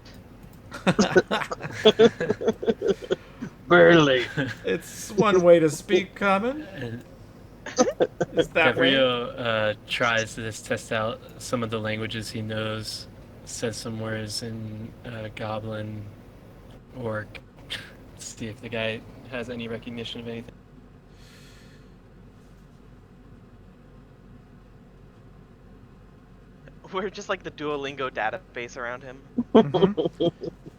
Barely. It's one way to speak Common. Is that way? Gabriel tries to just test out some of the languages he knows, says some words in Goblin, Orc, see if the guy has any recognition of anything. We're just like the Duolingo database around him. Mm-hmm.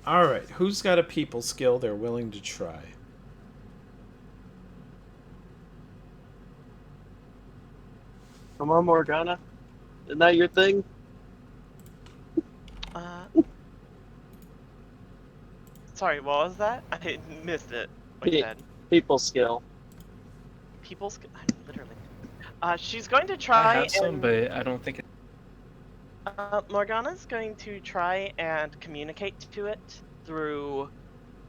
All right, who's got a people skill they're willing to try? Come on, Morgana. Isn't that your thing? Sorry, what was that? I missed it. What you said. People skill. People's literally. She's going to I try have some, but I don't think it... Morgana's going to try and communicate to it through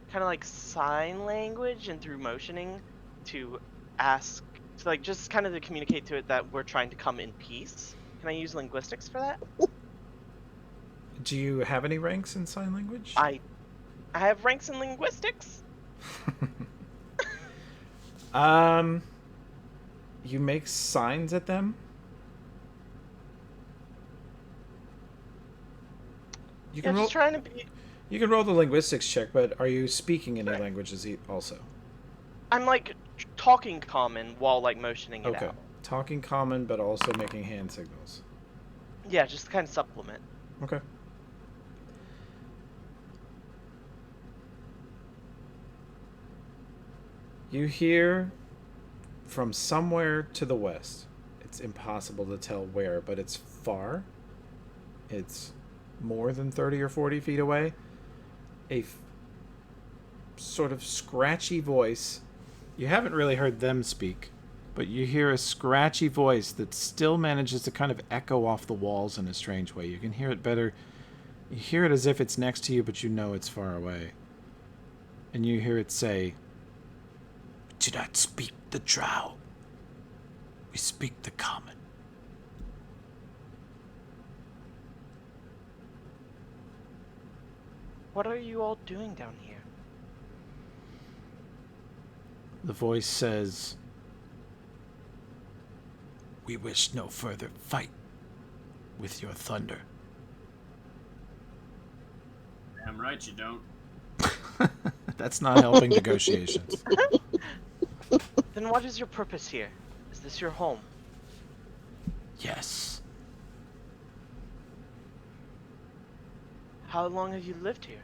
kind of like sign language and through motioning to ask, to like just kind of to communicate to it that we're trying to come in peace. Can I use linguistics for that? Do you have any ranks in sign language? I have ranks in linguistics. You make signs at them? You Yeah, can roll. just trying to be. You can roll the linguistics check, but are you speaking any languages also? I'm like talking common while like motioning it Okay. out. Talking Common, but also making hand signals. Yeah, just to kind of supplement. Okay. You hear from somewhere to the west. It's impossible to tell where, but it's far. It's more than 30 or 40 feet away, a sort of scratchy voice. You haven't really heard them speak, but you hear a scratchy voice that still manages to kind of echo off the walls in a strange way. You can hear it better. You hear it as if it's next to you, but you know it's far away. And you hear it say, "Do not speak the drow. We speak the common." What are you all doing down here? The voice says, "We wish no further fight with your thunder." Damn right you don't. That's not helping negotiations. Then what is your purpose here? Is this your home? Yes. How long have you lived here?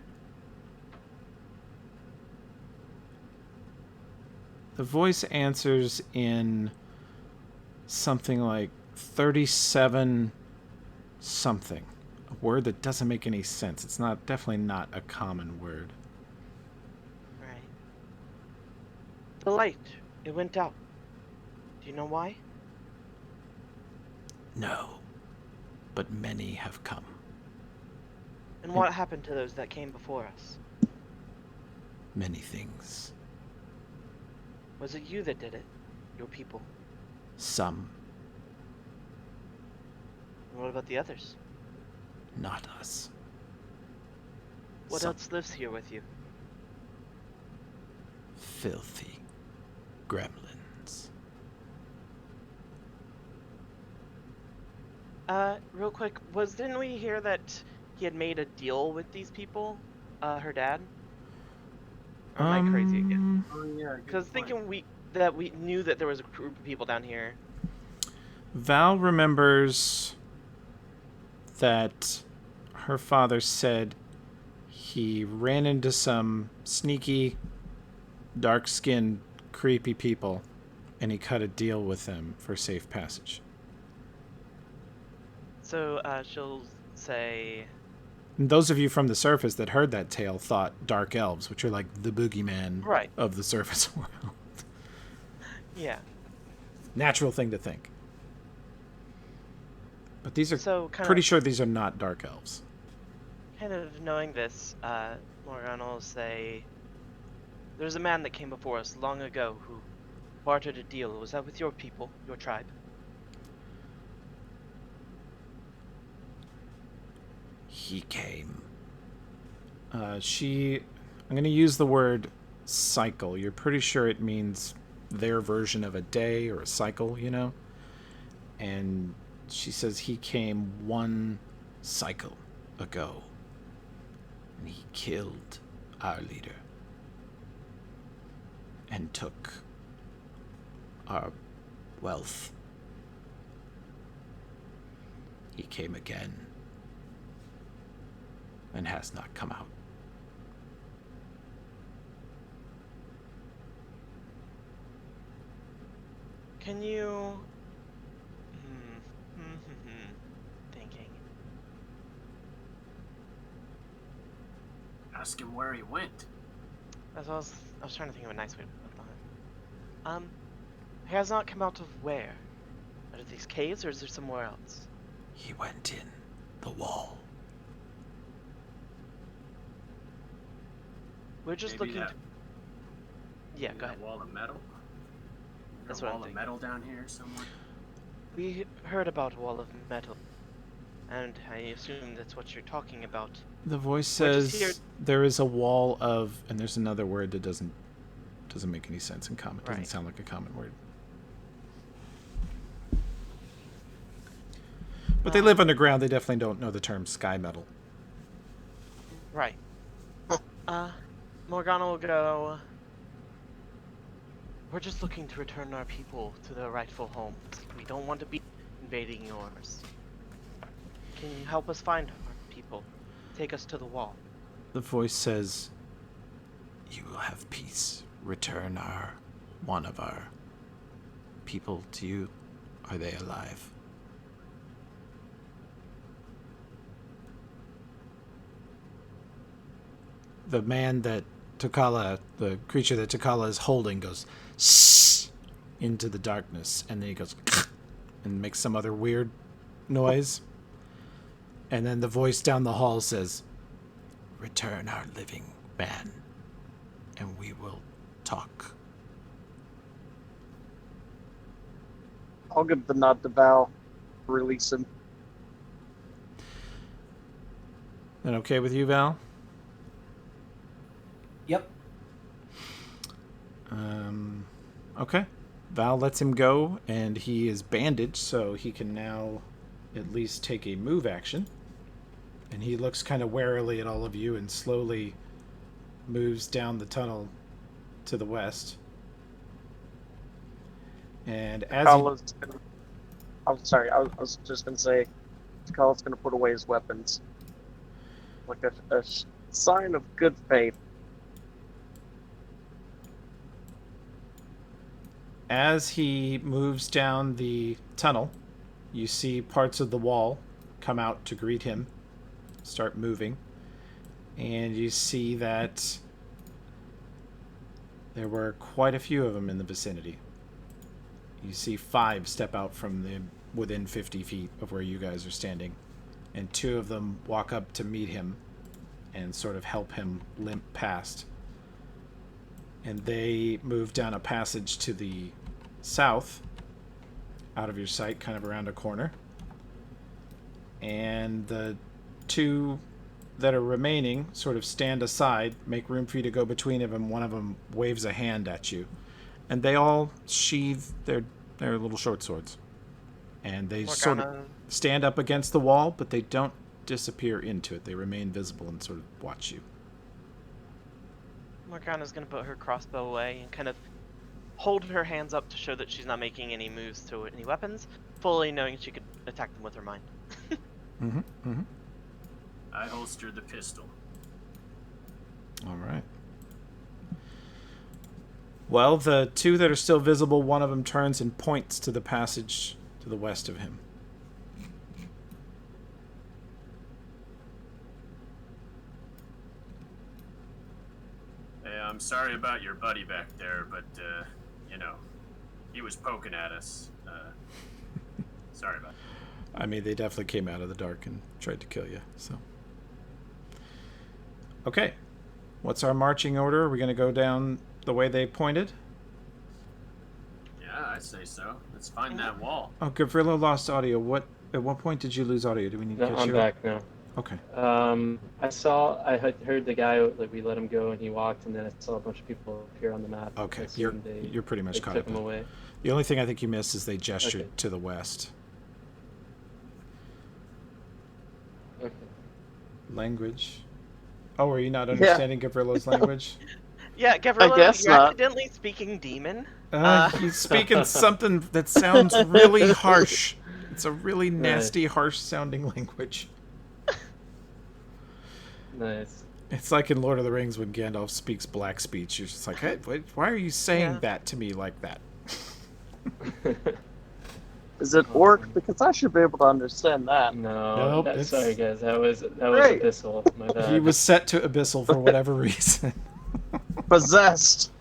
The voice answers in something like 37 something. A word that doesn't make any sense. It's definitely not a common word. Right. The light, it went out. Do you know why? No. But many have come. And what happened to those that came before us? Many things. Was it you that did it? Your people? Some, And what about the others? not us. What Some else lives here with you? filthy gremlins. Real quick, didn't we hear that he had made a deal with these people? Her dad? Or am I crazy again? Oh yeah. Because thinking we knew that there was a group of people down here. Val remembers that her father said he ran into some sneaky, dark-skinned, creepy people, and he cut a deal with them for safe passage. So, she'll say, And those of you from the surface that heard that tale thought dark elves, which are like the boogeyman Right. of the surface world. yeah. Natural thing to think. But these are So, pretty sure these are not dark elves. kind of knowing this, Morgana will say, there's a man that came before us long ago who bartered a deal. Was that with your people, your tribe? He came. I'm going to use the word cycle. You're pretty sure it means their version of a day or a cycle, you know? And she says he came one cycle ago. And he killed our leader. And took our wealth. He came again. And has not come out. Can you... Thinking. Ask him where he went. As I was trying to think of a nice way to put it. He has not come out of where? Out of these caves, or is there somewhere else? He went in the wall. We're just Maybe looking. that- Yeah, Maybe go that ahead. wall of metal. That's a what I'm wall of thinking. metal down here somewhere. We heard about a wall of metal, and I assume that's what you're talking about. The voice We're just says there is a wall of, and there's another word that doesn't make any sense in common. Doesn't Right. sound like a common word. But they live underground. They definitely don't know the term sky metal. Right. Morgana will go. We're just looking to return our people to their rightful homes. We don't want to be invading yours. Can you help us find our people? Take us to the wall. The voice says, "You will have peace. Return one of our people to you. Are they alive?" the man that Takala, the creature that Takala is holding, goes "Sss" into the darkness, and then he goes and makes some other weird noise. And then the voice down the hall says, "Return our living man, and we will talk." I'll give the nod to Val. Release him. That okay with you, Val? Yep. Okay. Val lets him go, and he is bandaged, so he can now at least take a move action. And he looks kind of warily at all of you and slowly moves down the tunnel to the west. And as I'm sorry, I was just going to say, Takala's going to put away his weapons. Like a sign of good faith. As he moves down the tunnel, you see parts of the wall come out to greet him, start moving, and you see that there were quite a few of them in the vicinity. You see 5 step out from within 50 feet of where you guys are standing, and 2 of them walk up to meet him and sort of help him limp past. And they move down a passage to the south, out of your sight, kind of around a corner. And the 2 that are remaining sort of stand aside, make room for you to go between them, and one of them waves a hand at you. And they all sheathe their little short swords. And they sort of stand up against the wall, but they don't disappear into it. They remain visible and sort of watch you. Morgana's gonna put her crossbow away and kind of hold her hands up to show that she's not making any moves to any weapons, fully knowing she could attack them with her mind. I holster the pistol. All right. Well, the 2 that are still visible, one of them turns and points to the passage to the west of him. Hey, I'm sorry about your buddy back there, but, he was poking at us. Sorry about that. I mean, they definitely came out of the dark and tried to kill you, so. Okay. What's our marching order? Are we going to go down the way they pointed? Yeah, I'd say so. Let's find that wall. Oh, Gavrilo lost audio. At what point did you lose audio? Do we need to No, catch I'm you? back now. Okay. I had heard the guy, like, we let him go and he walked, and then I saw a bunch of people appear on the map. Okay, I assumed you're pretty much they caught took up. him away. The only thing I think you missed is they gestured Okay. to the west. Okay. Language. Oh, are you not understanding Gavrilo's language? Yeah, Gavrilo, guess you're not. accidentally speaking demon. He's speaking something that sounds really harsh. It's a really nasty, harsh-sounding language. Nice. It's like in Lord of the Rings when Gandalf speaks black speech. You're just like, hey, why are you saying Yeah. that to me like that? Is it orc? Because I should be able to understand that. No, Nope, it's- sorry guys, that was Great. Abyssal. My bad. He was set to Abyssal for whatever reason. Possessed.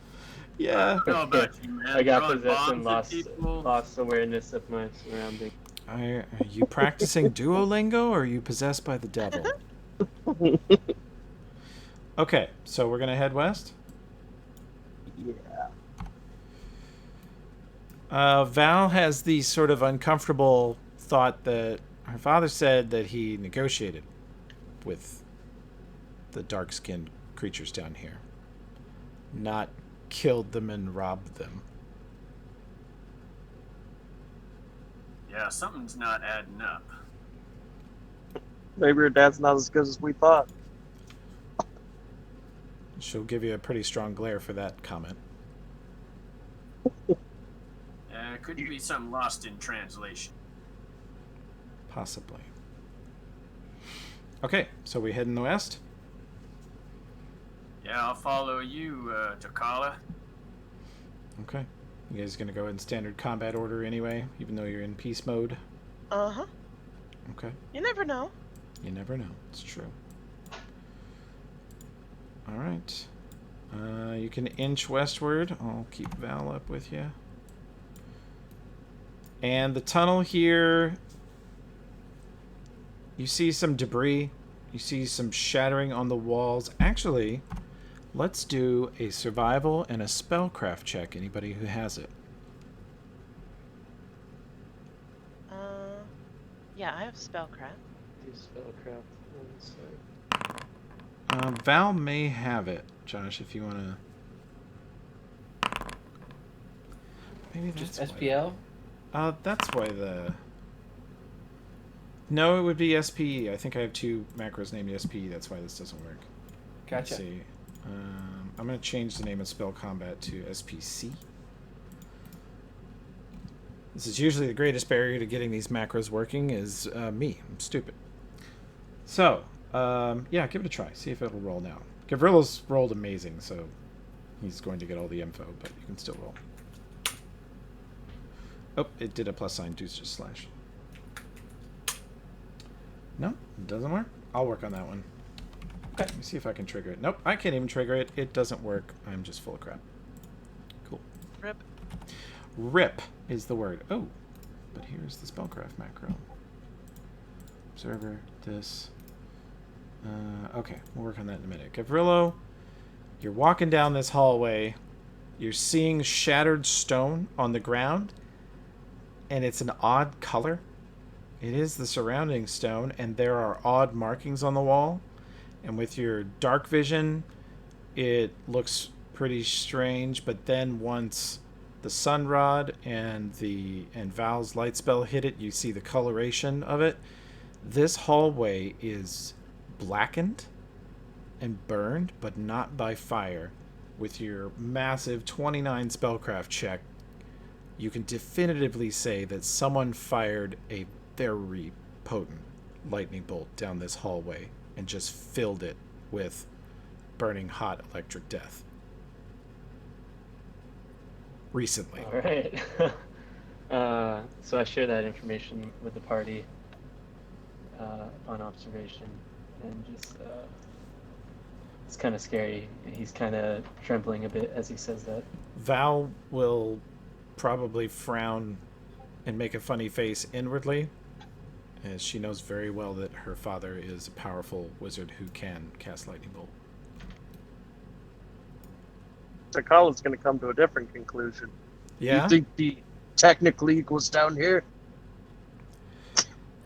Yeah. I don't know about you, man. I got Throwing possessed bombs and at lost people. lost awareness of my surroundings. Are you practicing Duolingo, or are you possessed by the devil? Okay, so we're gonna head west. Yeah. Val has the sort of uncomfortable thought that her father said that he negotiated with the dark-skinned creatures down here, not killed them and robbed them. Yeah, something's not adding up. Maybe your dad's not as good as we thought. She'll give you a pretty strong glare for that comment. Could be something lost in translation. Possibly. Okay, so we head in the west. Yeah, I'll follow you, Takala. Okay. You guys gonna go in standard combat order anyway, even though you're in peace mode? Uh-huh. Okay. You never know. You never know. It's true. All right. You can inch westward. I'll keep Val up with you. And the tunnel here, you see some debris. You see some shattering on the walls. Actually, let's do a survival and a spellcraft check. Anybody who has it. Yeah, I have spellcraft. Do spellcraft. Val may have it, Josh, if you want to. Maybe that's Just why- SPL. That's why the. No, it would be SPE. I think I have two macros named SPE. That's why this doesn't work. Let's Gotcha. see. I'm going to change the name of Spell Combat to SPC. This is usually the greatest barrier to getting these macros working is me. I'm stupid. So, yeah, give it a try. See if it'll roll now. Gavrilla's rolled amazing, so he's going to get all the info, but you can still roll. Oh, it did a plus sign, do just slash. No, it doesn't work. I'll work on that one. Okay. Let me see if I can trigger it. Nope, I can't even trigger it. It doesn't work. I'm just full of crap. Cool. Rip. Rip is the word. Oh, but here's the spellcraft macro. Observer, this. Okay, we'll work on that in a minute. Gavrillo, you're walking down this hallway. You're seeing shattered stone on the ground, and it's an odd color. It is the surrounding stone, and there are odd markings on the wall. And with your dark vision, it looks pretty strange. But then once the sun rod and Val's light spell hit it, you see the coloration of it. This hallway is blackened and burned, but not by fire. With your massive 29 spellcraft check, you can definitively say that someone fired a very potent lightning bolt down this hallway and just filled it with burning hot electric death. Recently. All right. So I share that information with the party on observation, and just it's kind of scary. He's kind of trembling a bit as he says that. Val will probably frown and make a funny face inwardly, as she knows very well that her father is a powerful wizard who can cast lightning bolt. So Colin's going to come to a different conclusion. Yeah, You think the technically equals down here?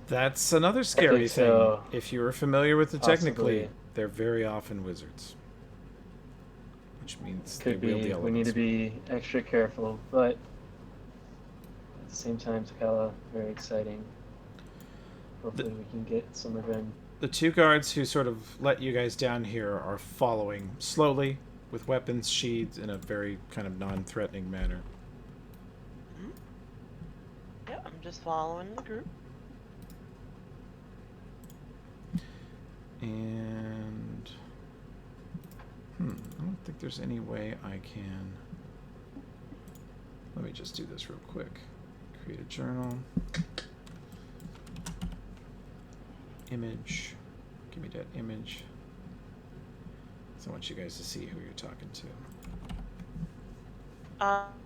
that's another scary think thing. so. If you are familiar with the technically, Possibly. they're very often wizards, which means Could they wield be. the We need elements. to be extra careful, but at the same time, Takala, very exciting. Hopefully, we can get some revenge. The two guards who sort of let you guys down here are following slowly with weapons sheathed in a very kind of non-threatening manner. Yeah, I'm just following the group. And I don't think there's any way I can. Let me just do this real quick. Create a journal. Image. Give me that image. So I want you guys to see who you're talking to.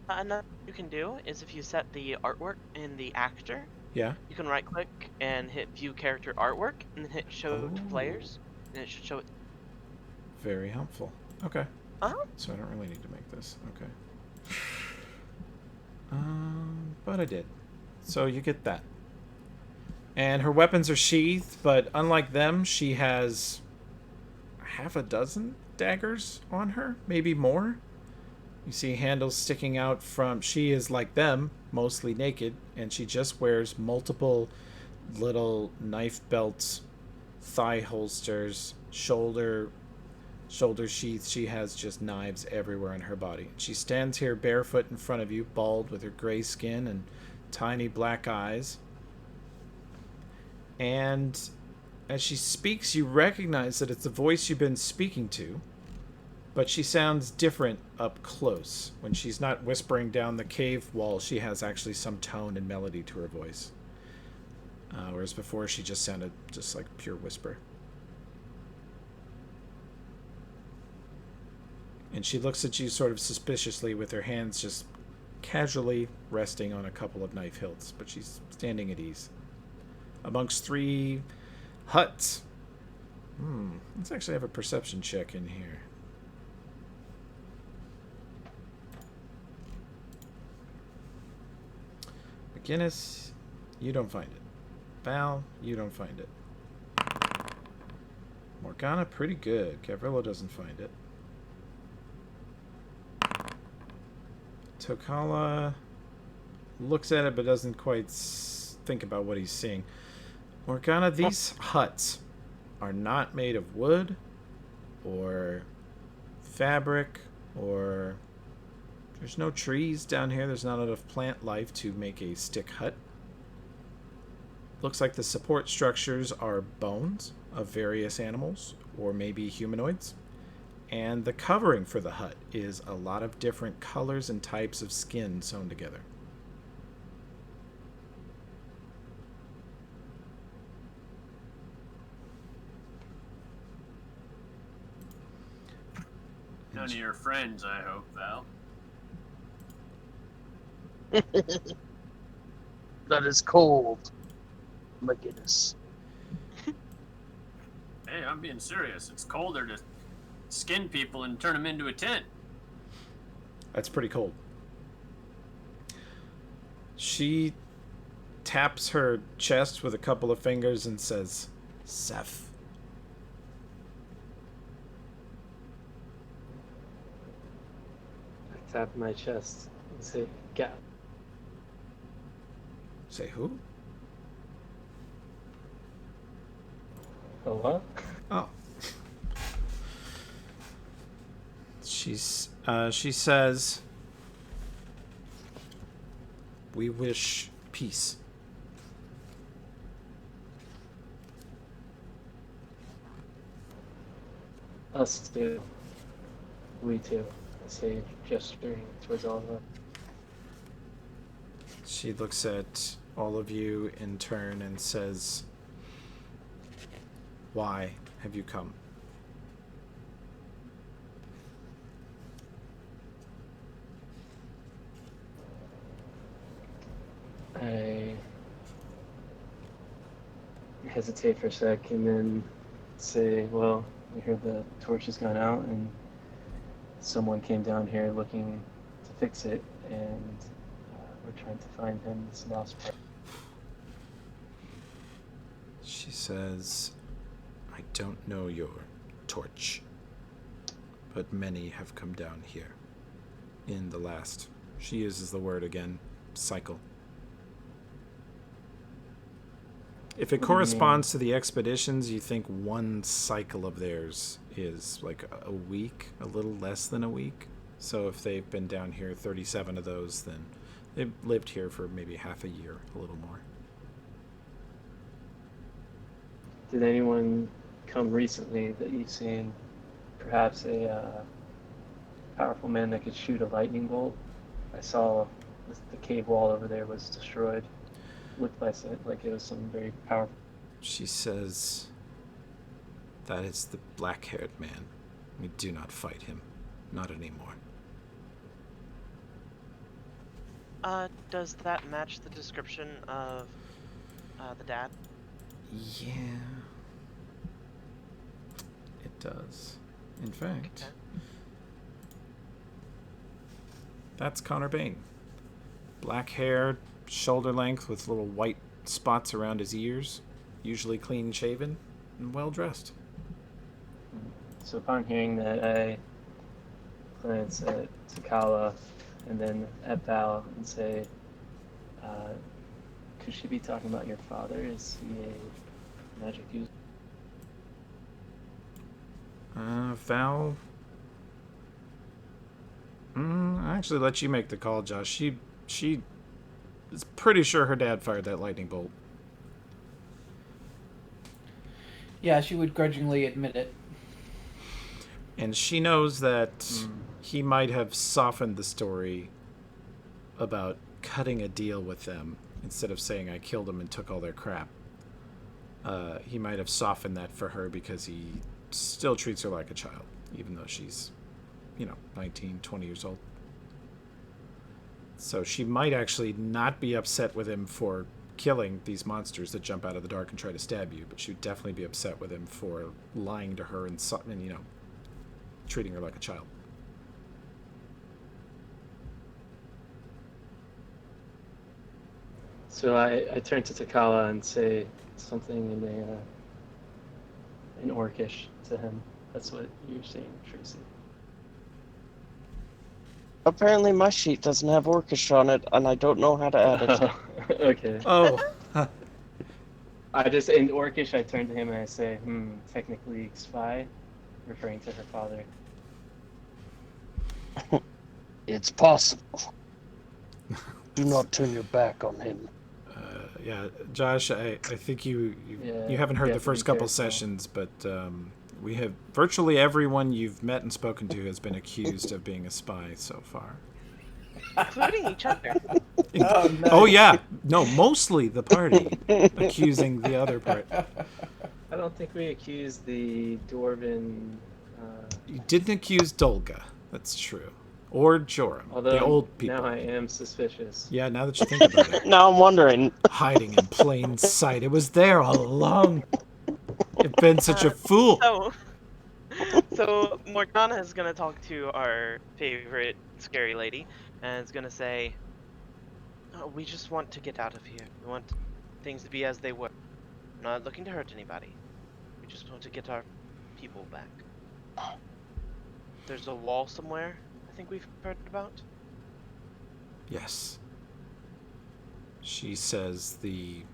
Another thing you can do is if you set the artwork in the actor, Yeah. you can right click and hit view character artwork and then hit show to Oh. players, and it should show it. Very helpful. Okay. Uh-huh. So I don't really need to make this. Okay. But I did. So you get that. And her weapons are sheathed, but unlike them, she has half a dozen daggers on her, maybe more. You see handles sticking out from. She is like them, mostly naked, and she just wears multiple little knife belts, thigh holsters, shoulder sheaths. She has just knives everywhere on her body. She stands here barefoot in front of you, bald with her gray skin and tiny black eyes. And as she speaks, you recognize that it's the voice you've been speaking to, but she sounds different up close. When she's not whispering down the cave wall, she has actually some tone and melody to her voice. Whereas before, she just sounded just like pure whisper. And she looks at you sort of suspiciously with her hands just casually resting on a couple of knife hilts, but she's standing at ease. Amongst 3 huts. Let's actually have a perception check in here. McGinnis, you don't find it. Val, you don't find it. Morgana, pretty good. Gavrilo doesn't find it. Tokala looks at it but doesn't quite think about what he's seeing. Morgana, these huts are not made of wood or fabric, or there's no trees down here. There's not enough plant life to make a stick hut. Looks like the support structures are bones of various animals or maybe humanoids. And the covering for the hut is a lot of different colors and types of skin sewn together. None of your friends, I hope, Val. That is cold. McGinnis. Hey, I'm being serious. It's colder to skin people and turn them into a tent. That's pretty cold. She taps her chest with a couple of fingers and says, Seth. I tap my chest and say, Gap. Say who? Oh, what? Oh. She says, we wish peace. Us too. We too. I say, gesturing towards all of us. She looks at all of you in turn and says, why have you come? I hesitate for a sec and then say, well, we heard the torch has gone out and someone came down here looking to fix it, and we're trying to find him, this lost part. She says, I don't know your torch, but many have come down here in the last, she uses the word again, cycle. If it corresponds to the expeditions, you think one cycle of theirs is like a week, a little less than a week. So if they've been down here 37 of those, then they've lived here for maybe half a year, a little more. Did anyone come recently that you've seen? Perhaps a powerful man that could shoot a lightning bolt? I saw the cave wall over there was destroyed. Looked like it was some very powerful. She says, that is the black-haired man. We do not fight him. Not anymore. Does that match the description of the dad? Yeah. It does. In fact, that's Connor Bain. Black hair, shoulder length with little white spots around his ears, usually clean shaven and well dressed. So upon hearing that, I glance at Takala and then at Val and say, could she be talking about your father? Is he a magic user? Val, I actually let you make the call, Josh. She is pretty sure her dad fired that lightning bolt. Yeah, she would grudgingly admit it. And she knows that he might have softened the story about cutting a deal with them instead of saying I killed them and took all their crap. He might have softened that for her because he still treats her like a child, even though she's 19, 20 years old. So she might actually not be upset with him for killing these monsters that jump out of the dark and try to stab you, but she would definitely be upset with him for lying to her and treating her like a child. So I turn to Takala and say something in Orcish to him. That's what you're saying, Tracy. Apparently my sheet doesn't have Orcish on it, and I don't know how to add it. Okay. Oh, In Orcish, I turn to him and I say, technically spy, referring to her father. It's possible. Do not turn your back on him. yeah, Josh, I think you Yeah, haven't heard you the have to be first couple careful. sessions, but we have virtually everyone you've met and spoken to has been accused of being a spy so far. Including each other. Oh, nice. Oh yeah, no, mostly the party accusing the other part. I don't think we accused the Dwarven. You didn't accuse Dolga, that's true, or Joram, Although the old people. now I am suspicious. Yeah, now that you think about it, Now I'm wondering. hiding in plain sight. It was there all along. You've been such a fool. So Morgana is gonna talk to our favorite scary lady, and is gonna say, "Oh, we just want to get out of here. We want things to be as they were. We're not looking to hurt anybody. We just want to get our people back. There's a wall somewhere I think we've heard about." Yes. She says the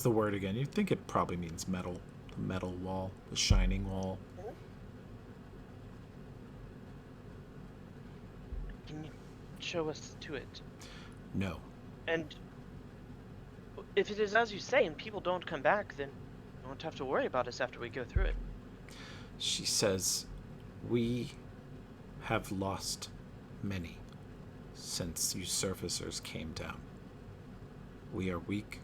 word again. You'd think it probably means metal. The metal wall, the shining wall. Can you show us to it? No. And if it is as you say and people don't come back, then you won't have to worry about us after we go through it. She says, we have lost many since you surfacers came down. We are weak.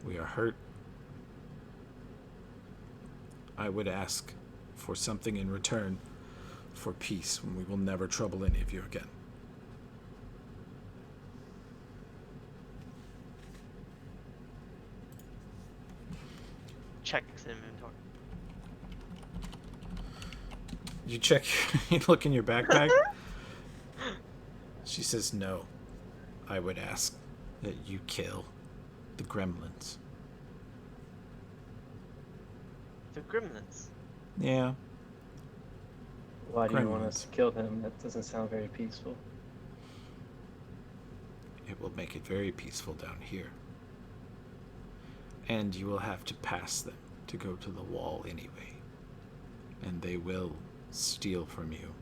We are hurt. I would ask for something in return for peace, when we will never trouble any of you again. Checks inventory. You check, you look in your backpack. She says, no. I would ask that you kill the gremlins. The gremlins. Yeah. Why do you want us Gremlins. to kill them? That doesn't sound very peaceful. It will make it very peaceful down here. And you will have to pass them to go to the wall anyway. And they will steal from you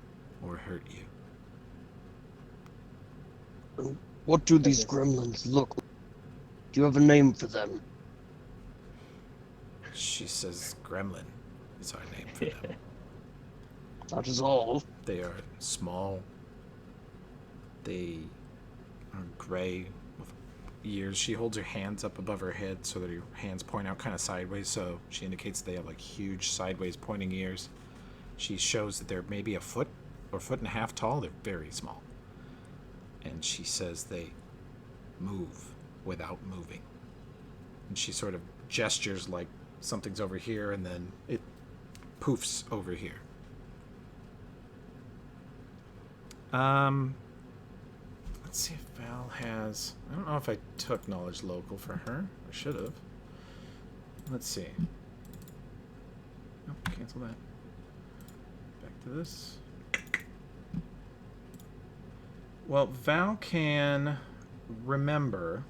or hurt you. What do these gremlins look like? Do you have a name for them? She says gremlin is our name for them. That is all. They are small. They are gray with ears. She holds her hands up above her head so that her hands point out kind of sideways, so she indicates they have like huge sideways pointing ears. She shows that they're maybe a foot or foot and a half tall. They're very small. And she says they move without moving. And she sort of gestures like something's over here and then it poofs over here. Let's see if Val has... I don't know if I took knowledge local for her. I should have. Let's see. Nope, cancel that. Back to this. Well, Val can remember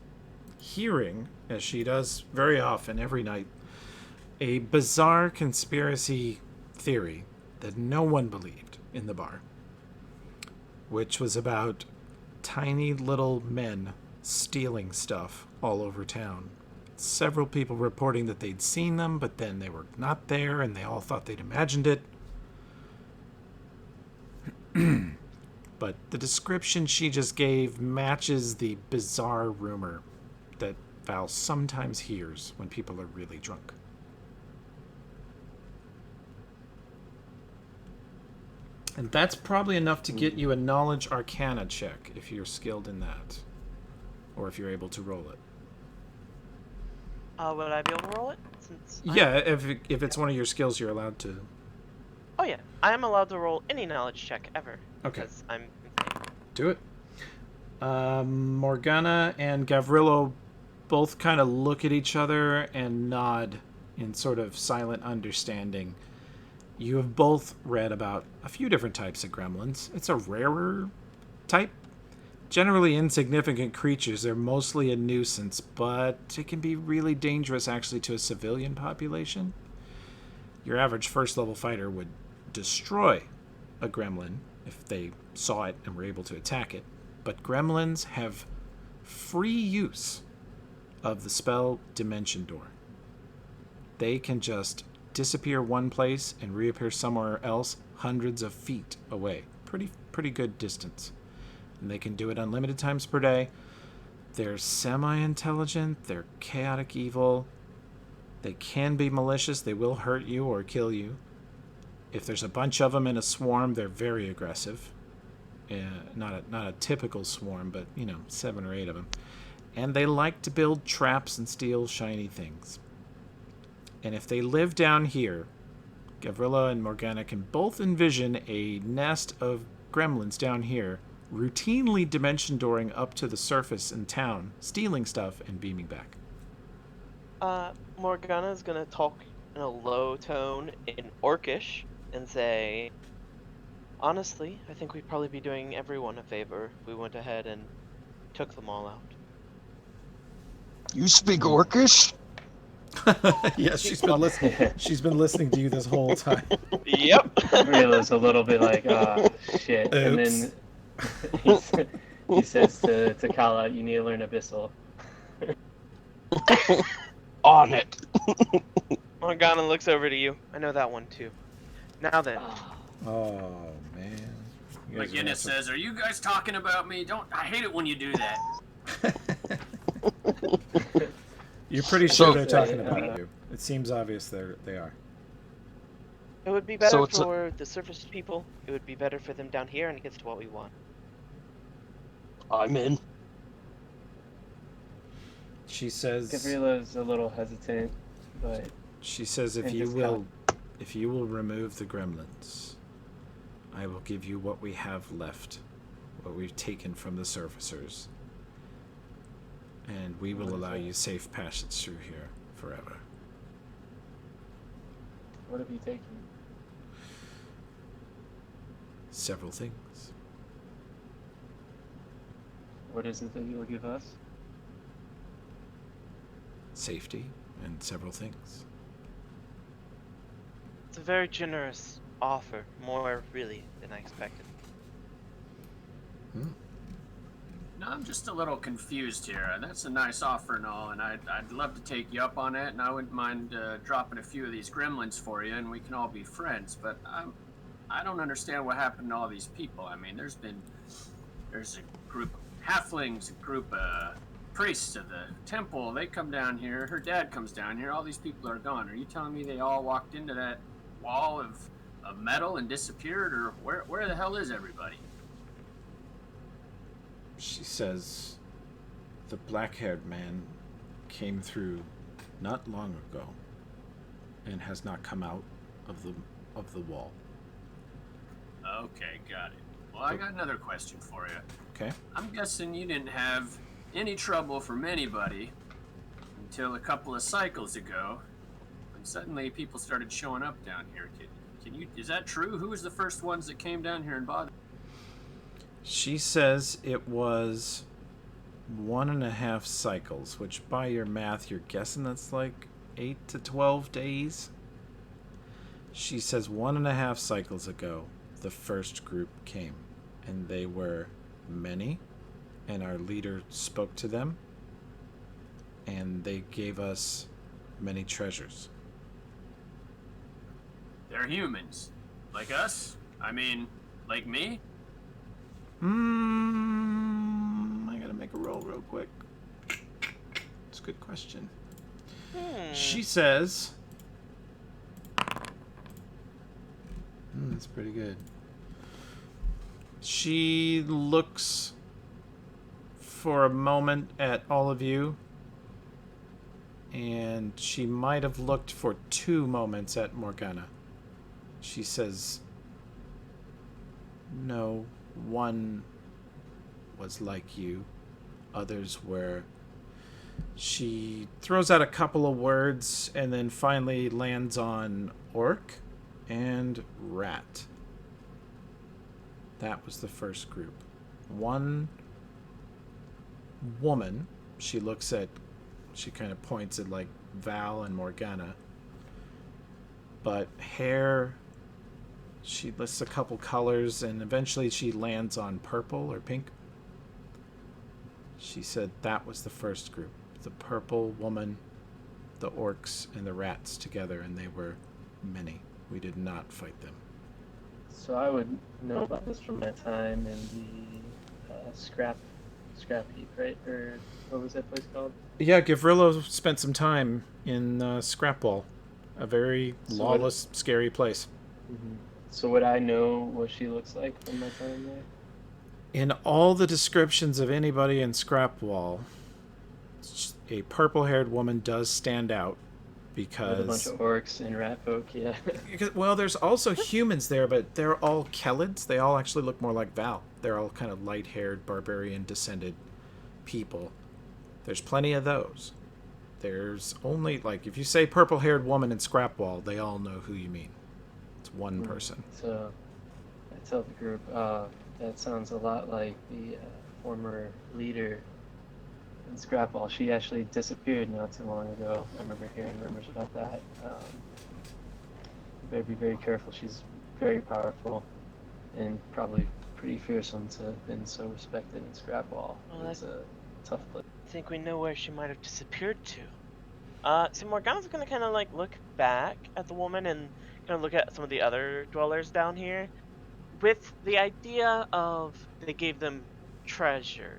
hearing, as she does very often every night, a bizarre conspiracy theory that no one believed in the bar, which was about tiny little men stealing stuff all over town. Several people reporting that they'd seen them, but then they were not there and they all thought they'd imagined it. But the description she just gave matches the bizarre rumor that Val sometimes hears when people are really drunk. And that's probably enough to get you a knowledge arcana check if you're skilled in that. Or if you're able to roll it. Would I be able to roll it? Since Yeah, if it's one of your skills, you're allowed to. Oh yeah, I am allowed to roll any knowledge check ever. Okay. Because I'm. Do it. Morgana and Gavrilo both kind of look at each other and nod in sort of silent understanding. You have both read about a few different types of gremlins. It's a rarer type. Generally insignificant creatures. They're mostly a nuisance, but it can be really dangerous actually to a civilian population. Your average first level fighter would destroy a gremlin if they saw it and were able to attack it. But gremlins have free use of the spell Dimension Door. They can just disappear one place and reappear somewhere else hundreds of feet away. Pretty good distance. And they can do it unlimited times per day. They're semi-intelligent. They're chaotic evil. They can be malicious. They will hurt you or kill you. If there's a bunch of them in a swarm, they're very aggressive. Not a typical swarm, but 7 or 8 of them. And they like to build traps and steal shiny things. And if they live down here, Gavrila and Morgana can both envision a nest of gremlins down here, routinely dimension dooring up to the surface in town, stealing stuff and beaming back. Morgana's gonna talk in a low tone in Orcish and say, honestly, I think we'd probably be doing everyone a favor if we went ahead and took them all out. You speak Orcish? Yes, she's been listening. She's been listening to you this whole time. Yep. Rilla's a little bit like, shit. And then he says to Kala, you need to learn Abyssal. On it. Morgana looks over to you. I know that one too. Now then. Oh man. You guys are McGinnis awesome. says, "Are you guys talking about me? Don't. I hate it when you do that." You're pretty sure So- they're talking about you. It seems obvious they are. It would be better So it's for the surface people. It would be better for them down here, and it gets to what we want. I'm in. She says. Gavrila's a little hesitant, but She says, if And you just will remove the gremlins, I will give you what we have left, what we've taken from the surfacers, and we will What is allow that? you safe passage through here forever. what have you taken? Several things. What is it that you'll give us? Safety and several things. It's a very generous offer, more really than I expected. No, I'm just a little confused here. That's a nice offer and all, and I'd love to take you up on it, and I wouldn't mind dropping a few of these gremlins for you, and we can all be friends. But I don't understand what happened to all these people. I mean, there's a group of halflings, a group of priests of the temple. They come down here. Her dad comes down here. All these people are gone. Are you telling me they all walked into that wall of metal and disappeared, or where the hell is everybody? She says, the black-haired man came through not long ago and has not come out of the wall. Okay, got it. Well, I got another question for you. Okay? I'm guessing you didn't have any trouble from anybody until a couple of cycles ago, and suddenly people started showing up down here. Can you? Is that true? Who was the first ones that came down here and bothered? She says it was 1.5 cycles, which by your math, you're guessing that's like 8 to 12 days. She says 1.5 cycles ago, the first group came, and they were many, and our leader spoke to them, and they gave us many treasures. They're humans, like us. I mean, like me. I gotta make a roll real quick. It's a good question. She says... that's pretty good. She looks for a moment at all of you, and she might have looked for 2 moments at Morgana. She says, "No, one was like you, others were." She throws out a couple of words and then finally lands on orc and rat. That was the first group. One woman, she kind of points at like Val and Morgana, but hair, she lists a couple colors and eventually she lands on purple or pink. She said that was the first group. The purple woman, the orcs, and the rats together, and they were many. We did not fight them. So I would know about this from my time in the scrap heap, right? Or what was that place called? Yeah, Gavrilo spent some time in Scrapwall, a very So lawless, scary place. Mm-hmm. So would I know what she looks like from my time there? In all the descriptions of anybody in Scrapwall, a purple-haired woman does stand out because... With a bunch of orcs and rat folk, yeah. Well, there's also humans there, but they're all Kelids. They all actually look more like Val. They're all kind of light-haired, barbarian-descended people. There's plenty of those. There's only, like, if you say purple-haired woman in Scrapwall, they all know who you mean. It's one person. So I tell the group, that sounds a lot like the former leader in Scrapball. She actually disappeared not too long ago. I remember hearing rumors about that. You better be very careful. She's very powerful and probably pretty fearsome to have been so respected in Scrapball. Well, It's a tough place. I think we know where she might have disappeared to. So Morgana's gonna kind of like look back at the woman and kind of look at some of the other dwellers down here, with the idea of they gave them treasure.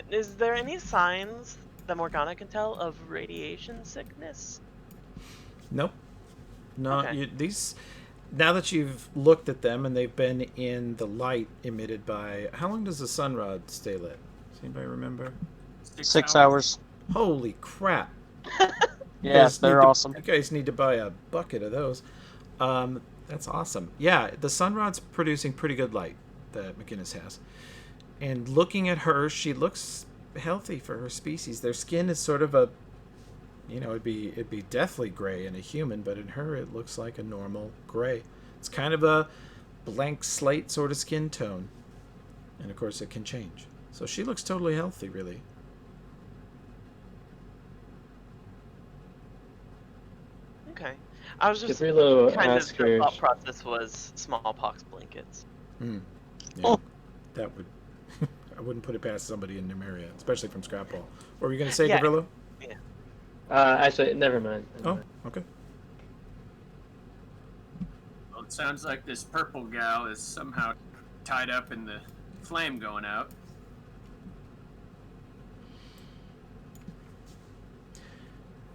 Is there any signs that Morgana can tell of radiation sickness? Nope. No, Okay. these... Now that you've looked at them and they've been in the light emitted by... How long does the sun rod stay lit? Does anybody remember? 6 hours. Holy crap. Yes, they're awesome. You guys need to buy a bucket of those. That's awesome. Yeah, the sunrod's producing pretty good light that McGinnis has. And looking at her, she looks healthy for her species. Their skin is sort of a, it'd be deathly gray in a human, but in her it looks like a normal gray. It's kind of a blank slate sort of skin tone. And of course it can change. So she looks totally healthy, really. Okay. I was just Gavrilo kind of asked the her. thought process was smallpox blankets. Yeah, Oh. that would... I wouldn't put it past somebody in Numeria, especially from Scrapball. What were you going to say, Yeah. Gavrilo? Actually, never mind. Oh, okay. Well, it sounds like this purple gal is somehow tied up in the flame going out.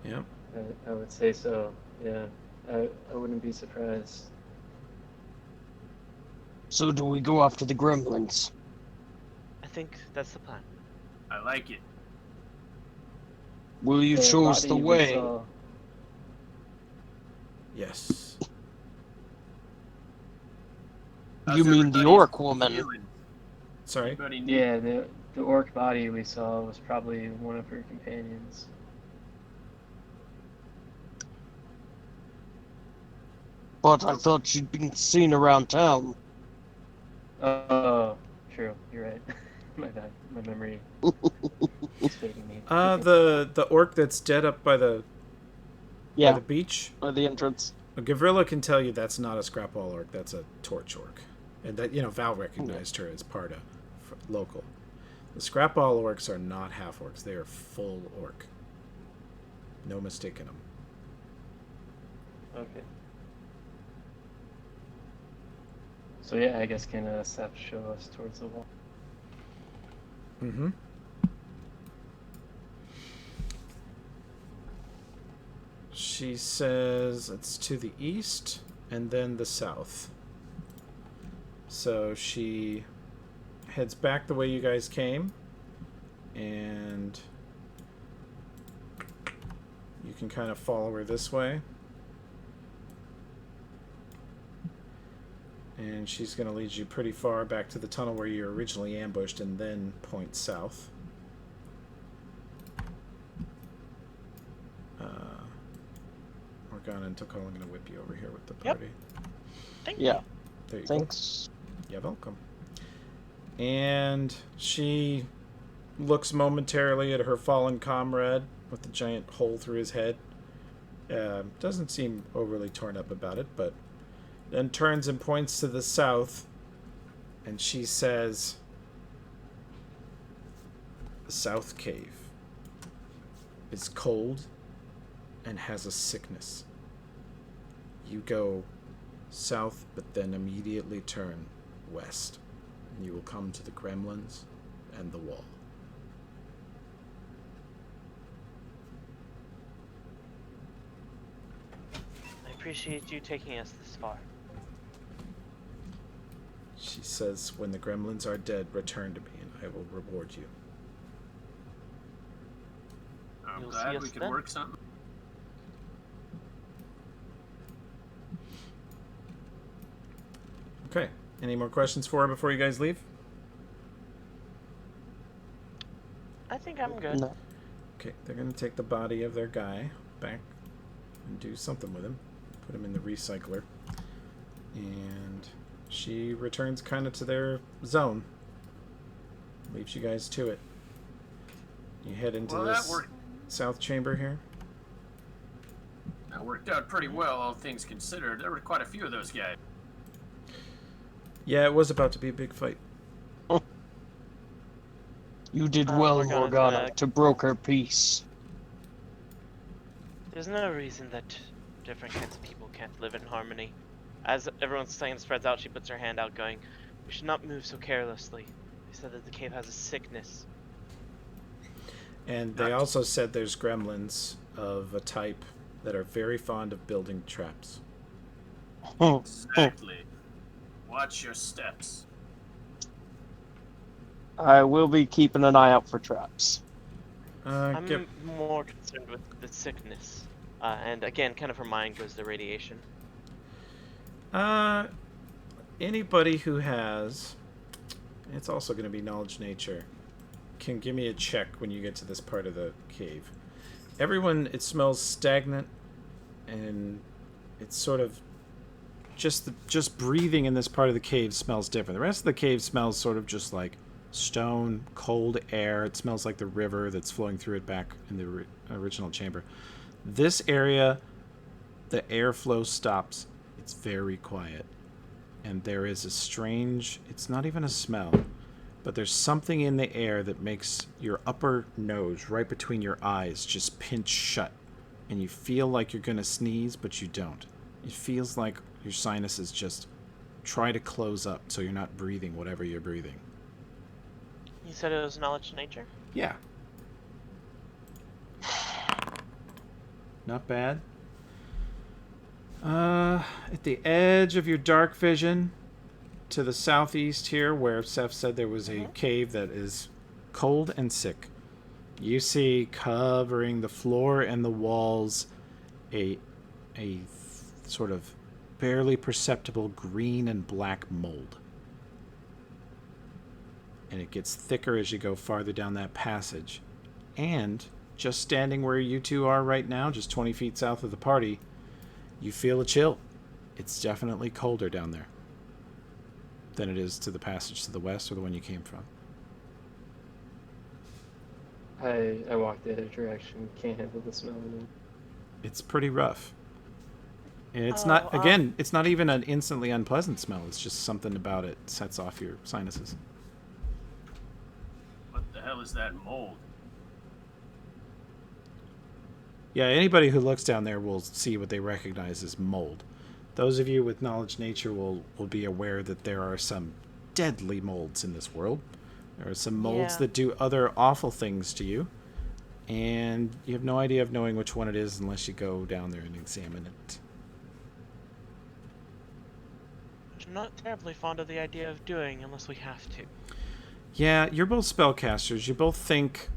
Yeah. I would say so. Yeah, I wouldn't be surprised. So do we go after the gremlins? I think that's the plan. I like it. Will you The show us body the we way? saw- Yes. You mean the everybody orc woman? feeling? Sorry. Anybody need- Yeah, the orc body we saw was probably one of her companions. But I thought she'd been seen around town. Oh, true. You're right. My bad. My memory is fading me. The orc that's dead up by the Yeah, by the beach. by the entrance. Gavrilo can tell you that's not a Scrapball orc. That's a torch orc, and that Val recognized her as Parda, local. The Scrapball orcs are not half orcs. They are full orc. No mistaking them. Okay. So yeah, I guess can Seth show us towards the wall? Mm-hmm. She says it's to the east and then the south. So she heads back the way you guys came, and you can kind of follow her this way. And she's going to lead you pretty far back to the tunnel where you were originally ambushed, and then point south. Morgana and Tokol, I'm going to whip you over here with the party. Thank Yeah. There you Thanks. go. You're welcome. And she looks momentarily at her fallen comrade with the giant hole through his head. Doesn't seem overly torn up about it, but then turns and points to the south, and she says, "The South Cave is cold and has a sickness. You go south, but then immediately turn west, and you will come to the gremlins and the wall." I appreciate you taking us this far. She says, "When the gremlins are dead, return to me, and I will reward you." I'm You'll see glad us we could then. work something. Okay. Any more questions for her before you guys leave? I think I'm good. No. Okay, they're going to take the body of their guy back and do something with him. Put him in the recycler. And she returns kind of to their zone. Leaves you guys to it. You head into Well, that this worked. south chamber here. That worked out pretty well, all things considered. There were quite a few of those guys. Yeah, it was about to be a big fight. You did well, Morgana's Morgana, gonna- to broker peace. There's no reason that different kinds of people can't live in harmony. As everyone's saying spreads out, she puts her hand out going, "We should not move so carelessly. They said that the cave has a sickness." And they also said there's gremlins of a type that are very fond of building traps. Exactly. Watch your steps. I will be keeping an eye out for traps. I'm Get, more concerned with the sickness. And again, kind of her mind goes to radiation. anybody who has, it's also going to be knowledge nature, can give me a check when you get to this part of the cave. Everyone, it smells stagnant, and it's sort of just breathing in this part of the cave smells different. The rest of the cave smells sort of just like stone, cold air. It smells like the river that's flowing through it back in the original chamber. This area, the airflow stops. It's very quiet. And there is a strange, it's not even a smell, but there's something in the air that makes your upper nose, right between your eyes, just pinch shut. And you feel like you're going to sneeze, but you don't. It feels like your sinuses just try to close up so you're not breathing whatever you're breathing. You said it was knowledge nature? Yeah. Not bad. At the edge of your dark vision, to the southeast here, where Seth said there was a cave that is cold and sick, you see covering the floor and the walls a sort of barely perceptible green and black mold. And it gets thicker as you go farther down that passage. And just standing where you two are right now, just 20 feet south of the party, you feel a chill. It's definitely colder down there than it is to the passage to the west or the one you came from. I walk the other direction. Can't handle the smell anymore. It's pretty rough. And it's Oh, not, again, it's not even an instantly unpleasant smell. It's just something about it sets off your sinuses. What the hell is that mold? Yeah, anybody who looks down there will see what they recognize as mold. Those of you with knowledge nature will be aware that there are some deadly molds in this world. There are some molds Yeah. that do other awful things to you. And you have no idea of knowing which one it is unless you go down there and examine it. I'm not terribly fond of the idea of doing unless we have to. Yeah, you're both spellcasters. You both think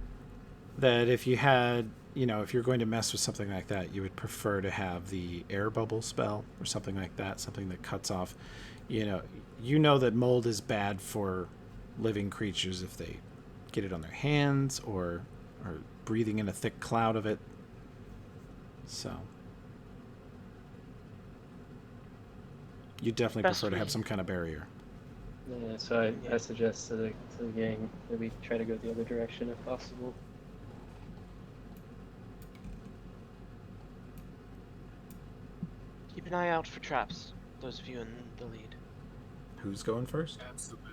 that if you had, if you're going to mess with something like that, you would prefer to have the air bubble spell or something like that, something that cuts off. You know that mold is bad for living creatures if they get it on their hands or breathing in a thick cloud of it. So you definitely Best prefer to have we- some kind of barrier. Yeah, so I suggest to the gang that we try to go the other direction if possible. Keep an eye out for traps. Those of you in the lead. Who's going first? Absolutely.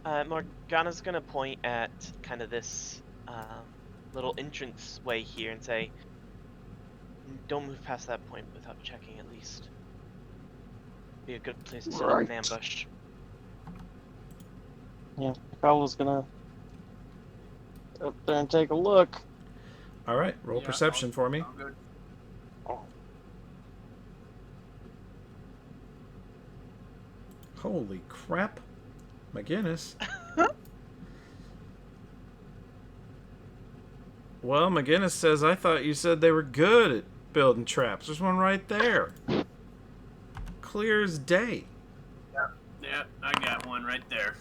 Morgana's gonna point at kind of this little entrance way here and say, "Don't move past that point without checking at least. Be a good place to set up an Right. ambush." Yeah, Carla's gonna up there and take a look. All right, roll Yeah, perception for me. I'll go. Holy crap, McGinnis. Well, McGinnis says, I thought you said they were good at building traps. There's one right there. Clear as day. Yeah, I got one right there.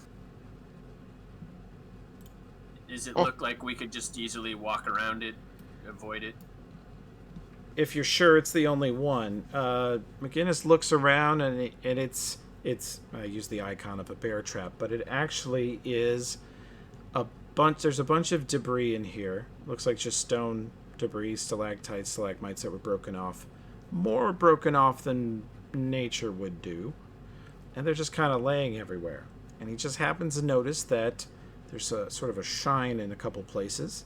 Does it look like we could just easily walk around it, avoid it? If you're sure it's the only one. McGinnis looks around and it's I use the icon of a bear trap, but it actually is there's a bunch of debris in here. Looks like just stone debris, stalactites, stalagmites that were broken off. More broken off than nature would do. And they're just kind of laying everywhere. And he just happens to notice that there's a sort of a shine in a couple places.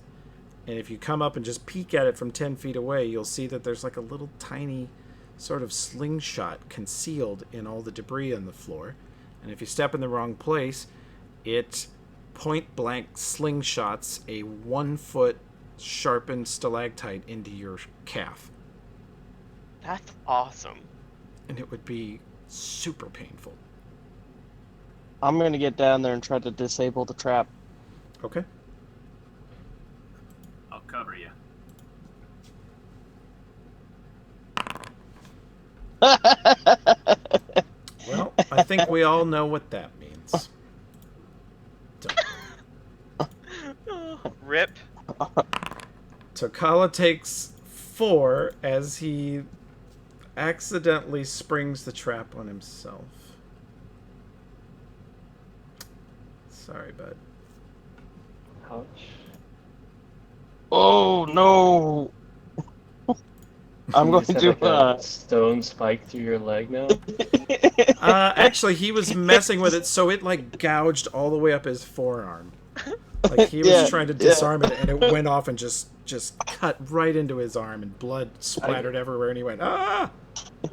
And if you come up and just peek at it from 10 feet away, you'll see that there's like a little tiny sort of slingshot concealed in all the debris on the floor. And if you step in the wrong place, it point blank slingshots a 1 foot sharpened stalactite into your calf. That's awesome. And it would be super painful. I'm gonna get down there and try to disable the trap. Okay. I'll cover you. Well, I think we all know what that means. Rip. Tokala takes 4 as he accidentally springs the trap on himself. Sorry, bud. Ouch. Oh no! I'm You going just to have, like, a stone spike through your leg now. Actually, he was messing with it, so it like gouged all the way up his forearm. Like he was Yeah, trying to yeah. disarm it, and it went off and just cut right into his arm, and blood splattered everywhere. And he went, "Ah!"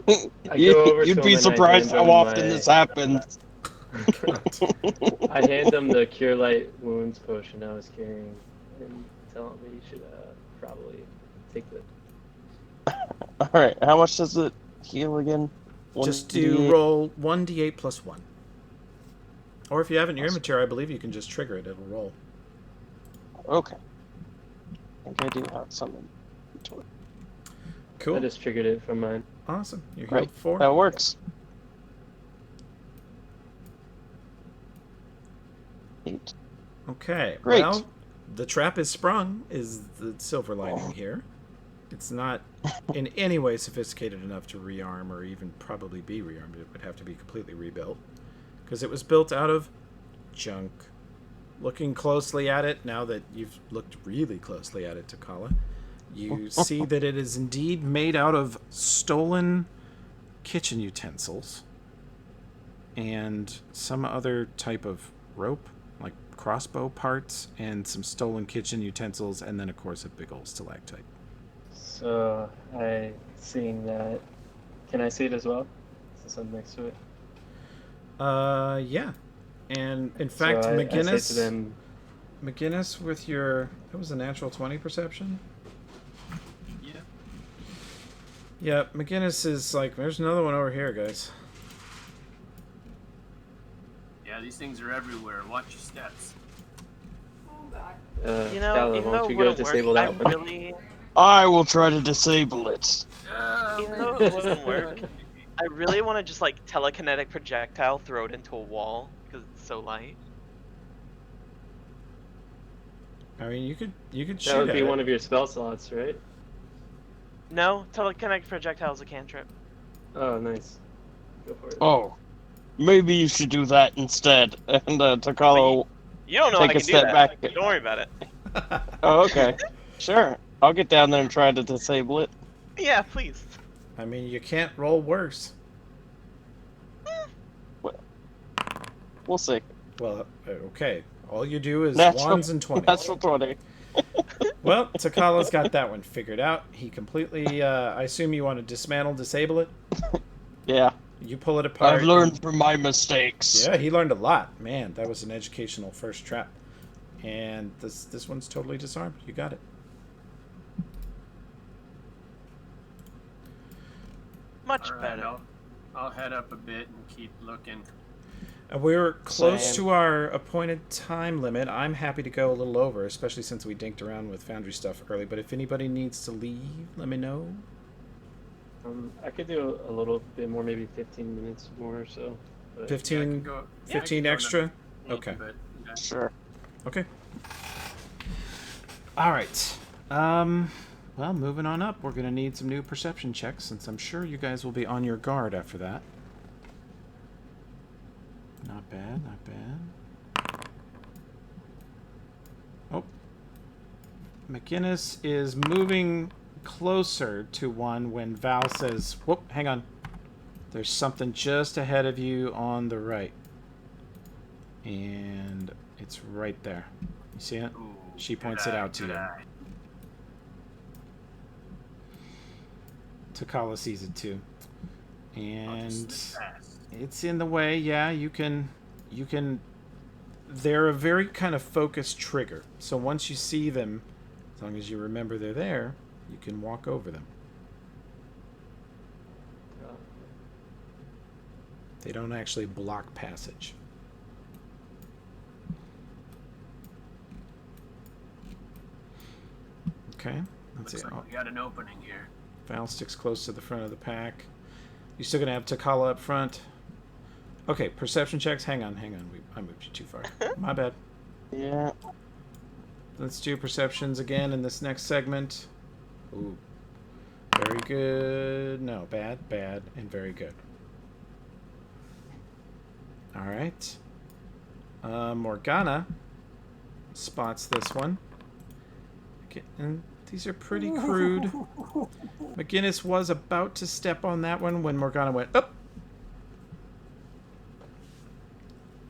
I go over to You'd him be and I surprised hand how him often my- this happens. I hand him the Cure Light Wounds potion I was carrying and tell him that he should probably take the. Alright, how much does it heal again? Just do roll 1d8 plus 1. Or if you have it in your inventory, I believe you can just trigger it. It'll roll. Okay. I think I do have something. I Cool. just triggered it from mine. Awesome. You're Right. healed 4. That works. 8. Okay. Great. Well, the trap is sprung, is the silver lining here. It's not in any way sophisticated enough to rearm or even probably be rearmed. It would have to be completely rebuilt because it was built out of junk. Looking closely at it, now that you've looked really closely at it, Tokala, you see that it is indeed made out of stolen kitchen utensils and some other type of rope, like crossbow parts, and some stolen kitchen utensils, and then, of course, a big old stalactite. So seeing that, can I see it as well? Since I'm next to it. Yeah. And, in fact, So I say McGinnis... to them, McGinnis, with your... That was a natural 20 perception? Yeah. Yeah, McGinnis is like, there's another one over here, guys. Yeah, these things are everywhere. Watch your steps. Oh god. You know, Scala, even why though don't it you go wouldn't disable work, that I one? really, I will try to disable it. even though it wouldn't work, I really want to just like telekinetic projectile throw it into a wall because it's so light. I mean, you could shoot That would at be it. one of your spell slots, right? No, telekinetic projectile is a cantrip. Oh, nice. Go for it. Oh, maybe you should do that instead. And Takalo. You don't know Take I a can do step that. back. Don't worry about it. Oh, okay. Sure. I'll get down there and try to disable it. Yeah, please. I mean, you can't roll worse. We'll see. Well, okay. All you do is Natural, 1s and 20s. natural 20. Well, Takala's got that one figured out. He completely, I assume you want to disable it? Yeah. You pull it apart. I've learned from my mistakes. Yeah, he learned a lot. Man, that was an educational first trap. And this one's totally disarmed. You got it. Much All right, better. I'll head up a bit and keep looking. We're close Same. to our appointed time limit. I'm happy to go a little over, especially since we dinked around with Foundry stuff early. But if anybody needs to leave, let me know. I could do a little bit more, maybe 15 minutes more or so. But 15, Yeah, I can go- 15 I can go extra? another little Okay. bit, yeah. Sure. Okay. All right. Well, moving on up, we're going to need some new perception checks, since I'm sure you guys will be on your guard after that. Not bad, not bad. Oh. McGinnis is moving closer to one when Val says, whoop, hang on. There's something just ahead of you on the right. And it's right there. You see it? Ooh, She good points it eye, out to good you. eye. Takala sees it too. I'll And just slip past. it's in the way. Yeah, you can they're a very kind of focused trigger. So once you see them, as long as you remember they're there, you can walk over them. They don't actually block passage. Okay, let's Looks see. like we got an opening here. Val sticks close to the front of the pack. You still gonna have Takala up front. Okay, perception checks. Hang on. I moved you too far. My bad. Yeah. Let's do perceptions again in this next segment. Ooh. Very good. No, bad, and very good. Alright. Morgana spots this one. Okay, and these are pretty crude. McGinnis was about to step on that one when Morgana went up.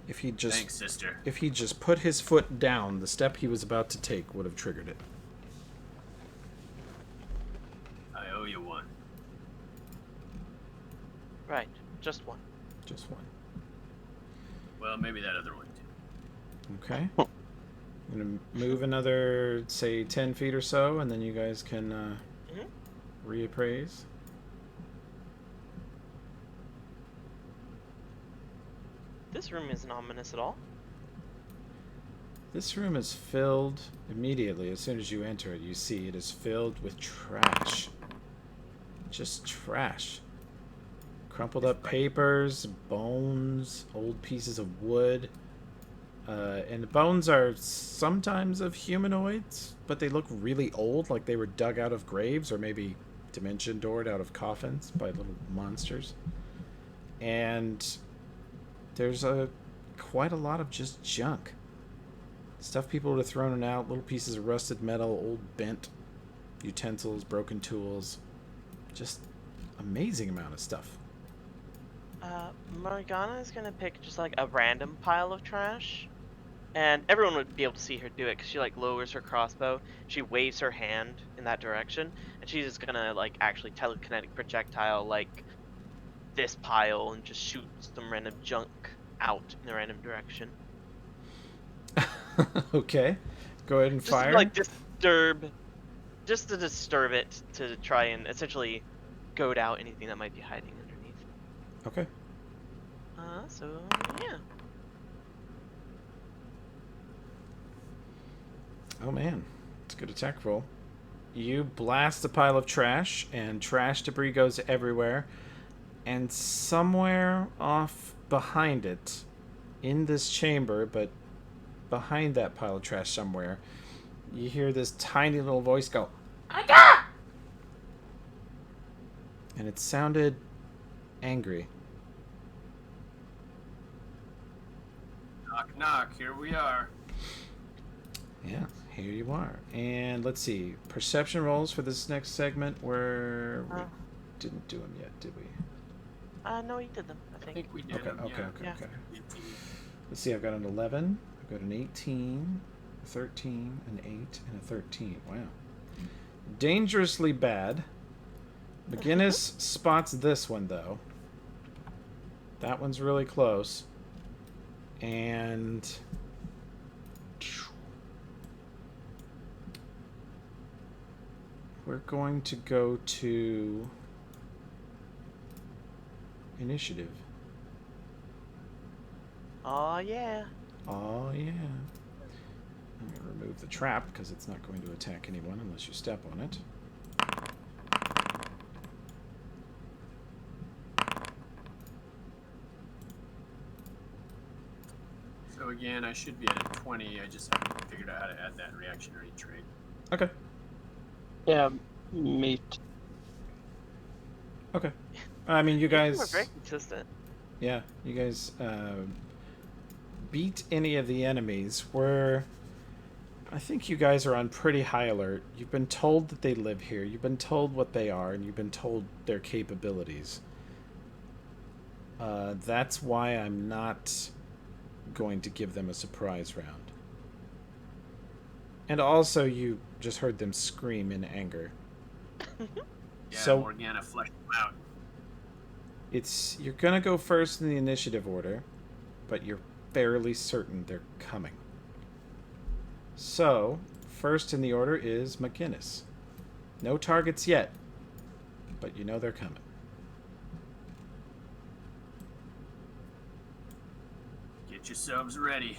If he Thanks, sister. just put his foot down, the step he was about to take would have triggered it. I owe you one. Right, just one. Just one. Well, maybe that other one too. Okay. I'm gonna move another, say, 10 feet or so, and then you guys can reappraise. This room isn't ominous at all. This room is filled immediately. As soon as you enter it, you see it is filled with trash. Just trash. Crumpled up papers, bones, old pieces of wood. And the bones are sometimes of humanoids, but they look really old, like they were dug out of graves or maybe dimension doored out of coffins by little monsters. And there's quite a lot of just junk. Stuff people would have thrown out, little pieces of rusted metal, old bent utensils, broken tools. Just amazing amount of stuff. Morgana is gonna pick just like a random pile of trash, and everyone would be able to see her do it because she like lowers her crossbow, she waves her hand in that direction, and she's just gonna like actually telekinetic projectile like this pile and just shoot some random junk out in a random direction. Okay. Go ahead and Just fire. to, like just to disturb it, to try and essentially goad out anything that might be hiding underneath. Okay. So yeah. Oh man, it's a good attack roll. You blast a pile of trash, and trash debris goes everywhere. And somewhere off behind it, in this chamber, but behind that pile of trash somewhere, you hear this tiny little voice go, "Aga!" And it sounded angry. Knock, knock. Here we are. Yeah, here you are. And let's see, perception rolls for this next segment where we didn't do them yet, did we? No, you did them, I I think. think we did. Okay, them, okay, yeah. okay, Yeah. okay. Let's see, I've got an 11, I've got an 18, a 13, an 8, and a 13. Wow. Dangerously bad. McGinnis spots this one, though. That one's really close. And... we're going to go to... initiative. Oh yeah. Oh, yeah. I'm going to remove the trap because it's not going to attack anyone unless you step on it. So again, I should be at a 20. I just haven't figured out how to add that reactionary trait. Okay. Yeah, meat. Okay. I mean, you guys... We're very consistent. Yeah, you guys beat any of the enemies. Where I think you guys are on pretty high alert. You've been told that they live here. You've been told what they are, and you've been told their capabilities. That's why I'm not going to give them a surprise round. And also, you just heard them scream in anger. Yeah, So- Morgana fleshed them out. You're gonna go first in the initiative order, but you're fairly certain they're coming. So, first in the order is McGinnis. No targets yet, but you know they're coming. Get yourselves ready.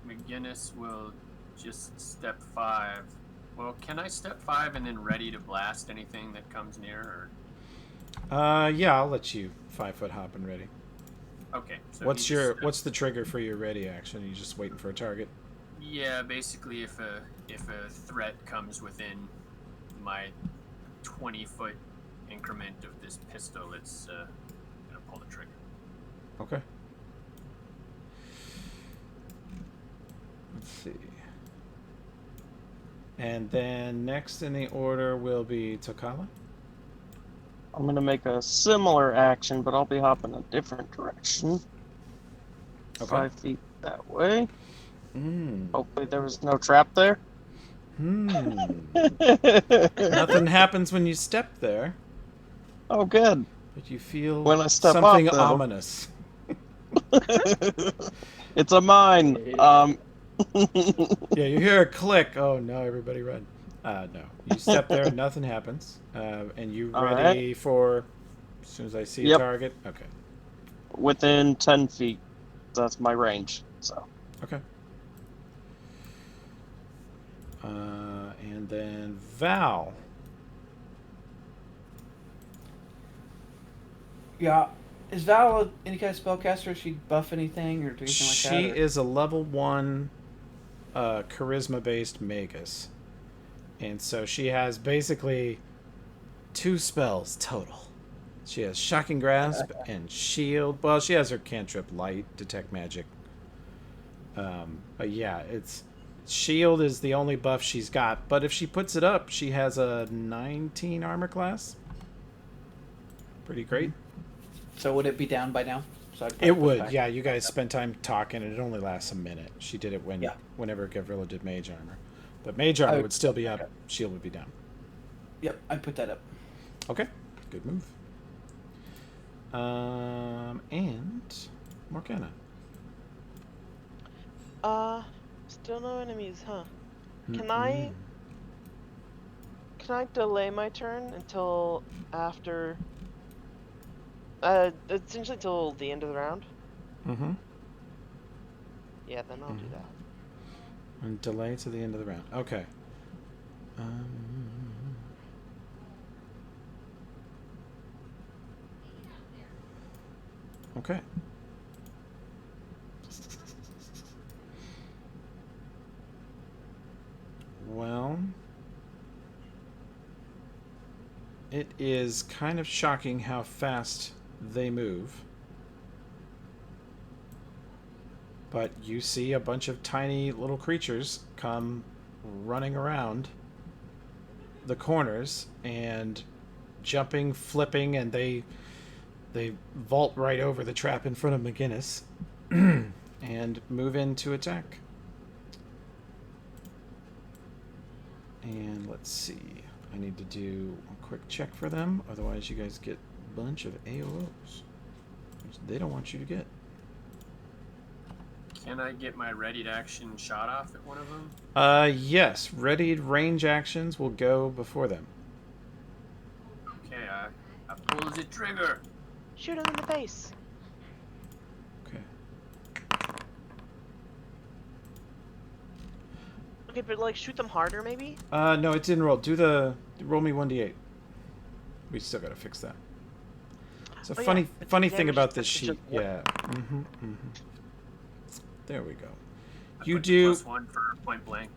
McGinnis will just step 5. Well, can I step 5 and then ready to blast anything that comes near? Or... Yeah, I'll let you 5-foot hop and ready. Okay. So What's he just steps- what's the trigger for your ready action? Are you just waiting for a target? Yeah, basically, if a threat comes within my 20-foot increment of this pistol, it's gonna pull the trigger. Okay. Let's see. And then next in the order will be Tokala. I'm gonna make a similar action, but I'll be hopping a different direction. Okay. 5 feet that way. Hmm. Hopefully there was no trap there. Nothing happens when you step there, Oh, good. but you feel When I step something up, though. ominous. It's a mine. Yeah, you hear a click. Oh no, everybody run. No. You step there, nothing happens. And you All ready for as soon as I see a Yep. target? Okay. Within 10 feet. That's my range. So. Okay. And then Val. Yeah. Is Val any kind of spellcaster? Does she buff anything or do anything She like that? or- is a level 1 charisma-based magus. And so she has basically 2 spells total. She has Shocking Grasp and Shield. Well, she has her cantrip Light, Detect Magic. But yeah, Shield is the only buff she's got. But if she puts it up, she has a 19 armor class. Pretty great. So would it be down by now? So I'd probably It push would, back. yeah. You guys spent time talking, and it only lasts a minute. She did it Yeah. whenever Gavrilla did Mage Armor. But Mage Armor would- would still be up. Shield would be down. Yep, I'd put that up. Okay, good move. And Morgana. Still no enemies, huh? Can Mm-mm. I delay my turn until after essentially till the end of the round? Mm-hmm. Yeah, then I'll do Mhm. that. And delay to the end of the round. Okay. Okay. Well, it is kind of shocking how fast they move. But you see a bunch of tiny little creatures come running around the corners and jumping, flipping, and they vault right over the trap in front of McGinnis and move in to attack. And let's see. I need to do a quick check for them, otherwise you guys get a bunch of AOs, which they don't want you to get. Can I get my readied action shot off at one of them? Yes. Readied range actions will go before them. Okay, I pull the trigger. Shoot him in the face. Okay. Okay, but like shoot them harder, maybe. No, it didn't roll. Roll me 1d8. We still gotta fix that. It's a Oh, funny yeah. thing Damage about is this just sheet. one. Yeah. There we go. I You put do. +1 for point blank.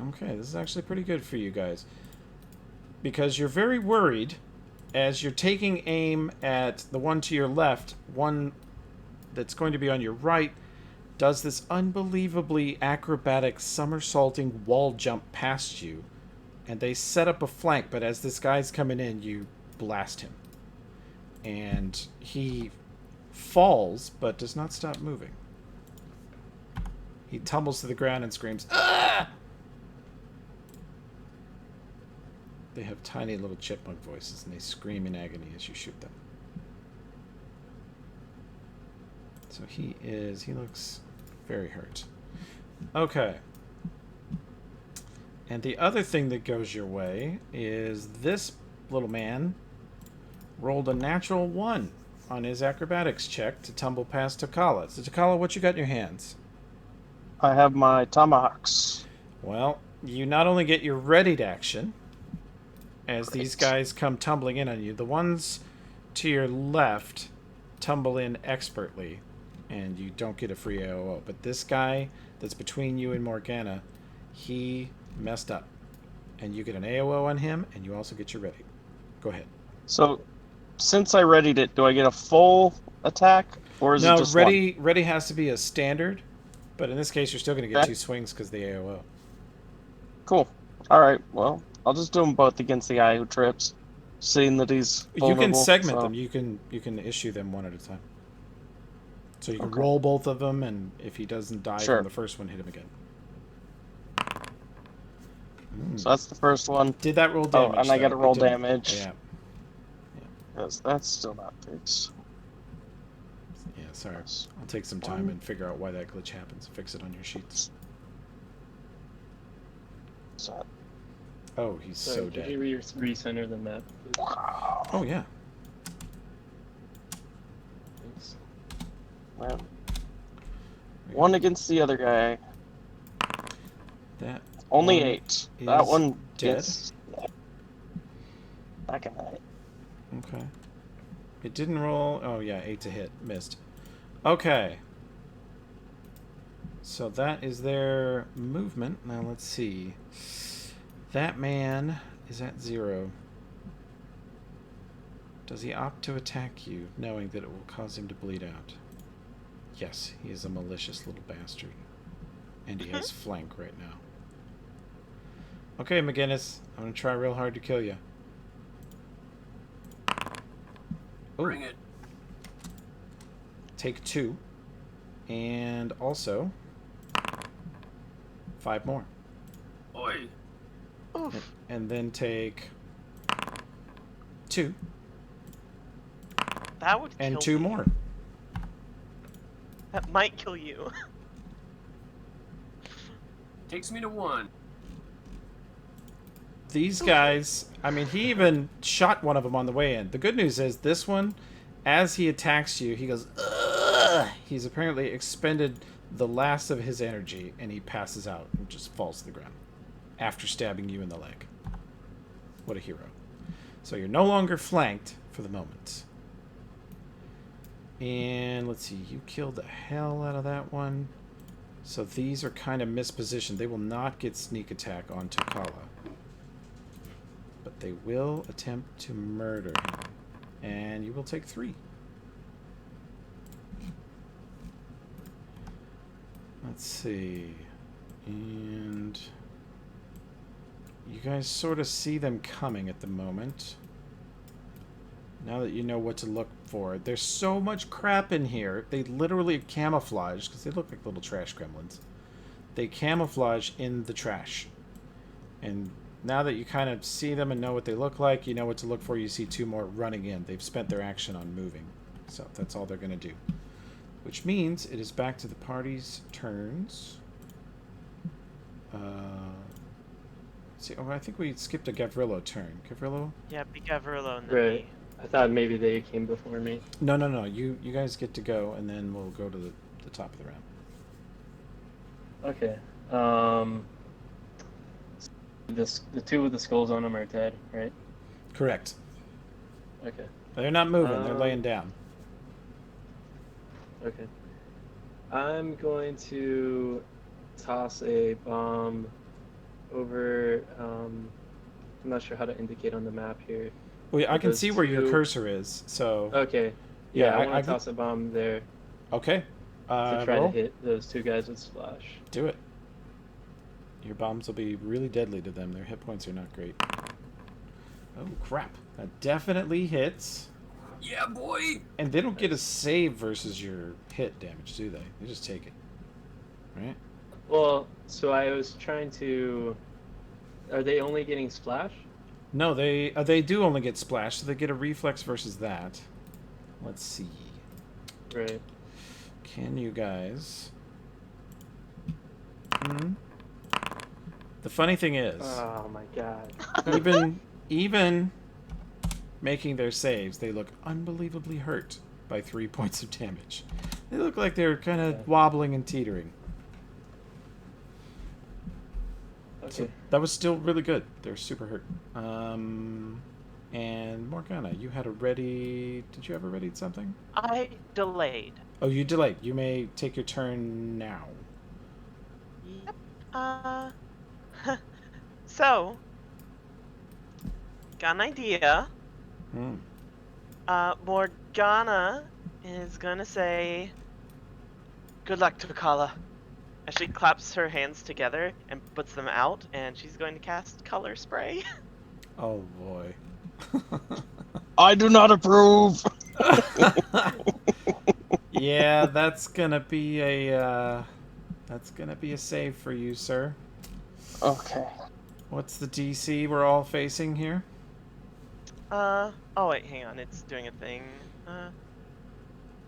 Okay, this is actually pretty good for you guys. Because you're very worried as you're taking aim at the one to your left, one that's going to be on your right does this unbelievably acrobatic somersaulting wall jump past you. And they set up a flank, but as this guy's coming in, you blast him. And he falls, but does not stop moving. He tumbles to the ground and screams, "Ah!" They have tiny little chipmunk voices, and they scream in agony as you shoot them. So he looks very hurt. Okay. And the other thing that goes your way is this little man rolled a natural 1 on his acrobatics check to tumble past Takala. So Takala, what you got in your hands? I have my tomahawks. Well, you not only get your readied action, as these Great. guys come tumbling in on you, the ones to your left tumble in expertly, and you don't get a free AOO. But this guy that's between you and Morgana, he messed up. And you get an AOO on him, and you also get your ready. Go ahead. So, since I readied it, do I get a full attack, or is No, it just ready has to be a standard, but in this case, you're still going to get Okay. 2 swings because the AOO. one? Cool. All right. Well, I'll just do them both against the guy who trips, seeing that he's You can vulnerable, segment so- them. You can issue them one at a time. So you can Okay. roll both of them, and if he doesn't die Sure. from the first one, hit him again. So that's the first one. Did that roll damage? Oh, and I got to though? roll It didn't. damage. Yeah. Because that's still not fixed. Yeah, sorry. I'll take some time and figure out why that glitch happens. Fix it on your sheets. So, Oh, he's so Could dead. you recenter the map? please? Oh, yeah. Thanks. well, one against the other guy. That Only one 8. That is one dead. gets. Back in that. Okay. It didn't roll. Oh, yeah, 8 to hit. Missed. Okay. So that is their movement. Now let's see. That man is at 0. Does he opt to attack you, knowing that it will cause him to bleed out? Yes, he is a malicious little bastard. And he has flank right now. Okay, McGinnis. I'm going to try real hard to kill you. Bring it. Take 2. And also 5 more. Oi. Oof. And then take 2 That would and kill 2 me. more. That might kill you. Takes me to 1. These guys, I mean, he even shot one of them on the way in. The good news is this one, as he attacks you, he goes, "Ugh!" He's apparently expended the last of his energy, and he passes out and just falls to the ground after stabbing you in the leg. What a hero. So you're no longer flanked for the moment. And let's see, you killed the hell out of that one. So these are kind of mispositioned. They will not get sneak attack on Tokala. But they will attempt to murder him. And you will take 3. Let's see. And you guys sort of see them coming at the moment. Now that you know what to look for. There's so much crap in here. They literally camouflage, because they look like little trash gremlins. They camouflage in the trash. And now that you kind of see them and know what they look like, you know what to look for. You see 2 more running in. They've spent their action on moving. So that's all they're going to do. Which means it is back to the party's turns. See, oh, I think we skipped a Gavrilo turn. Gavrilo? Yeah, be Gavrilo and then Right. me. I thought maybe they came before me. No. You guys get to go, and then we'll go to the top of the round. Okay. The 2 with the skulls on them are dead, right? Correct. Okay. They're not moving. They're laying down. Okay. I'm going to toss a bomb over. I'm not sure how to indicate on the map here. Well, I can Those see where your 2 cursor is. So Okay. Yeah, Yeah, I I want to toss a bomb there okay. to try Roll. to hit those 2 guys with splash. Do it. Your bombs will be really deadly to them. Their hit points are not great. Oh crap! That definitely hits. Yeah, boy. And they don't get a save versus your hit damage, do they? They just take it. Right? Well, so I was trying to. Are they only getting splash? No, they do only get splash, so they get a reflex versus that. Let's see. Right. Can you guys? The funny thing is, Oh my god. even making their saves, they look unbelievably hurt by 3 points of damage. They look like they're kind of Okay. wobbling and teetering. So Okay. that was still really good. They're super hurt. And Morgana, you had a ready. Did you ever ready something? I delayed. Oh, you delayed. You may take your turn now. Yep. So, got an idea. Hmm. Morgana is gonna say, "Good luck, Tokala." As she claps her hands together and puts them out, and she's going to cast Color Spray. Oh boy. I do not approve. Yeah, that's gonna be a save for you, sir. Okay. What's the DC we're all facing here? Oh wait, hang on, it's doing a thing.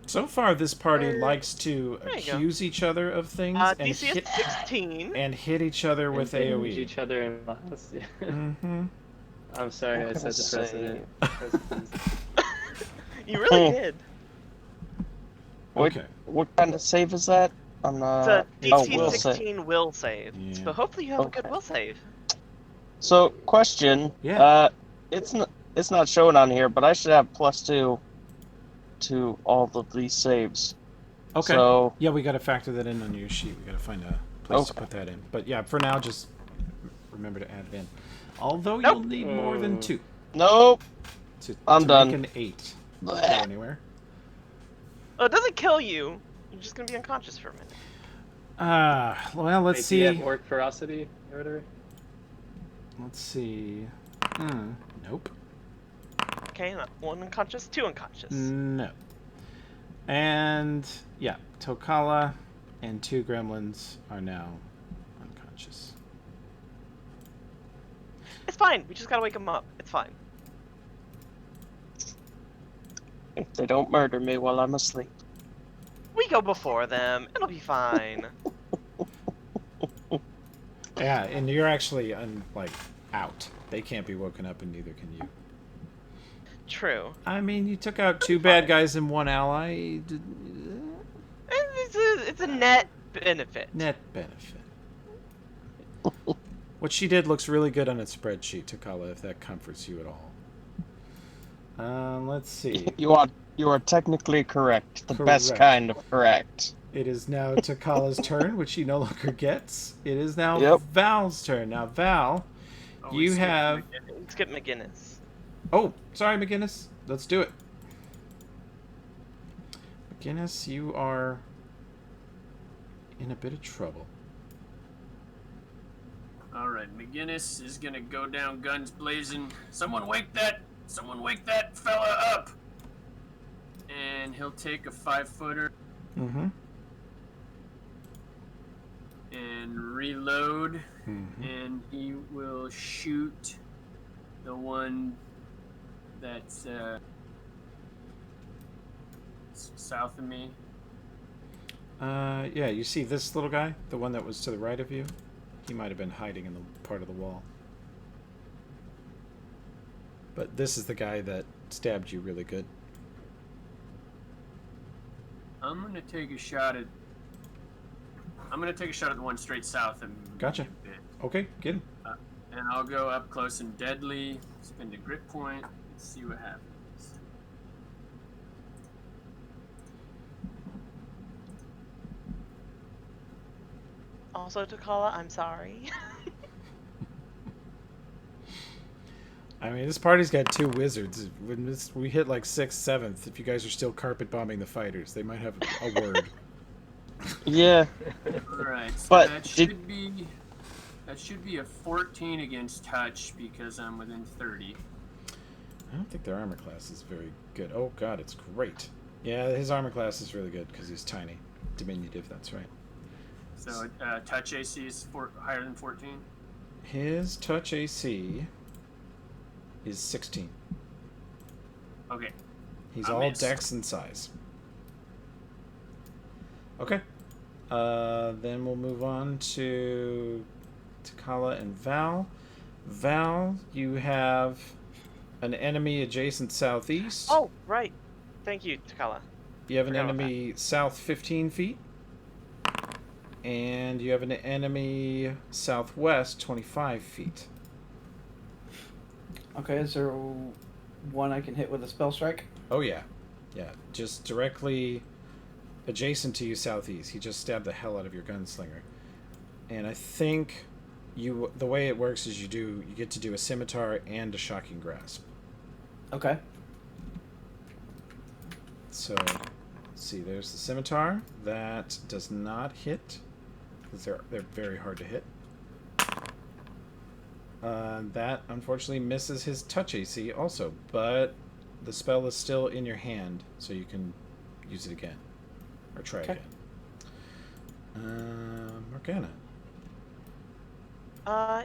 So far, this party likes to there you go. accuse each other of things and DC hit, is 16. and hit each other with And AoE. damage each other in blast. Yeah. Mm-hmm. I'm sorry, I I'm said the gonna precedent. You really did. What, Okay. what kind of save is that? I'm It's not. a DC will save. 16 will save. Yeah. So hopefully you have a good Okay. will save. So, question. Yeah. It's not showing on here, but I should have +2 to all of these saves. Okay. So, Yeah, we got to factor that in on your sheet. We got to find a place to Okay. put that in. But yeah, for now, just remember to add it in. Although Nope. you'll need more than 2 nope. to I'm make done. an 8. Don't go anywhere. Oh, it doesn't kill you. You're just gonna be unconscious for a minute. Well, let's Wait, see. Do you have orc ferocity or whatever? Let's see. Nope. Okay, not 1 unconscious, 2 unconscious. No. And yeah, Tokala and 2 gremlins are now unconscious. It's fine. We just gotta wake them up. It's fine. If they don't murder me while I'm asleep. We go before them. It'll be fine. Yeah, and you're actually out. They can't be woken up, and neither can you. True. I mean, you took out 2 bad guys and 1 ally. It's a net benefit. Net benefit. What she did looks really good on a spreadsheet, Takala, if that comforts you at all. Let's see. You are technically correct. The best Correct. kind of correct. It is now Takala's turn, which she no longer gets. It is now Yep. Val's turn. Now, Val, Oh, we you skipped have... McGinnis. Skip McGinnis. Oh, sorry, McGinnis. Let's do it. McGinnis, you are in a bit of trouble. All right, McGinnis is gonna go down guns blazing. Someone wake that fella up. And he'll take a 5-footer Mm-hmm. and reload, Mm-hmm. and he will shoot the one that's south of me. Yeah, you see this little guy? The one that was to the right of you? He might have been hiding in the part of the wall. But this is the guy that stabbed you really good. I'm gonna take a shot at the one straight south of me. Gotcha. a bit. Okay, get him. And I'll go up close and deadly, spend a grit point, and see what happens. Also, Takala, I'm sorry. I mean, this party's got 2 wizards. When we hit like 6th, 7th, if you guys are still carpet bombing the fighters, they might have a word. Yeah. Alright, so But that did- should be a 14 against touch because I'm within 30. I don't think their armor class is very good. Oh god, it's great. Yeah, his armor class is really good because he's tiny. Diminutive, that's right. So touch AC is higher than 14. His touch AC is 16. Okay. He's I all missed. dex and size. Okay. Then we'll move on to Takala and Val. Val, you have an enemy adjacent southeast. Oh, right. Thank you, Takala. You have an forgot about enemy south 15 feet. And you have an enemy southwest 25 feet. Okay, is there one I can hit with a spell strike? Oh, yeah. Yeah, just directly adjacent to you southeast. He just stabbed the hell out of your gunslinger. And I think the way it works is you get to do a scimitar and a shocking grasp. Okay. So, let's see, there's the scimitar. That does not hit, because they're very hard to hit. That, unfortunately, misses his touch AC also, but the spell is still in your hand, so you can use it again. Or try Okay. again. Morgana.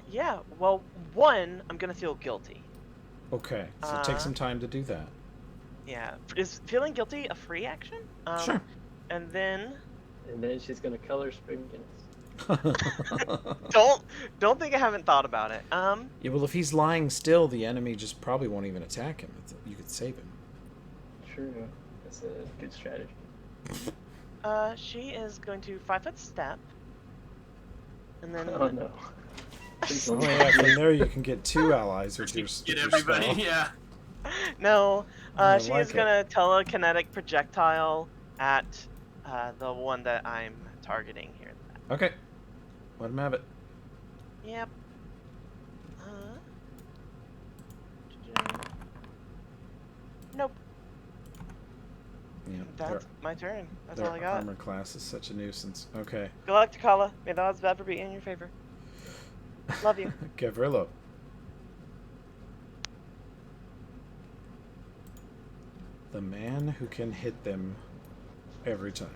Yeah. Well, one, I'm gonna feel guilty. Okay, so take some time to do that. Yeah. Is feeling guilty a free action? Sure. And then And then she's gonna color Spring Guinness. don't think I haven't thought about it. Yeah, well, if he's lying still, the enemy just probably won't even attack him. You could save him. True. That's a good strategy. She is going to 5-foot step. And then Oh no. Please Oh don't. yeah, from there you can get 2 allies with your, Get with your everybody, spell. yeah. No, I she like is it. gonna telekinetic projectile at the one that I'm targeting here. Okay, let him have it. Yep. Nope. Yeah, That's my turn. That's their all I got. armor class is such a nuisance. Okay, Good luck, Takala. May the odds ever be in your favor. Love you. Gavrilo. The man who can hit them every time.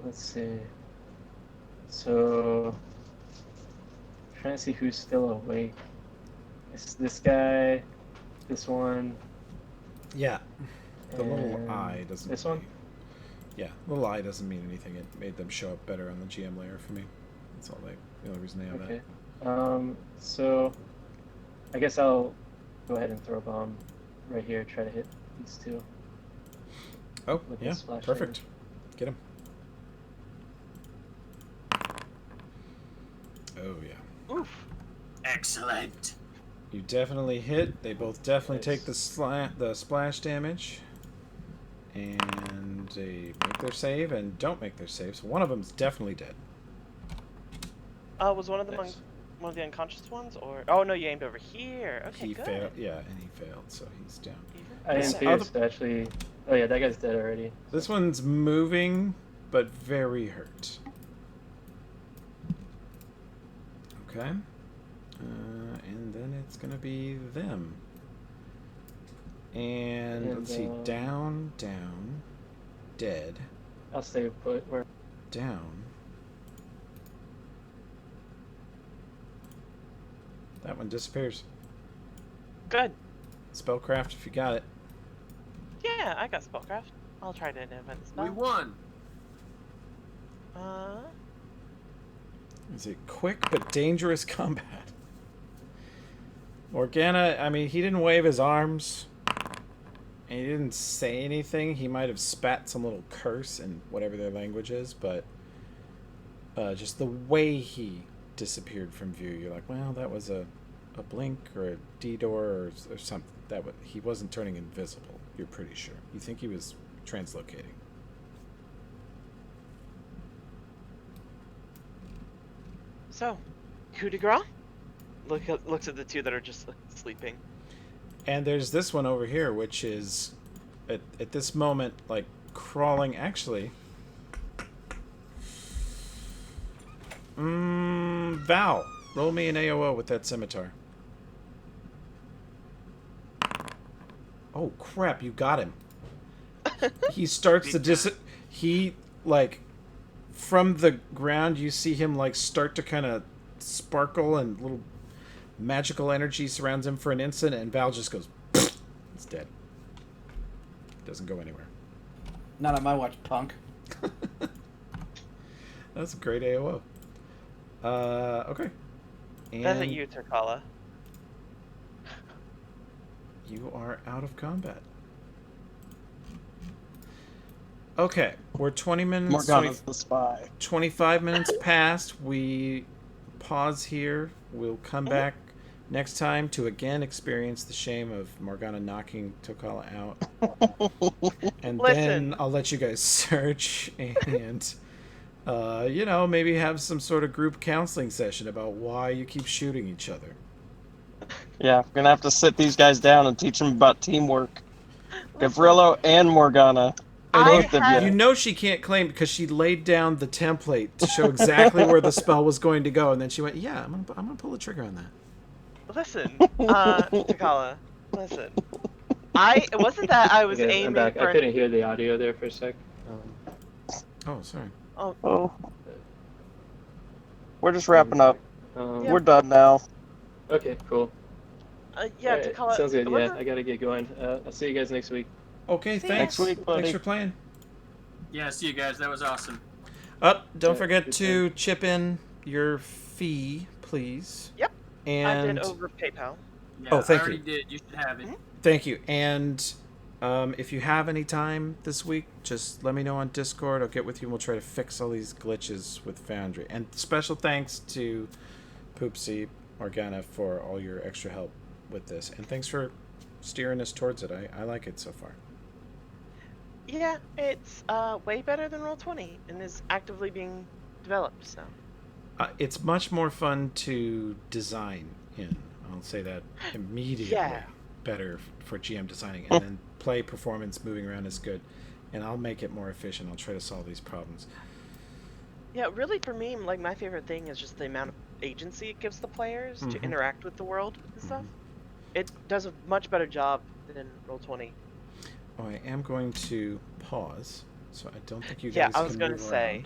Let's see. So, trying to see who's still awake. It's this guy, this one. Yeah, the little and eye doesn't. This one. Yeah, little eye doesn't mean anything. It made them show up better on the GM layer for me. That's all. The only reason they have Okay. that. So, I guess I'll go ahead and throw a bomb right here. Try to hit these two. Oh, With yeah, this flashlight. perfect. Get him. Oh, yeah. Oof. Excellent. You definitely hit. They both definitely Nice. take the splash damage. And they make their save and don't make their save. So one of them's definitely dead. Was one of them Nice. one of the unconscious ones, or oh no, you aimed over here. Okay, He good. failed. Yeah, and he failed, so he's down. I This am pierced, actually. Oh yeah, that guy's dead already. This one's moving, but very hurt. Okay. And then it's gonna be them. And let's see, down, dead, I'll stay put. Where? down. That one disappears. Good. Spellcraft, if you got it. Yeah, I got spellcraft. I'll try to invent the spell. We won. Is it quick but dangerous combat? Morgana, I mean, he didn't wave his arms. And he didn't say anything. He might have spat some little curse in whatever their language is, but just the way he disappeared from view, you're like, well, that was a blink or a D-door or something. He wasn't turning invisible, you're pretty sure. You think he was translocating. So, coup de grace? Looks at the two that are just sleeping. And there's this one over here, which is, at this moment, like, crawling, actually. Val, roll me an AOO with that scimitar. Oh, crap, you got him. He starts to he, like, from the ground, you see him, like, start to kind of sparkle and little magical energy surrounds him for an instant, and Val just goes, it's dead. Doesn't go anywhere. Not on my watch, punk. That's a great AOO. Okay. And That's you, Takala. you are out of combat. Okay, we're 20 minutes. Morgana's the spy. 25 minutes past. We pause here. We'll come back next time to again experience the shame of Morgana knocking Tokala out. And then Listen. I'll let you guys search and, maybe have some sort of group counseling session about why you keep shooting each other. Yeah, we're gonna have to sit these guys down and teach them about teamwork. Gavrilo and Morgana. Both of You you. know she can't claim because she laid down the template to show exactly where the spell was going to go, and then she went, "Yeah, I'm gonna pull the trigger on that." Listen, Takala. Listen. It wasn't that I was Okay, aiming I'm back. for. I couldn't hear the audio there for a sec. Oh, sorry. Oh. We're just wrapping up. Um, We're done now. Okay, cool. Yeah, Alright, Takala. sounds good. it Yeah, wasn't- I gotta get going. I'll see you guys next week. Okay, See ya. thanks. Next week, buddy. Thanks for playing. Yeah, see you guys. That was awesome. Don't Yeah, forget good to chip in your fee, please. Yep. I And did over PayPal. Yeah, Oh, thank I already you. did. You should have it. thank you. And if you have any time this week, just let me know on Discord. I'll get with you and we'll try to fix all these glitches with Foundry. And special thanks to Poopsie Morgana for all your extra help with this. And thanks for steering us towards it. I like it so far. Yeah, it's way better than Roll20 and is actively being developed. So. It's much more fun to design in. I'll say that immediately. Yeah. Better for GM designing, and then play performance moving around is good. And I'll make it more efficient. I'll try to solve these problems. Yeah, really, for me, like my favorite thing is just the amount of agency it gives the players to Mhm. interact with the world and stuff. It does a much better job than Roll20. Oh, I am going to pause, so I don't think you guys Yeah, I can was gonna move say.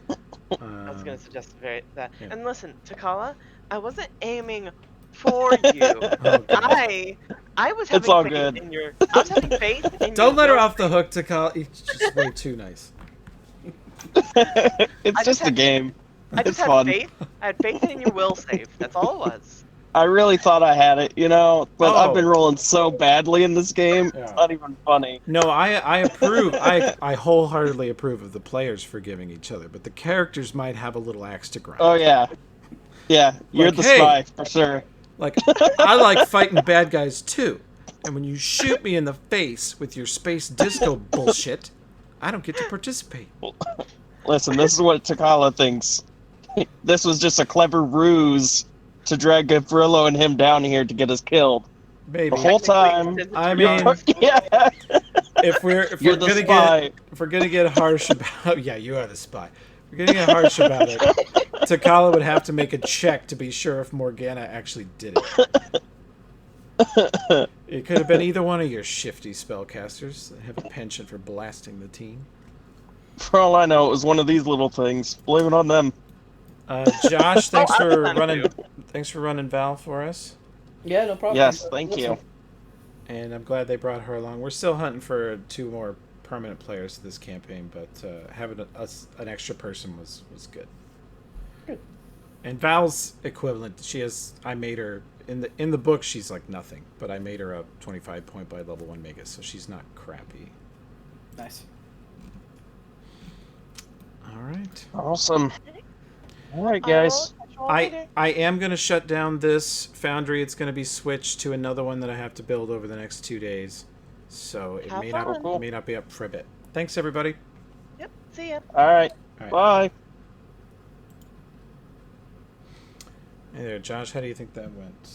around. I was gonna suggest that. yeah. And listen, Takala, I wasn't aiming for you. Oh, God. I was having It's all faith good. in your. I was having faith in Don't your let her will. off the hook to call. It's just way too nice. It's I just just a had- game. I just It's had fun. faith. I had faith in your will save. That's all it was. I really thought I had it, but Oh. I've been rolling so badly in this game, Yeah. it's not even funny. No, I approve. I wholeheartedly approve of the players forgiving each other, but the characters might have a little axe to grind. Oh yeah, Yeah, you're Like, the hey. spy for sure. Like, I like fighting bad guys too. And when you shoot me in the face with your space disco bullshit, I don't get to participate. Listen, this is what Takala thinks. This was just a clever ruse to drag Gavrillo and him down here to get us killed. Maybe. The whole time. I mean, Yeah, if we're you're the gonna spy. if we're gonna get harsh about, yeah, you are the spy. If we're gonna get harsh about it, Takala would have to make a check to be sure if Morgana actually did it. It could have been either one of your shifty spellcasters that have a penchant for blasting the team. For all I know, it was one of these little things. Blame it on them. Josh, thanks I for was on running. too. Thanks for running Val for us, Yeah, no problem. Yes, thank you. and I'm glad they brought her along. We're still hunting for 2 more permanent players this campaign, but having an extra person was good. Good. And Val's equivalent. I made her in the book. She's like nothing, but I made her a 25 point by level 1 mega, so she's not crappy. Nice. All right. Awesome. All right, guys. I am going to shut down this foundry. It's going to be switched to another one that I have to build over the next 2 days. So it Have may fun. not be up for a bit. Thanks, everybody. Yep. See ya. All right. All right. Bye. Hey there, Josh. How do you think that went?